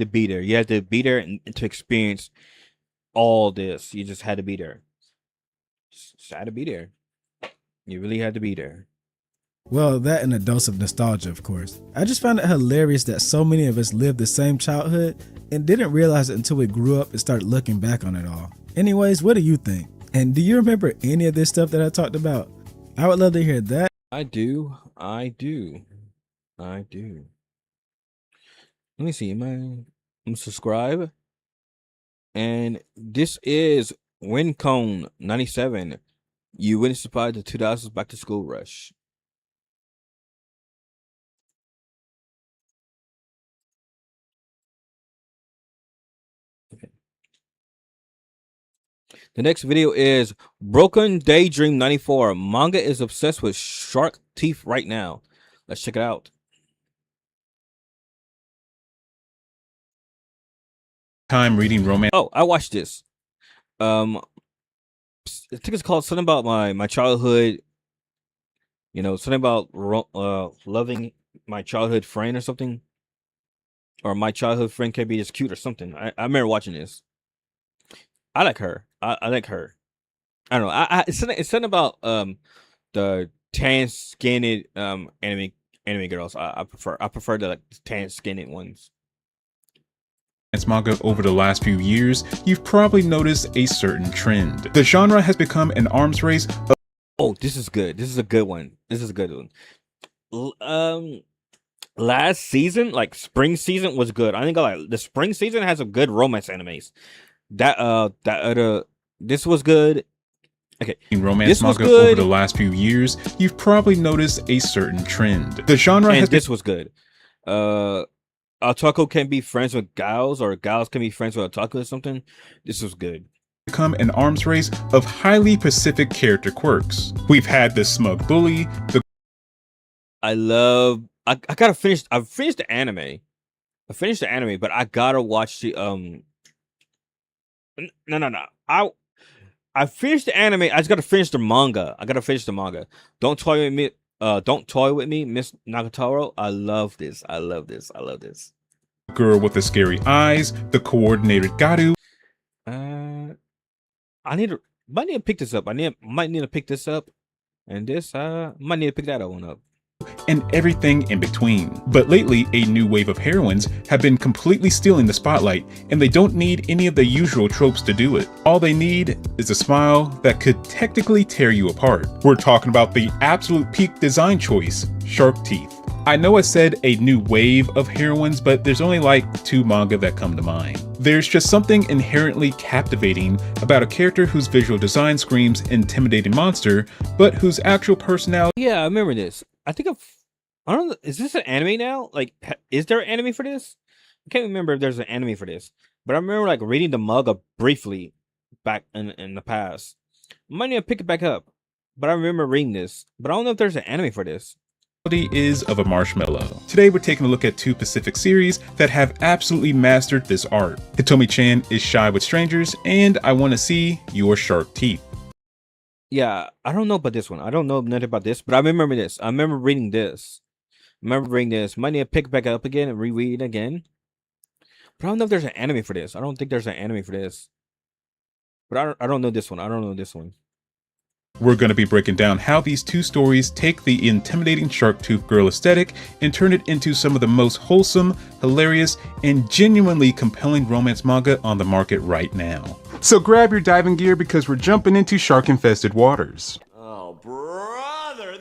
Speaker 1: to be there. You had to be there and to experience all this. You just had to be there. Just had to be there. You really had to be there.
Speaker 5: Well, that and a dose of nostalgia, of course. I just found it hilarious that so many of us lived the same childhood and didn't realize it until we grew up and started looking back on it all. Anyways, what do you think? And do you remember any of this stuff that I talked about? I would love to hear that.
Speaker 1: I do. Let me see. I'm subscribe. And this is Wincone 97. You witnessed the 2000s back to school rush. Okay. The next video is Broken Daydream 94. Manga is obsessed with shark teeth right now. Let's check it out.
Speaker 11: Time reading romance.
Speaker 1: Oh, I watched this. I think it's called something about my childhood. You know, something about loving my childhood friend or something. Or my childhood friend can be just cute or something. I remember watching this. I like her. I like her. I don't know. It's something about the tan skinned anime girls. I prefer the like tan skinned ones.
Speaker 11: As manga over the last few years, you've probably noticed a certain trend. The genre has become an arms race.
Speaker 1: Oh, this is good. This is a good one. This is a good one. Last season, like spring season, was good. I think like the spring season has some good romance animes. This was good. Okay,
Speaker 11: in romance manga over the last few years, you've probably noticed a certain trend. The genre has
Speaker 1: this was good. Otaku can be friends with gals, or gals can be friends with otaku or something. This was good.
Speaker 11: Become an arms race of highly specific character quirks. We've had the smug bully,
Speaker 1: I gotta finish. I've finished the anime. I finished the anime, but I gotta watch the No. I finished the anime. I just gotta finish the manga. Don't toy with me. Don't toy with me, Miss Nagatoro. I love this.
Speaker 11: Girl with the scary eyes, the coordinated Garu.
Speaker 1: I might need to pick this up. Might need to pick this up, and this might need to pick that one up.
Speaker 11: And everything in between. But lately, a new wave of heroines have been completely stealing the spotlight, and they don't need any of the usual tropes to do it. All they need is a smile that could technically tear you apart. We're talking about the absolute peak design choice, shark teeth. I know I said a new wave of heroines, but there's only like 2 manga that come to mind. There's just something inherently captivating about a character whose visual design screams intimidating monster, but whose actual personality.
Speaker 1: Yeah, I remember this. I don't know. Is this an anime now? Like, is there an anime for this? I can't remember if there's an anime for this, but I remember like reading the manga briefly back in the past. I might need to pick it back up, but I remember reading this, but I don't know if there's an anime for this.
Speaker 11: Is of a marshmallow. Today we're taking a look at 2 Pacific series that have absolutely mastered this art. Hitomi-chan is shy with strangers, and I want to see your shark teeth.
Speaker 1: Yeah, I don't know about this one. I don't know nothing about this, but I remember this. I remember reading this. Might need to pick it back up again and reread it again. But I don't know if there's an anime for this. I don't think there's an anime for this. But I don't know this one.
Speaker 11: We're going to be breaking down how these 2 stories take the intimidating shark tooth girl aesthetic and turn it into some of the most wholesome, hilarious, and genuinely compelling romance manga on the market right now. So grab your diving gear because we're jumping into shark-infested waters.
Speaker 9: Oh, brother,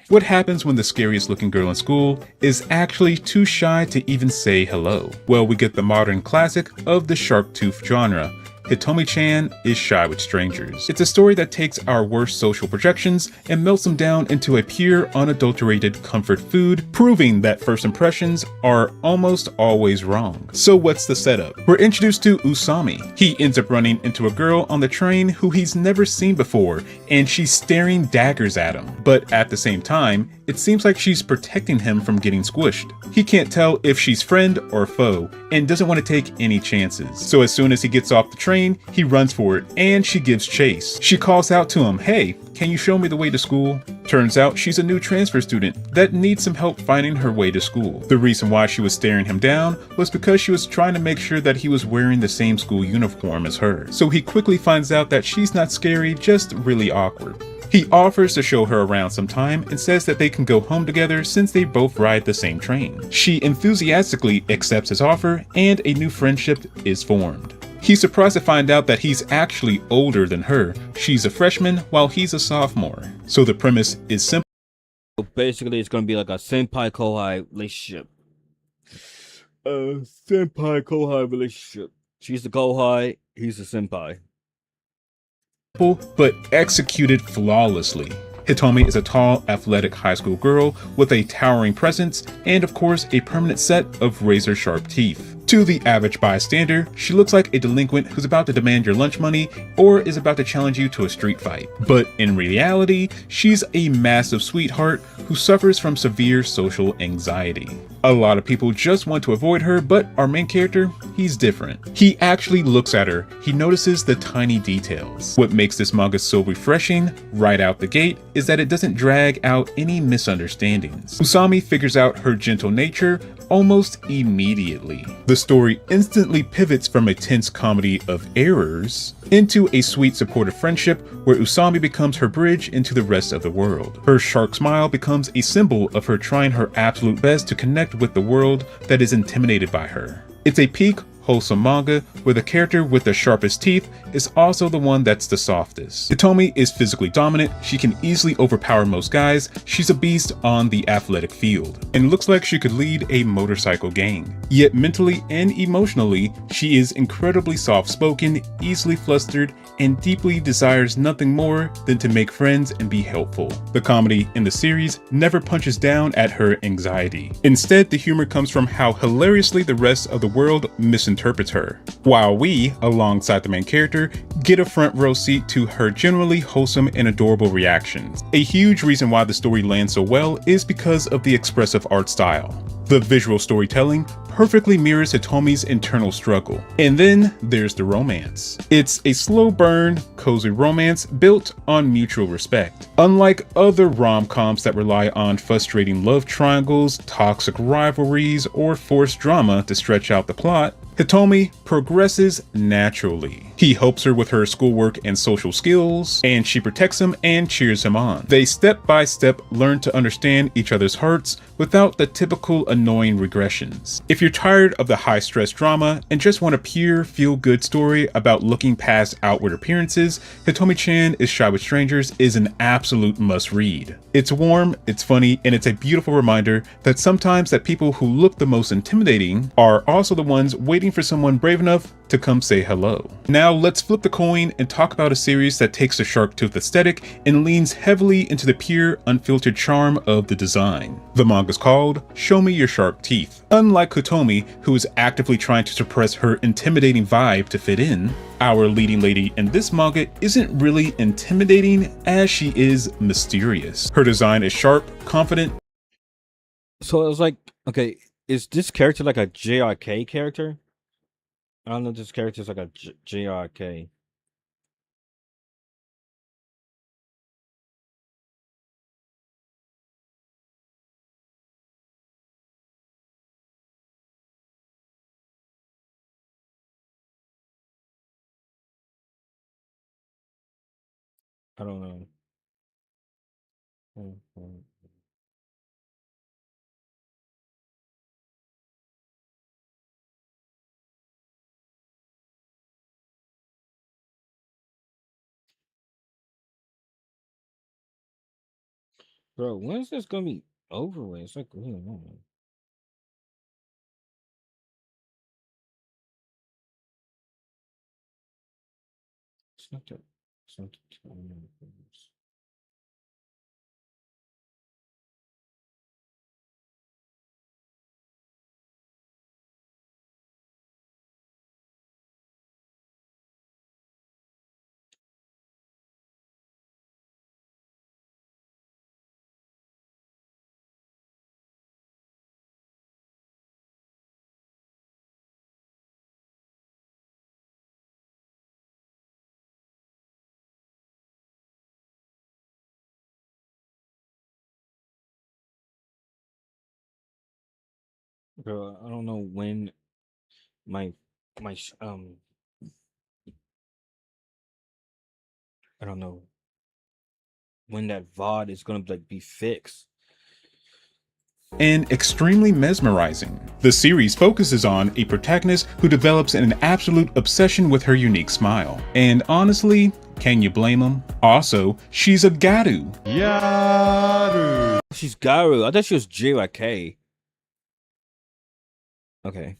Speaker 11: What happens when the scariest looking girl in school is actually too shy to even say hello? Well, we get the modern classic of the shark tooth genre. Hitomi-chan is shy with strangers. It's a story that takes our worst social projections and melts them down into a pure, unadulterated comfort food, proving that first impressions are almost always wrong. So what's the setup? We're introduced to Usami. He ends up running into a girl on the train who he's never seen before, and she's staring daggers at him. But at the same time, it seems like she's protecting him from getting squished. He can't tell if she's friend or foe, and doesn't want to take any chances. So as soon as he gets off the train, he runs for it, and she gives chase. She calls out to him, "Hey, can you show me the way to school?" Turns out she's a new transfer student that needs some help finding her way to school. The reason why she was staring him down was because she was trying to make sure that he was wearing the same school uniform as her. So he quickly finds out that she's not scary, just really awkward. He offers to show her around sometime and says that they can go home together since they both ride the same train. She enthusiastically accepts his offer, and a new friendship is formed. He's surprised to find out that he's actually older than her. She's a freshman while he's a sophomore. So the premise is simple.
Speaker 1: So basically, it's gonna be like a senpai-kohai relationship. Senpai-kohai relationship. She's the kohai, he's the senpai.
Speaker 11: But executed flawlessly. Hitomi is a tall, athletic high school girl with a towering presence and, of course, a permanent set of razor-sharp teeth. To the average bystander, she looks like a delinquent who's about to demand your lunch money or is about to challenge you to a street fight. But in reality, she's a massive sweetheart who suffers from severe social anxiety. A lot of people just want to avoid her, but our main character, he's different. He actually looks at her, he notices the tiny details. What makes this manga so refreshing right out the gate is that it doesn't drag out any misunderstandings. Usami figures out her gentle nature almost immediately. The story instantly pivots from a tense comedy of errors into a sweet supportive friendship where Usami becomes her bridge into the rest of the world. Her shark smile becomes a symbol of her trying her absolute best to connect with the world that is intimidated by her. It's a peak, wholesome manga where the character with the sharpest teeth is also the one that's the softest. Hitomi is physically dominant, she can easily overpower most guys, she's a beast on the athletic field, and looks like she could lead a motorcycle gang. Yet mentally and emotionally, she is incredibly soft-spoken, easily flustered, and deeply desires nothing more than to make friends and be helpful. The comedy in the series never punches down at her anxiety. Instead, the humor comes from how hilariously the rest of the world misinterprets her, while we, alongside the main character, get a front row seat to her generally wholesome and adorable reactions. A huge reason why the story lands so well is because of the expressive art style. The visual storytelling perfectly mirrors Hitomi's internal struggle. And then there's the romance. It's a slow burn, cozy romance built on mutual respect. Unlike other rom-coms that rely on frustrating love triangles, toxic rivalries, or forced drama to stretch out the plot, Hitomi progresses naturally. He helps her with her schoolwork and social skills, and she protects him and cheers him on. They step by step learn to understand each other's hearts without the typical annoying regressions. If you're tired of the high stress drama and just want a pure feel-good story about looking past outward appearances, Hitomi-chan is Shy with Strangers is an absolute must read. It's warm, it's funny, and it's a beautiful reminder that sometimes that people who look the most intimidating are also the ones waiting for someone brave enough to come say hello. Now let's flip the coin and talk about a series that takes the shark tooth aesthetic and leans heavily into the pure, unfiltered charm of the design. The manga's called Show Me Your Shark Teeth. Unlike Hitomi, who is actively trying to suppress her intimidating vibe to fit in, our leading lady in this manga isn't really intimidating as she is mysterious. Her design is sharp, confident.
Speaker 1: So it was like, okay, is this character like a JRK character? I don't know if this character is like a JRK. I don't know. Mhm. Bro, when is this gonna be over with? It's like, really long. It's not that. It's not the time. Bro, I don't know when my my sh- um I don't know when that VOD is gonna like be fixed.
Speaker 11: And extremely mesmerizing. The series focuses on a protagonist who develops an absolute obsession with her unique smile. And honestly, can you blame him? Also, she's a Garu.
Speaker 7: Yaru.
Speaker 1: She's Garu. I thought she was JYK. Okay.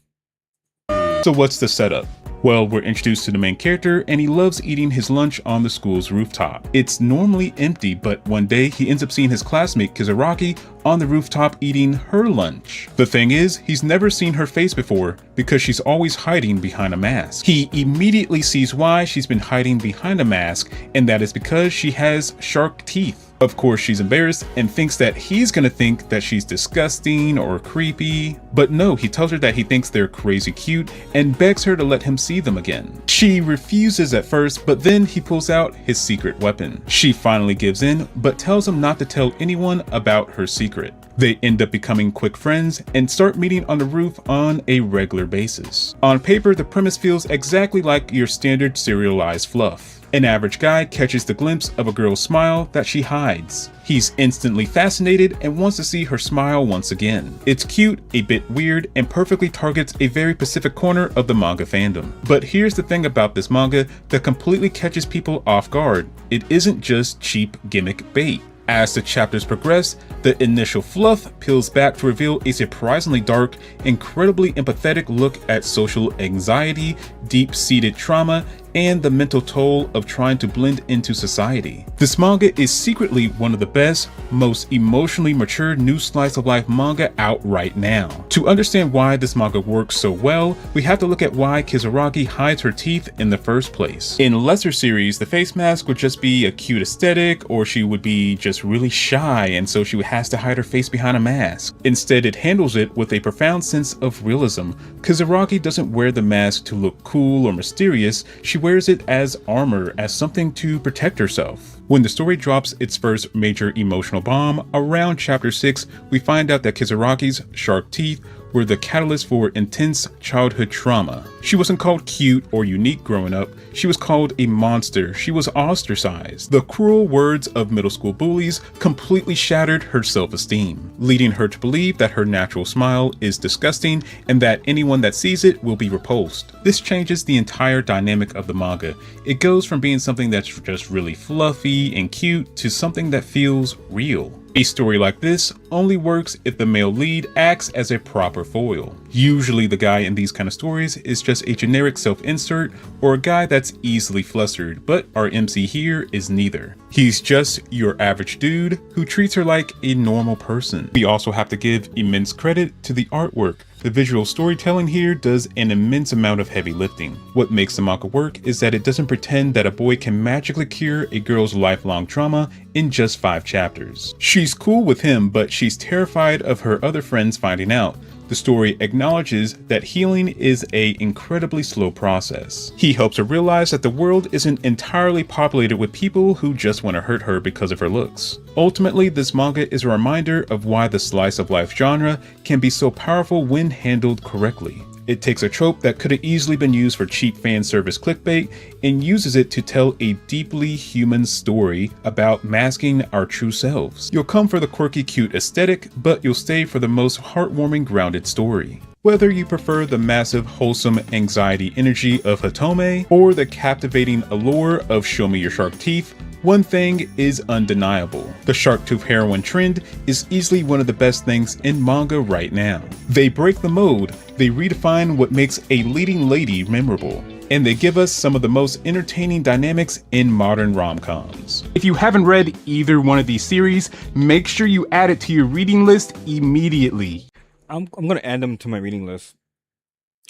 Speaker 11: So what's the setup? Well, we're introduced to the main character, and he loves eating his lunch on the school's rooftop. It's normally empty, but one day he ends up seeing his classmate Kizaraki on the rooftop eating her lunch. The thing is, he's never seen her face before because she's always hiding behind a mask. He immediately sees why she's been hiding behind a mask, and that is because she has shark teeth. Of course, she's embarrassed and thinks that he's gonna think that she's disgusting or creepy, but no, he tells her that he thinks they're crazy cute and begs her to let him see them again. She refuses at first, but then he pulls out his secret weapon. She finally gives in, but tells him not to tell anyone about her secret. They end up becoming quick friends and start meeting on the roof on a regular basis. On paper, the premise feels exactly like your standard serialized fluff. An average guy catches the glimpse of a girl's smile that she hides. He's instantly fascinated and wants to see her smile once again. It's cute, a bit weird, and perfectly targets a very specific corner of the manga fandom. But here's the thing about this manga that completely catches people off guard. It isn't just cheap gimmick bait. As the chapters progress, the initial fluff peels back to reveal a surprisingly dark, incredibly empathetic look at social anxiety, deep-seated trauma, and the mental toll of trying to blend into society. This manga is secretly one of the best, most emotionally mature new slice of life manga out right now. To understand why this manga works so well, we have to look at why Kizaraki hides her teeth in the first place. In lesser series, the face mask would just be a cute aesthetic, or she would be just really shy and so she has to hide her face behind a mask. Instead, it handles it with a profound sense of realism. Kizaraki doesn't wear the mask to look cool or mysterious, she wears it as armor, as something to protect herself. When the story drops its first major emotional bomb, around chapter 6, we find out that Kizaraki's shark teeth were the catalyst for intense childhood trauma. She wasn't called cute or unique growing up, she was called a monster, she was ostracized. The cruel words of middle school bullies completely shattered her self-esteem, leading her to believe that her natural smile is disgusting and that anyone that sees it will be repulsed. This changes the entire dynamic of the manga. It goes from being something that's just really fluffy and cute to something that feels real. A story like this only works if the male lead acts as a proper foil. Usually the guy in these kind of stories is just a generic self-insert or a guy that's easily flustered, but our MC here is neither. He's just your average dude who treats her like a normal person. We also have to give immense credit to the artwork. The visual storytelling here does an immense amount of heavy lifting. What makes the manga work is that it doesn't pretend that a boy can magically cure a girl's lifelong trauma in just 5 chapters. She's cool with him, but she's terrified of her other friends finding out. The story acknowledges that healing is an incredibly slow process. He helps her realize that the world isn't entirely populated with people who just want to hurt her because of her looks. Ultimately, this manga is a reminder of why the slice of life genre can be so powerful when handled correctly. It takes a trope that could have easily been used for cheap fan service clickbait and uses it to tell a deeply human story about masking our true selves. You'll come for the quirky cute aesthetic, but you'll stay for the most heartwarming grounded story. Whether you prefer the massive wholesome anxiety energy of Hitome or the captivating allure of Show Me Your Shark Teeth, One thing is undeniable. The Sharktooth heroine trend is easily one of the best things in manga right now. They break the mold, they redefine what makes a leading lady memorable, and they give us some of the most entertaining dynamics in modern rom-coms. If you haven't read either one of these series, make sure you add it to your reading list immediately.
Speaker 1: I'm gonna add them to my reading list.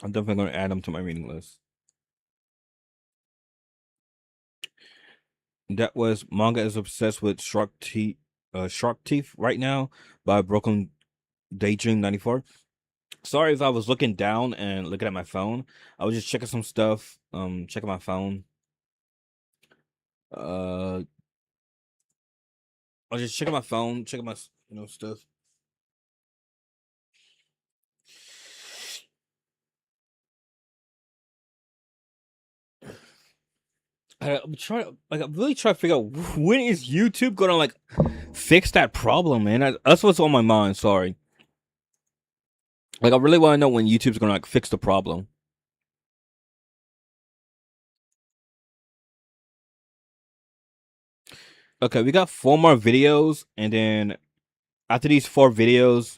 Speaker 1: I'm definitely gonna add them to my reading list. That was Manga is Obsessed with Shark Teeth right now by Broken Daydream 94. Sorry if I was looking down and looking at my phone. I was just checking some stuff. Checking my phone. I was just checking my phone, checking my stuff. I'm trying, I'm really trying to figure out when is YouTube gonna like fix that problem, man. That's what's on my mind. Sorry, like I really want to know when YouTube's gonna like fix the problem. Okay, we got 4 more videos, and then after these 4 videos,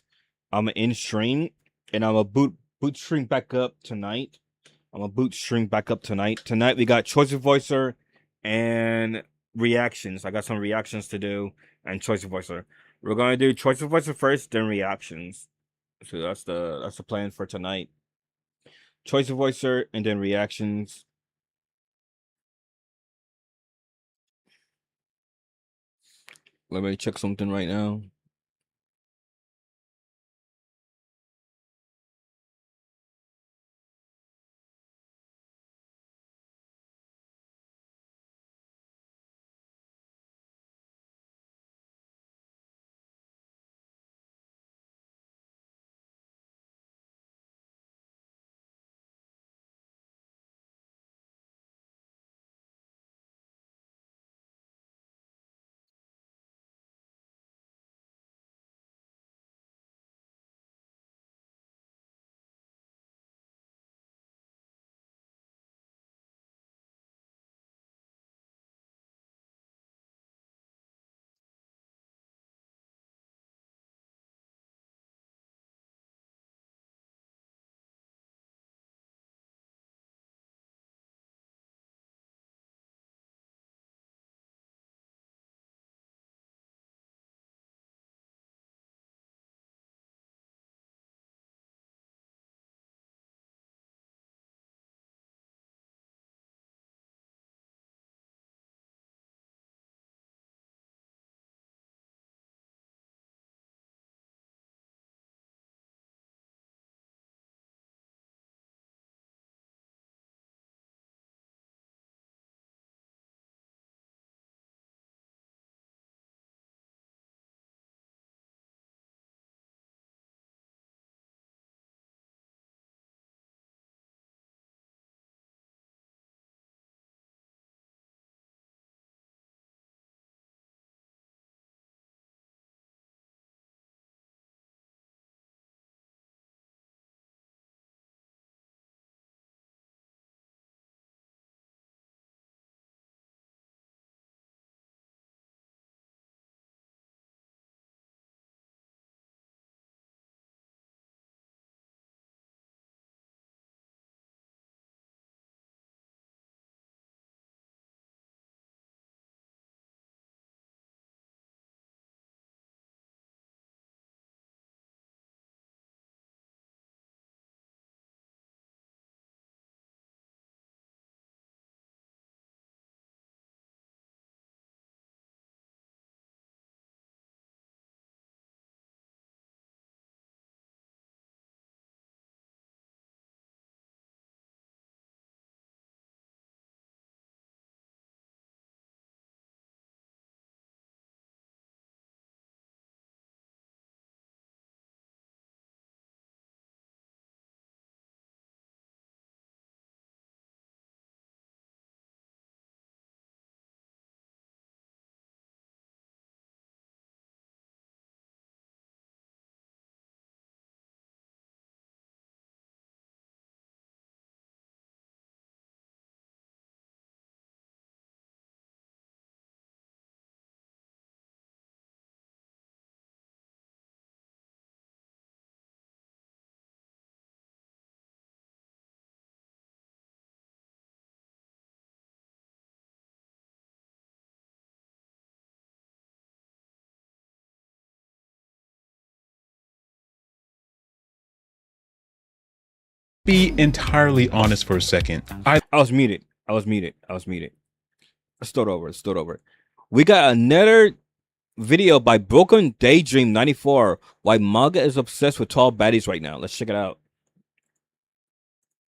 Speaker 1: I'm gonna end stream, and I'm gonna boot stream back up tonight. Tonight we got Choice of Voicer and reactions. I got some reactions to do and Choice of Voicer. We're gonna do Choice of Voicer first, then reactions. So that's the plan for tonight. Choice of Voicer and then reactions. Let me check something right now.
Speaker 11: be entirely honest for a second.
Speaker 1: I was muted. Let's start over. We got another video by Broken Daydream 94. Why manga is obsessed with tall baddies right now. Let's check it out.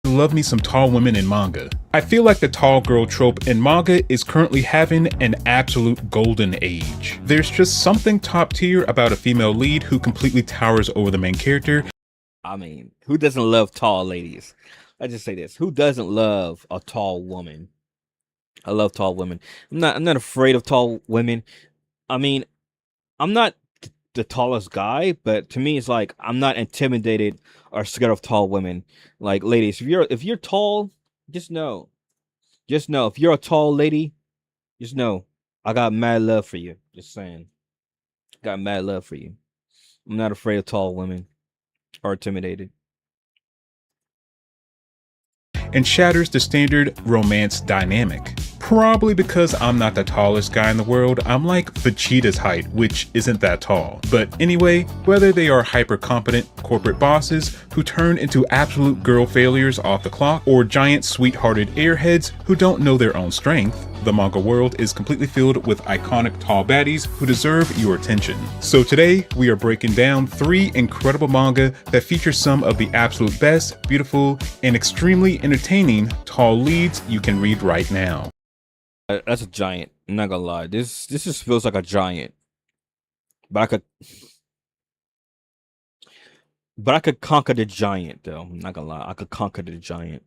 Speaker 11: Love me some tall women in manga. I feel like the tall girl trope in manga is currently having an absolute golden age. There's just something top tier about a female lead who completely towers over the main character.
Speaker 1: I mean, who doesn't love tall ladies? I just say this. Who doesn't love a tall woman? I love tall women. I'm not afraid of tall women. I mean, I'm not the tallest guy, but to me it's like I'm not intimidated or scared of tall women. Like, ladies, if you're tall, just know if you're a tall lady, just know I got mad love for you. Just saying. Got mad love for you. I'm not afraid of tall women or intimidated.
Speaker 11: And shatters the standard romance dynamic. Probably because I'm not the tallest guy in the world, I'm like Vegeta's height, which isn't that tall. But anyway, whether they are hyper competent corporate bosses who turn into absolute girl failures off the clock, or giant sweethearted airheads who don't know their own strength, the manga world is completely filled with iconic tall baddies who deserve your attention. So today, we are breaking down 3 incredible manga that feature some of the absolute best, beautiful, and extremely entertaining tall leads you can read right now.
Speaker 1: That's a giant. I'm not gonna lie. This just feels like a giant. But I could conquer the giant, though. I'm not gonna lie. I could conquer the giant.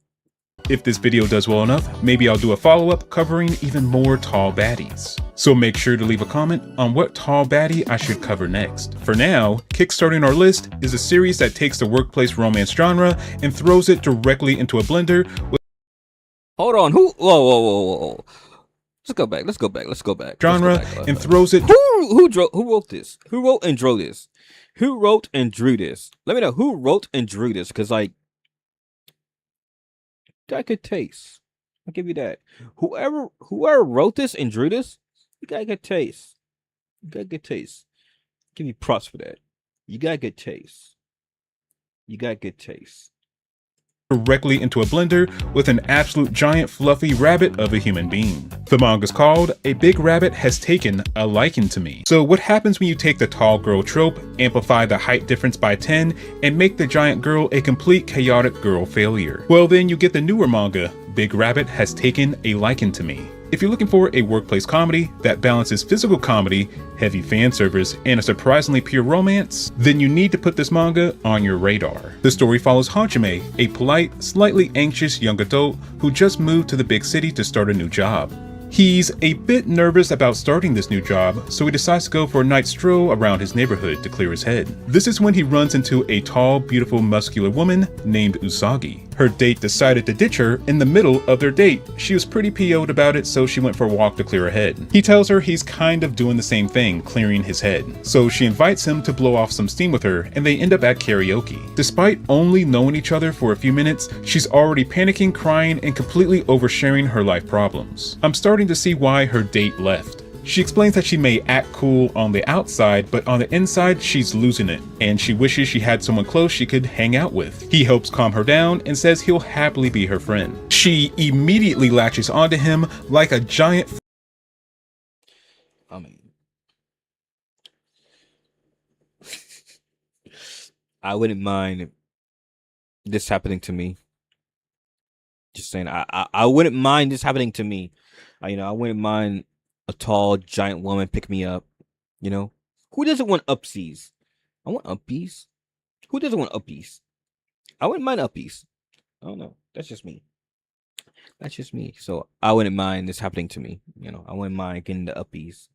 Speaker 11: If this video does well enough, maybe I'll do a follow-up covering even more tall baddies. So make sure to leave a comment on what tall baddie I should cover next. For now, kickstarting our list is a series that takes the workplace romance genre and throws it directly into a blender with
Speaker 1: Hold on. Whoa. Let's go back.
Speaker 11: Genre and throws it.
Speaker 1: Who wrote this? Who wrote and drew this? Who wrote and drew this? Let me know who wrote and drew this, because like, got good taste. I'll give you that. Whoever wrote this and drew this, you got good taste. Give you props for that. You got good taste.
Speaker 11: Directly into a blender with an absolute giant fluffy rabbit of a human being. The manga's called A Big Rabbit Has Taken a Liking to Me. So what happens when you take the tall girl trope, amplify the height difference by 10, and make the giant girl a complete chaotic girl failure? Well, then you get the newer manga, Big Rabbit Has Taken a Liking to Me. If you're looking for a workplace comedy that balances physical comedy, heavy fan service, and a surprisingly pure romance, then you need to put this manga on your radar. The story follows Hajime, a polite, slightly anxious young adult who just moved to the big city to start a new job. He's a bit nervous about starting this new job, so he decides to go for a night stroll around his neighborhood to clear his head. This is when he runs into a tall, beautiful, muscular woman named Usagi. Her date decided to ditch her in the middle of their date. She was pretty PO'd about it, so she went for a walk to clear her head. He tells her he's kind of doing the same thing, clearing his head. So she invites him to blow off some steam with her, and they end up at karaoke. Despite only knowing each other for a few minutes, she's already panicking, crying, and completely oversharing her life problems. I'm starting to see why her date left. She explains that she may act cool on the outside, but on the inside, she's losing it, and she wishes she had someone close she could hang out with. He helps calm her down and says he'll happily be her friend. She immediately latches onto him like a giant.
Speaker 1: I mean, I wouldn't mind this happening to me. Just saying, I wouldn't mind this happening to me. I wouldn't mind a tall, giant woman pick me up. Who doesn't want upsies? I want uppies. Who doesn't want uppies? I wouldn't mind uppies. I don't know. That's just me. So I wouldn't mind this happening to me. I wouldn't mind getting the uppies.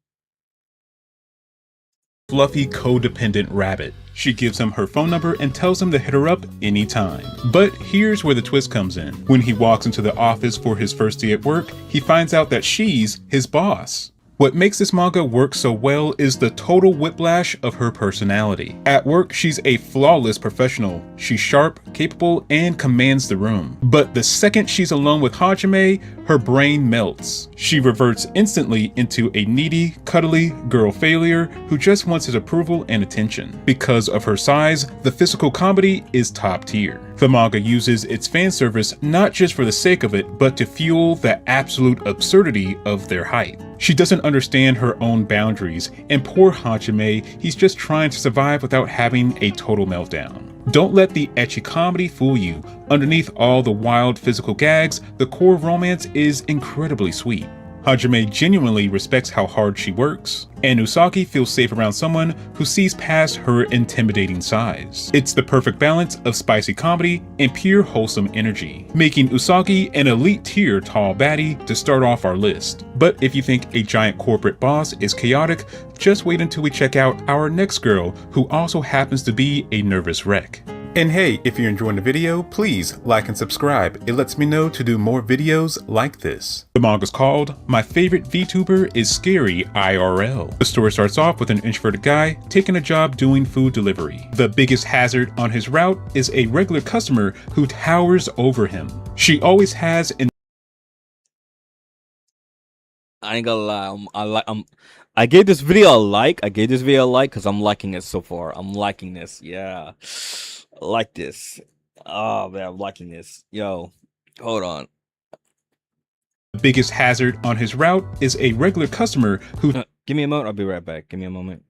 Speaker 11: Fluffy, codependent rabbit. She gives him her phone number and tells him to hit her up anytime. But here's where the twist comes in. When he walks into the office for his first day at work, he finds out that she's his boss. What makes this manga work so well is the total whiplash of her personality. At work, she's a flawless professional. She's sharp, capable, and commands the room. But the second she's alone with Hajime, her brain melts. She reverts instantly into a needy, cuddly girl failure who just wants his approval and attention. Because of her size, the physical comedy is top tier. The manga uses its fan service not just for the sake of it, but to fuel the absolute absurdity of their hype. She doesn't understand her own boundaries, and poor Hajime, he's just trying to survive without having a total meltdown. Don't let the ecchi comedy fool you. Underneath all the wild physical gags, the core romance is incredibly sweet. Hajime genuinely respects how hard she works, and Usagi feels safe around someone who sees past her intimidating size. It's the perfect balance of spicy comedy and pure wholesome energy, making Usagi an elite tier tall baddie to start off our list. But if you think a giant corporate boss is chaotic, just wait until we check out our next girl, who also happens to be a nervous wreck. And hey, if you're enjoying the video, please like and subscribe. It lets me know to do more videos like this. The manga's called My Favorite VTuber is Scary IRL. The story starts off with an introverted guy taking a job doing food delivery. The biggest hazard on his route is a regular customer who towers over him. She always has an
Speaker 1: I ain't gonna lie. I gave this video a like. Because I'm liking it so far. I'm liking this. Yeah. I like this. Oh man, I'm liking this. Yo, hold on.
Speaker 11: The biggest hazard on his route is a regular customer who
Speaker 1: give me a moment, I'll be right back. Give me a moment.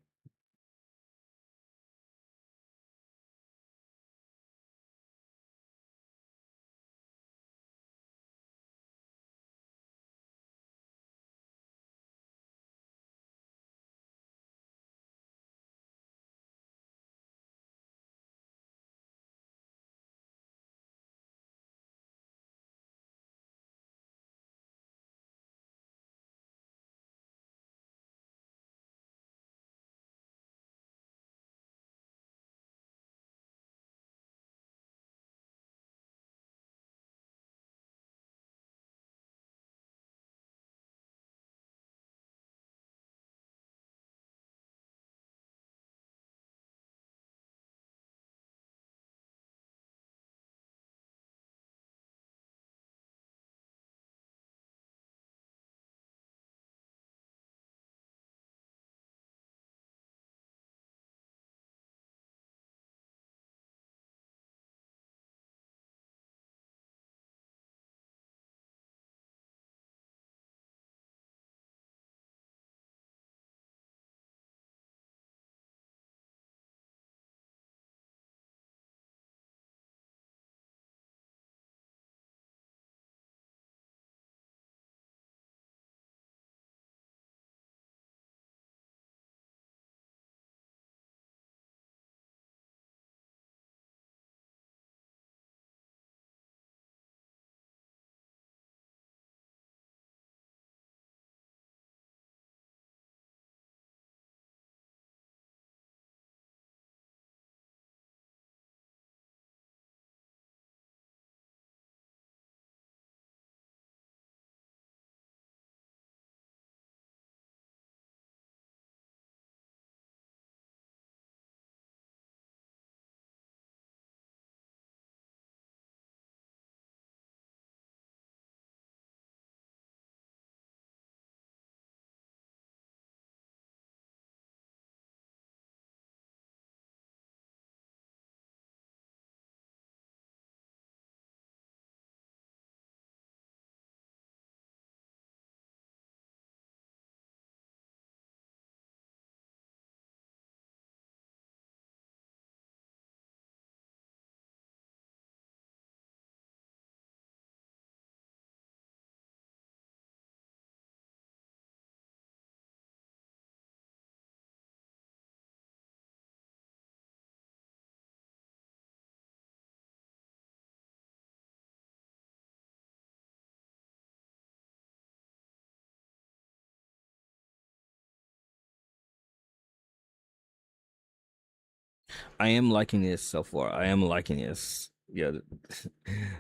Speaker 1: I am liking this so far. I am liking this. Yeah,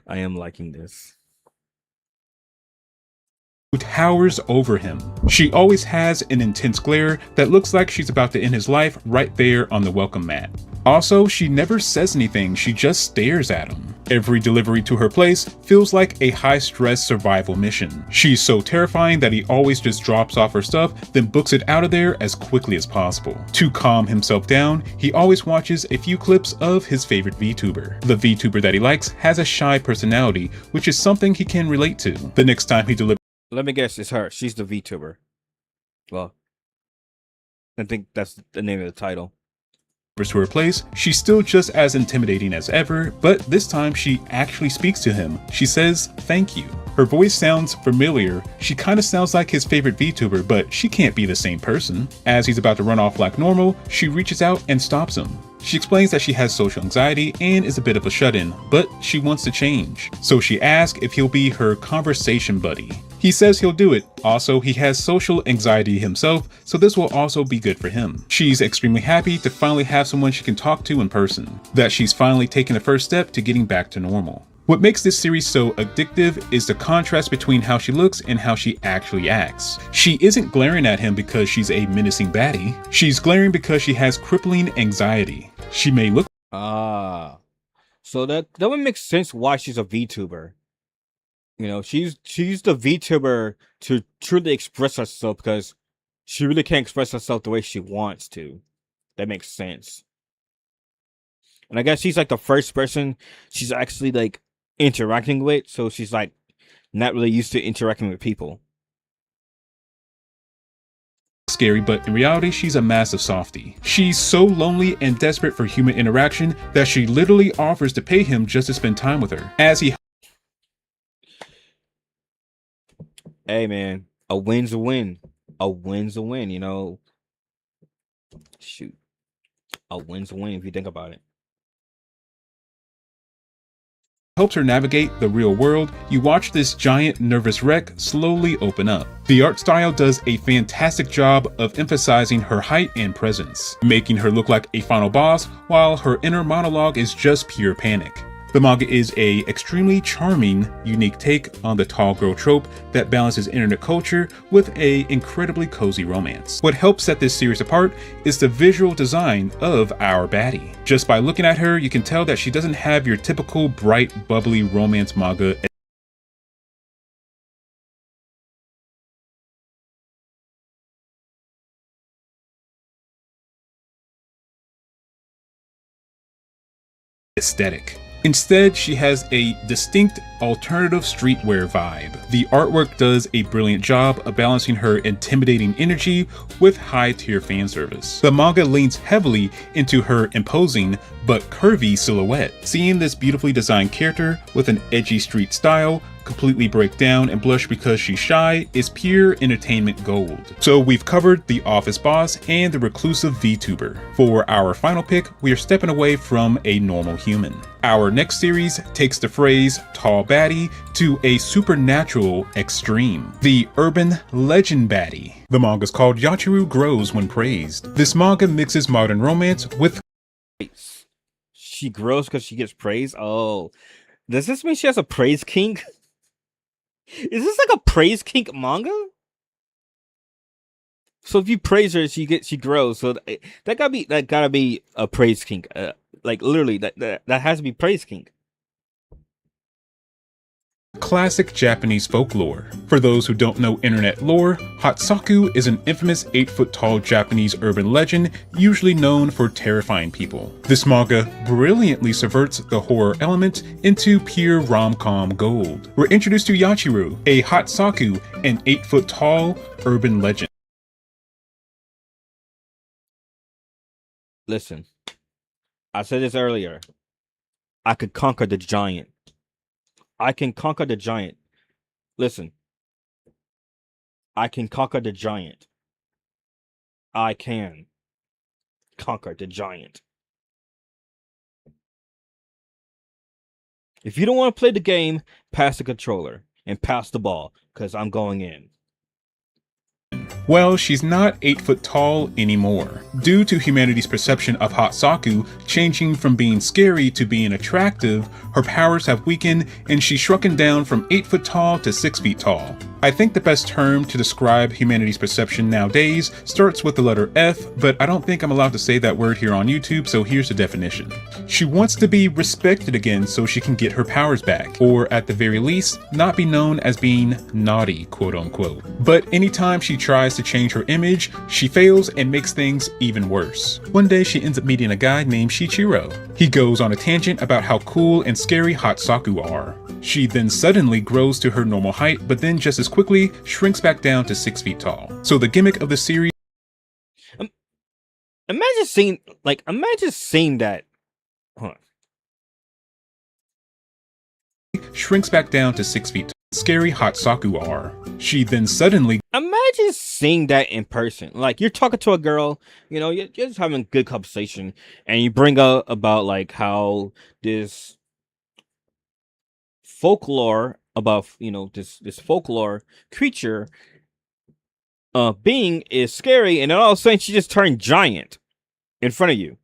Speaker 1: I am liking this.
Speaker 11: who towers over him. She always has an intense glare that looks like she's about to end his life right there on the welcome mat. Also, she never says anything, she just stares at him. Every delivery to her place feels like a high-stress survival mission. She's so terrifying that he always just drops off her stuff, then books it out of there as quickly as possible. To calm himself down, he always watches a few clips of his favorite VTuber. The VTuber that he likes has a shy personality, which is something he can relate to. The next time he delivers,
Speaker 1: Let me guess, it's her. She's the VTuber. Well, I think that's the name of the title.
Speaker 11: to her place, she's still just as intimidating as ever, but this time she actually speaks to him. She says, "Thank you." Her voice sounds familiar. She kind of sounds like his favorite VTuber, but she can't be the same person. As he's about to run off like normal, she reaches out and stops him. She explains that she has social anxiety and is a bit of a shut-in, but she wants to change. So she asks if he'll be her conversation buddy. He says he'll do it. Also, he has social anxiety himself, so this will also be good for him. She's extremely happy to finally have someone she can talk to in person, that she's finally taken the first step to getting back to normal. What makes this series so addictive is the contrast between how she looks and how she actually acts. She isn't glaring at him because she's a menacing baddie. She's glaring because she has crippling anxiety. She may look
Speaker 1: So that would make sense why she's a VTuber. You know, she's the VTuber to truly express herself because she really can't express herself the way she wants to. That makes sense. And I guess she's like the first person she's actually like interacting with, so she's like not really used to interacting with people.
Speaker 11: scary, but in reality, she's a massive softie. She's so lonely and desperate for human interaction that she literally offers to pay him just to spend time with her. As he
Speaker 1: Hey man, a win's a win. A win's a win, you know. Shoot. A win's a win if you think about it.
Speaker 11: helps her navigate the real world, you watch this giant nervous wreck slowly open up. The art style does a fantastic job of emphasizing her height and presence, making her look like a final boss while her inner monologue is just pure panic. The manga is a extremely charming, unique take on the tall girl trope that balances internet culture with a incredibly cozy romance. What helps set this series apart is the visual design of our baddie. Just by looking at her, you can tell that she doesn't have your typical bright, bubbly romance manga aesthetic. Instead, she has a distinct alternative streetwear vibe. The artwork does a brilliant job of balancing her intimidating energy with high-tier fan service. The manga leans heavily into her imposing but curvy silhouette. Seeing this beautifully designed character with an edgy street style completely break down and blush because she's shy is pure entertainment gold. So we've covered the office boss and the reclusive VTuber. For our final pick, we are stepping away from a normal human. Our next series takes the phrase tall baddie to a supernatural extreme. The urban legend baddie. The manga is called Yachiru Grows When Praised. This manga mixes modern romance with
Speaker 1: She grows because she gets praise? Oh. Does this mean she has a praise kink? Is this like a praise kink manga? So if you praise her, she grows. So that gotta be a praise kink. Like literally, that has to be praise kink.
Speaker 11: classic Japanese folklore. For those who don't know internet lore, Hatsaku is an infamous 8-foot-tall Japanese urban legend usually known for terrifying people. This manga brilliantly subverts the horror element into pure rom-com gold. We're introduced to Yachiru, a Hatsaku, an 8-foot-tall urban legend.
Speaker 1: Listen, I said this earlier. I could conquer the giant. I can conquer the giant. Listen. I can conquer the giant. I can conquer the giant. If you don't want to play the game, pass the controller and pass the ball, because I'm going in.
Speaker 11: Well, she's not 8 foot tall anymore. Due to humanity's perception of Hatsaku changing from being scary to being attractive, her powers have weakened and she's shrunken down from 8 foot tall to 6 feet tall. I think the best term to describe humanity's perception nowadays starts with the letter F, but I don't think I'm allowed to say that word here on YouTube, so here's the definition. She wants to be respected again so she can get her powers back, or at the very least, not be known as being naughty, quote unquote. But anytime she tries to change her image, she fails and makes things even worse. One day she ends up meeting a guy named Shichiro. He goes on a tangent about how cool and scary Hatsaku are. She then suddenly grows to her normal height, but then just as quickly shrinks back down to 6 feet tall. So the gimmick of the series.
Speaker 1: Imagine seeing that. Hold on.
Speaker 11: Shrinks back down to 6 feet tall. Scary Hatsaku are. She then suddenly.
Speaker 1: Imagine seeing that in person. Like, you're talking to a girl, you know, you're just having a good conversation, and you bring up about like how this folklore about, you know, this folklore creature being is scary, and then all of a sudden she just turned giant in front of you.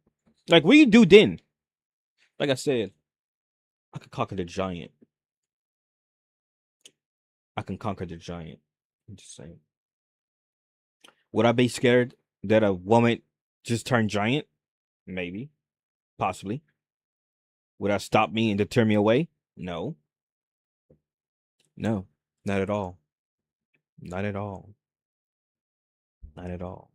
Speaker 1: Like, what do you do then? Like I said, I could conquer the giant. I can conquer the giant. I'm just saying. Would I be scared that a woman just turned giant? Maybe. Possibly. Would that stop me and deter me away? No. No. Not at all. Not at all. Not at all.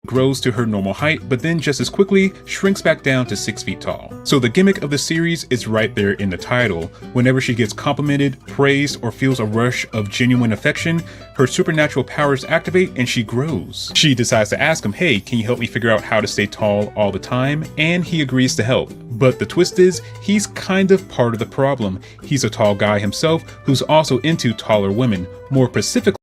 Speaker 11: Grows to her normal height, but then just as quickly shrinks back down to 6 feet tall. So the gimmick of the series is right there in the title. Whenever she gets complimented, praised, or feels a rush of genuine affection, her supernatural powers activate and she grows. She decides to ask him, hey, can you help me figure out how to stay tall all the time? And he agrees to help. But the twist is, he's kind of part of the problem. He's a tall guy himself who's also into taller women, more specifically.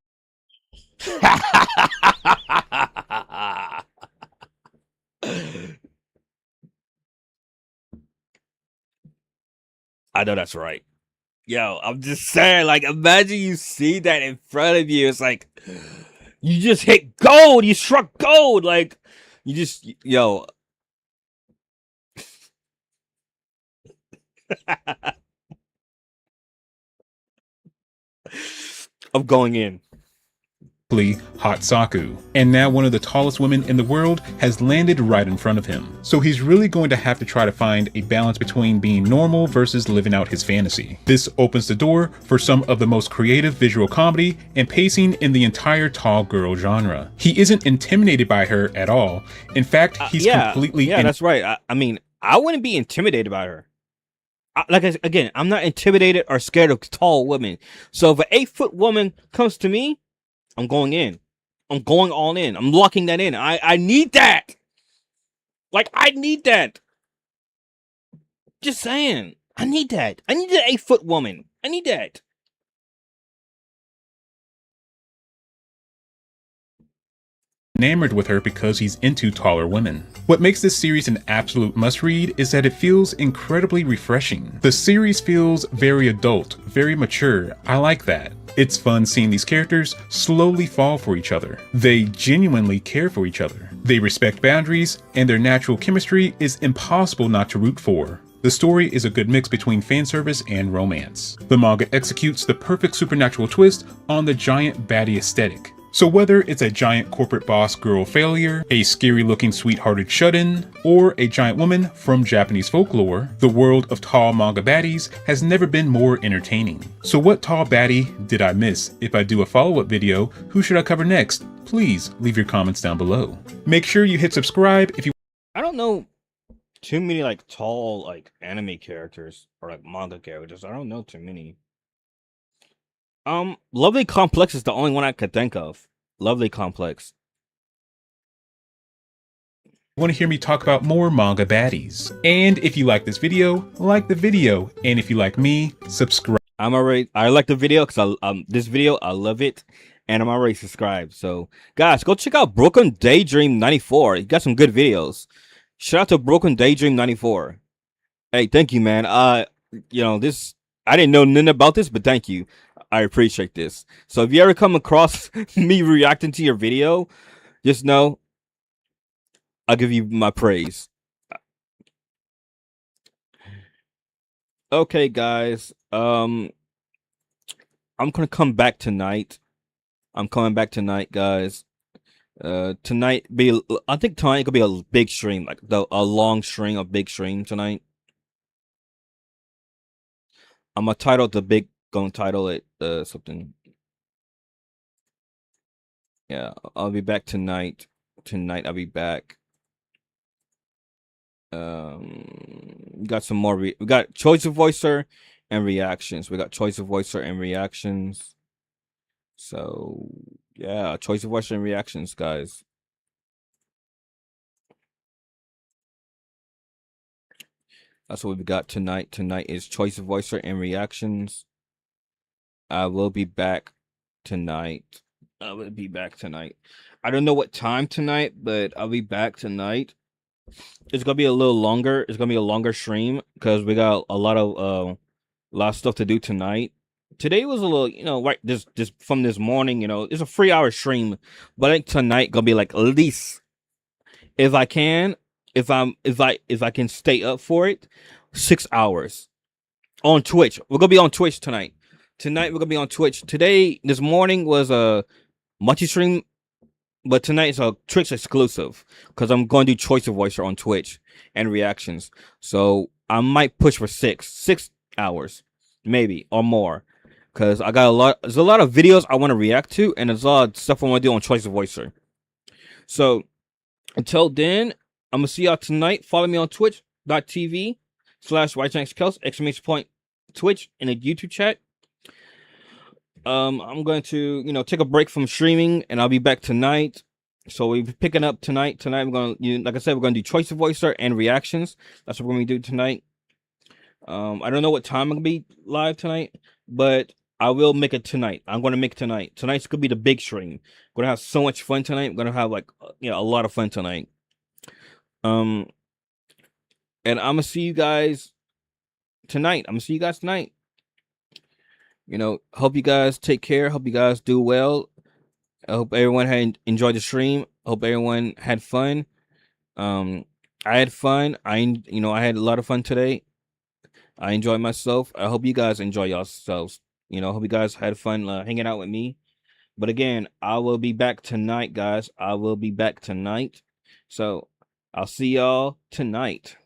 Speaker 1: I know that's right. Yo, I'm just saying, like, imagine you see that in front of you. It's like, you just hit gold. You struck gold. Like, you just, yo. I'm going in.
Speaker 11: Hatsaku, and now one of the tallest women in the world has landed right in front of him. So he's really going to have to try to find a balance between being normal versus living out his fantasy. This opens the door for some of the most creative visual comedy and pacing in the entire tall girl genre. He isn't intimidated by her at all. In fact, he's completely.
Speaker 1: Yeah, that's right. I mean, I wouldn't be intimidated by her. Again, I'm not intimidated or scared of tall women. So if an 8-foot woman comes to me, I'm going in. I'm going all in. I'm locking that in. I need that. Like, I need that. Just saying. I need that. I need an 8-foot woman. I need that.
Speaker 11: Enamored with her because he's into taller women. What makes this series an absolute must-read is that it feels incredibly refreshing. The series feels very adult, very mature. I like that. It's fun seeing these characters slowly fall for each other. They genuinely care for each other. They respect boundaries, and their natural chemistry is impossible not to root for. The story is a good mix between fan service and romance. The manga executes the perfect supernatural twist on the giant baddie aesthetic. So whether it's a giant corporate boss girl failure, a scary looking sweethearted shut-in, or a giant woman from Japanese folklore, the world of tall manga baddies has never been more entertaining. So what tall baddie did I miss? If I do a follow-up video, who should I cover next? Please leave your comments down below. Make sure you hit subscribe if you—
Speaker 1: I don't know too many like tall like anime characters or like manga characters. I don't know too many. Lovely Complex is the only one I could think of. Lovely Complex.
Speaker 11: Want to hear me talk about more manga baddies. And if you like this video, like the video. And if you like me, subscribe.
Speaker 1: I like the video because this video, I love it. And I'm already subscribed. So guys, go check out Broken Daydream 94. He got some good videos. Shout out to Broken Daydream 94. Hey, thank you, man. You know, this, I didn't know nothing about this, but thank you. I appreciate this. So if you ever come across me reacting to your video, just know I'll give you my praise. Okay, guys. I'm gonna come back tonight. I'm coming back tonight, guys. Tonight I think tonight could be a big stream, like a long string of big stream tonight. I'm gonna title it something. Yeah, I'll be back tonight. Tonight I'll be back. We got some more. We got choice of voicer and reactions. We got choice of voicer and reactions. So yeah, choice of voicer and reactions, guys. That's what we got tonight. Tonight is choice of voicer and reactions. I will be back tonight. I will be back tonight. I don't know what time tonight, but I'll be back tonight. It's gonna be a little longer. It's gonna be a longer stream because we got a lot of stuff to do tonight. Today was a little, right, this from this morning, it's a 3-hour stream, but I think tonight gonna be like at least, if I can stay up for it, 6 hours on Twitch. We're gonna be on Twitch tonight. Tonight we're gonna be on Twitch. This morning was a multi-stream, but tonight is a Twitch exclusive because I'm going to do choice of voicer on Twitch and reactions. So I might push for 6 hours, maybe, or more. Because there's a lot of videos I want to react to, and there's a lot of stuff I want to do on choice of voicer. So until then, I'm gonna see y'all tonight. Follow me on twitch.tv/YTNXKels, exclamation point Twitch in the YouTube chat. I'm going to, take a break from streaming, and I'll be back tonight. So we're picking up tonight. Tonight we're going, like I said, we're going to do choice of voicer and reactions. That's what we're going to do tonight. I don't know what time I'm gonna be live tonight, but I will make it tonight. I'm gonna make it tonight. Tonight's gonna be the big stream. I'm gonna have so much fun tonight. I'm gonna have a lot of fun tonight. And I'm gonna see you guys tonight. Hope you guys take care. Hope you guys do well. I hope everyone had enjoyed the stream. Hope everyone had fun. I had fun. I had a lot of fun today. I enjoyed myself. I hope you guys enjoy yourselves. Hope you guys had fun hanging out with me. But again, I will be back tonight, guys. I will be back tonight. So I'll see y'all tonight.